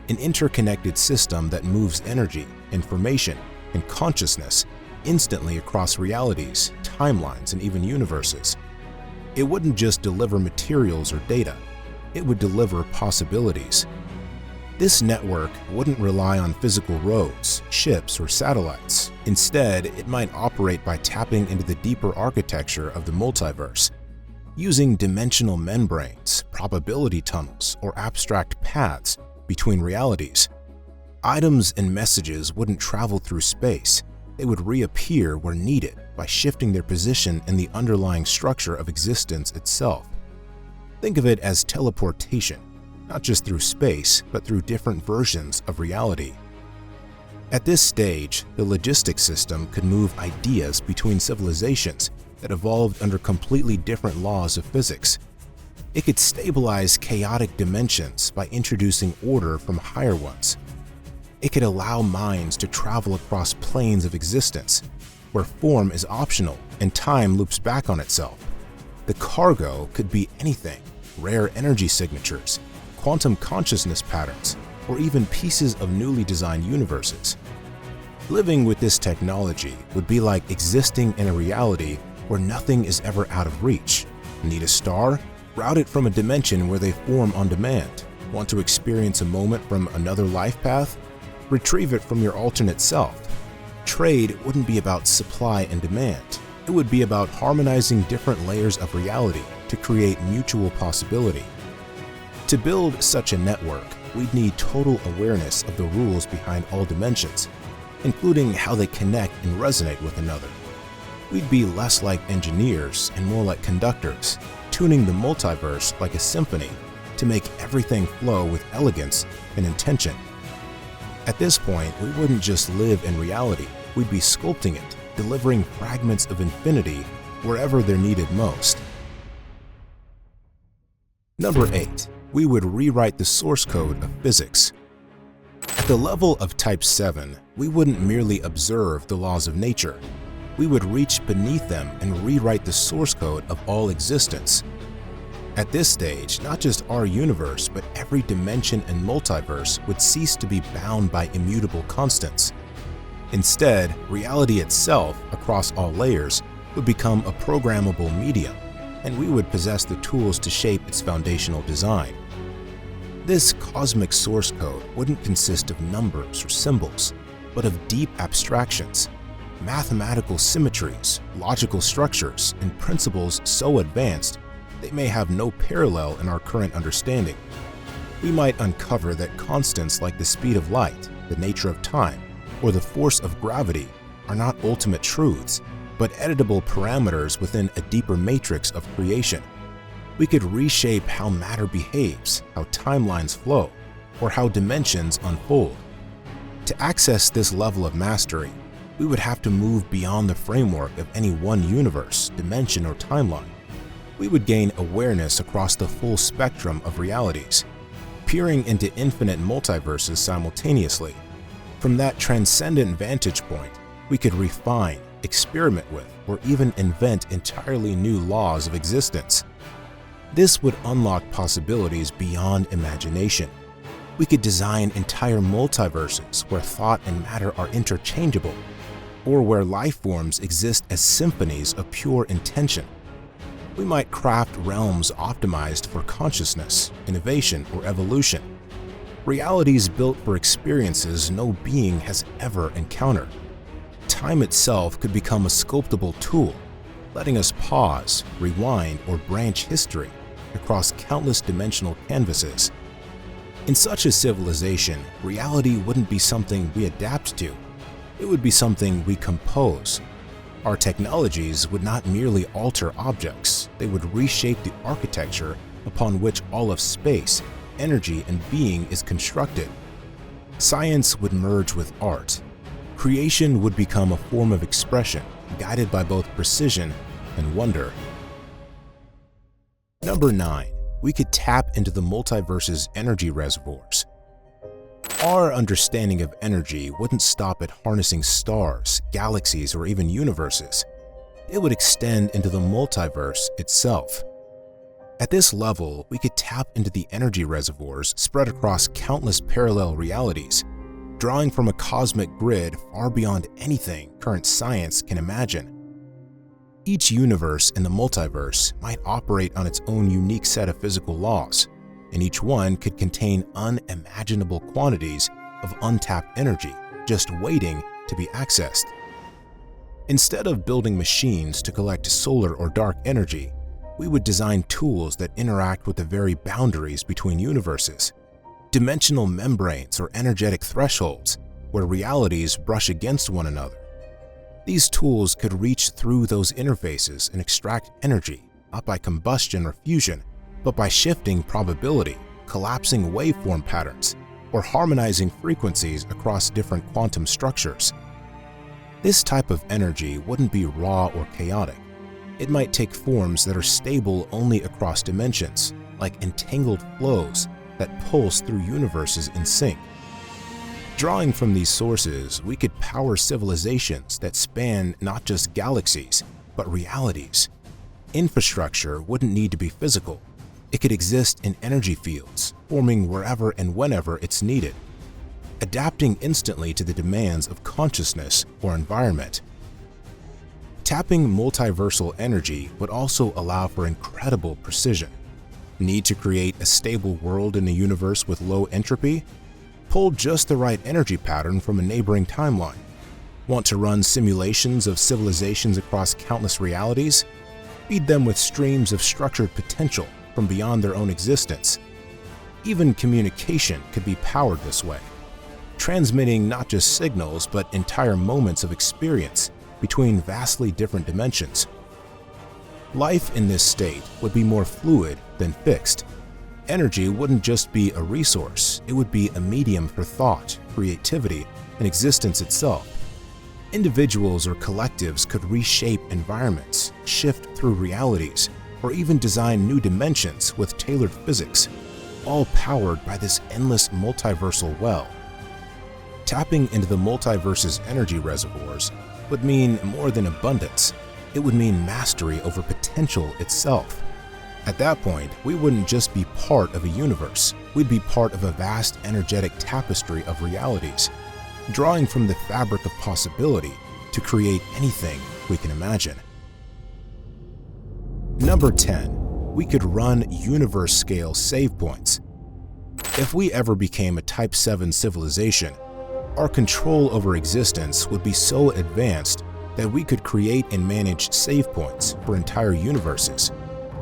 an interconnected system that moves energy, information, and consciousness instantly across realities, timelines, and even universes. It wouldn't just deliver materials or data, it would deliver possibilities. This network wouldn't rely on physical roads, ships, or satellites. Instead, it might operate by tapping into the deeper architecture of the multiverse, using dimensional membranes, probability tunnels, or abstract paths between realities. Items and messages wouldn't travel through space. They would reappear where needed by shifting their position in the underlying structure of existence itself. Think of it as teleportation, not just through space, but through different versions of reality. At this stage, the logistics system could move ideas between civilizations that evolved under completely different laws of physics. It could stabilize chaotic dimensions by introducing order from higher ones. It could allow minds to travel across planes of existence, where form is optional and time loops back on itself. The cargo could be anything: rare energy signatures, quantum consciousness patterns, or even pieces of newly designed universes. Living with this technology would be like existing in a reality where nothing is ever out of reach. Need a star? Route it from a dimension where they form on demand. Want to experience a moment from another life path? Retrieve it from your alternate self. Trade wouldn't be about supply and demand. It would be about harmonizing different layers of reality to create mutual possibility. To build such a network, we'd need total awareness of the rules behind all dimensions, including how they connect and resonate with another. We'd be less like engineers and more like conductors, tuning the multiverse like a symphony to make everything flow with elegance and intention. At this point, we wouldn't just live in reality, we'd be sculpting it, delivering fragments of infinity wherever they're needed most. Number 8. We would rewrite the source code of physics. At the level of Type 7, we wouldn't merely observe the laws of nature. We would reach beneath them and rewrite the source code of all existence. At this stage, not just our universe, but every dimension and multiverse would cease to be bound by immutable constants. Instead, reality itself, across all layers, would become a programmable medium, and we would possess the tools to shape its foundational design. This cosmic source code wouldn't consist of numbers or symbols, but of deep abstractions, mathematical symmetries, logical structures, and principles so advanced they may have no parallel in our current understanding. We might uncover that constants like the speed of light, the nature of time, or the force of gravity are not ultimate truths, but editable parameters within a deeper matrix of creation. We could reshape how matter behaves, how timelines flow, or how dimensions unfold. To access this level of mastery, we would have to move beyond the framework of any one universe, dimension, or timeline. We would gain awareness across the full spectrum of realities, peering into infinite multiverses simultaneously. From that transcendent vantage point, we could refine, experiment with, or even invent entirely new laws of existence. This would unlock possibilities beyond imagination. We could design entire multiverses where thought and matter are interchangeable, or where life forms exist as symphonies of pure intention. We might craft realms optimized for consciousness, innovation, or evolution. Realities built for experiences no being has ever encountered. Time itself could become a sculptable tool, letting us pause, rewind, or branch history across countless dimensional canvases. In such a civilization, reality wouldn't be something we adapt to. It would be something we compose. Our technologies would not merely alter objects, they would reshape the architecture upon which all of space, energy, and being is constructed. Science would merge with art. Creation would become a form of expression, guided by both precision and wonder. Number 9. We could tap into the multiverse's energy reservoirs. Our understanding of energy wouldn't stop at harnessing stars, galaxies, or even universes. It would extend into the multiverse itself. At this level, we could tap into the energy reservoirs spread across countless parallel realities, drawing from a cosmic grid far beyond anything current science can imagine. Each universe in the multiverse might operate on its own unique set of physical laws, and each one could contain unimaginable quantities of untapped energy just waiting to be accessed. Instead of building machines to collect solar or dark energy, we would design tools that interact with the very boundaries between universes, dimensional membranes or energetic thresholds where realities brush against one another. These tools could reach through those interfaces and extract energy, not by combustion or fusion, but by shifting probability, collapsing waveform patterns, or harmonizing frequencies across different quantum structures. This type of energy wouldn't be raw or chaotic. It might take forms that are stable only across dimensions, like entangled flows that pulse through universes in sync. Drawing from these sources, we could power civilizations that span not just galaxies, but realities. Infrastructure wouldn't need to be physical. It could exist in energy fields, forming wherever and whenever it's needed, adapting instantly to the demands of consciousness or environment. Tapping multiversal energy would also allow for incredible precision. Need to create a stable world in a universe with low entropy? Pull just the right energy pattern from a neighboring timeline. Want to run simulations of civilizations across countless realities? Feed them with streams of structured potential from beyond their own existence. Even communication could be powered this way, transmitting not just signals but entire moments of experience between vastly different dimensions. Life in this state would be more fluid than fixed. Energy wouldn't just be a resource, it would be a medium for thought, creativity, and existence itself. Individuals or collectives could reshape environments, shift through realities, or even design new dimensions with tailored physics, all powered by this endless multiversal well. Tapping into the multiverse's energy reservoirs would mean more than abundance. It would mean mastery over potential itself. At that point, we wouldn't just be part of a universe, we'd be part of a vast energetic tapestry of realities, drawing from the fabric of possibility to create anything we can imagine. Number 10. We could run universe-scale save points. If we ever became a Type 7 civilization, our control over existence would be so advanced that we could create and manage save points for entire universes,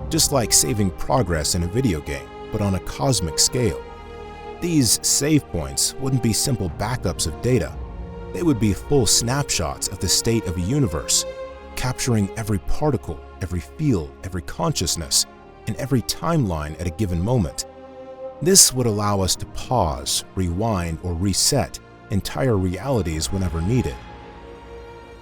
just like saving progress in a video game, but on a cosmic scale. These save points wouldn't be simple backups of data. They would be full snapshots of the state of a universe, capturing every particle, every field, every consciousness, and every timeline at a given moment. This would allow us to pause, rewind, or reset entire realities whenever needed.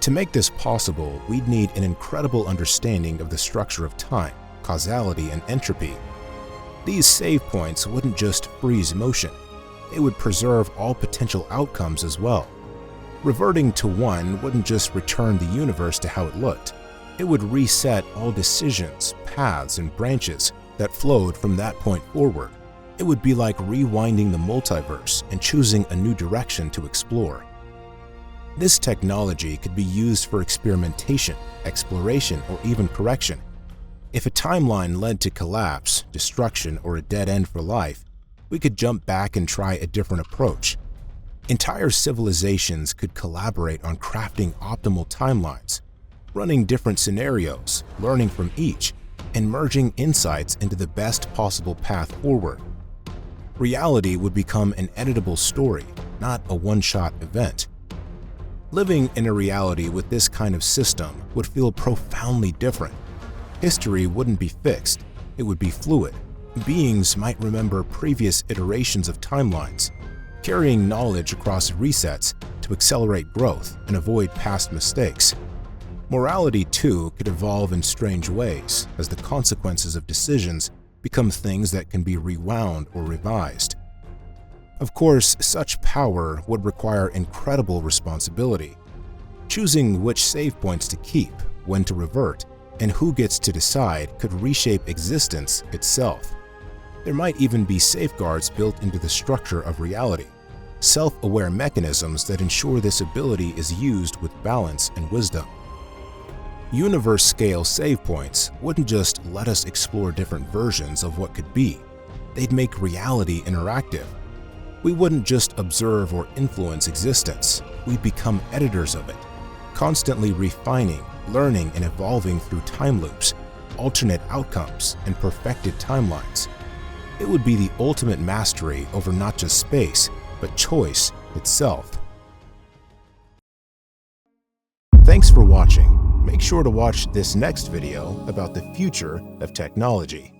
To make this possible, we'd need an incredible understanding of the structure of time, causality, and entropy. These save points wouldn't just freeze motion, they would preserve all potential outcomes as well. Reverting to one wouldn't just return the universe to how it looked, it would reset all decisions, paths, and branches that flowed from that point forward. It would be like rewinding the multiverse and choosing a new direction to explore. This technology could be used for experimentation, exploration, or even correction. If a timeline led to collapse, destruction, or a dead end for life, we could jump back and try a different approach. Entire civilizations could collaborate on crafting optimal timelines, running different scenarios, learning from each, and merging insights into the best possible path forward. Reality would become an editable story, not a one-shot event. Living in a reality with this kind of system would feel profoundly different. History wouldn't be fixed, it would be fluid. Beings might remember previous iterations of timelines, carrying knowledge across resets to accelerate growth and avoid past mistakes. Morality, too, could evolve in strange ways as the consequences of decisions become things that can be rewound or revised. Of course, such power would require incredible responsibility. Choosing which save points to keep, when to revert, and who gets to decide could reshape existence itself. There might even be safeguards built into the structure of reality, self-aware mechanisms that ensure this ability is used with balance and wisdom. Universe-scale save points wouldn't just let us explore different versions of what could be, they'd make reality interactive. We wouldn't just observe or influence existence, we'd become editors of it, constantly refining, learning, and evolving through time loops, alternate outcomes, and perfected timelines. It would be the ultimate mastery over not just space, but choice itself. Thanks for watching. Make sure to watch this next video about the future of technology.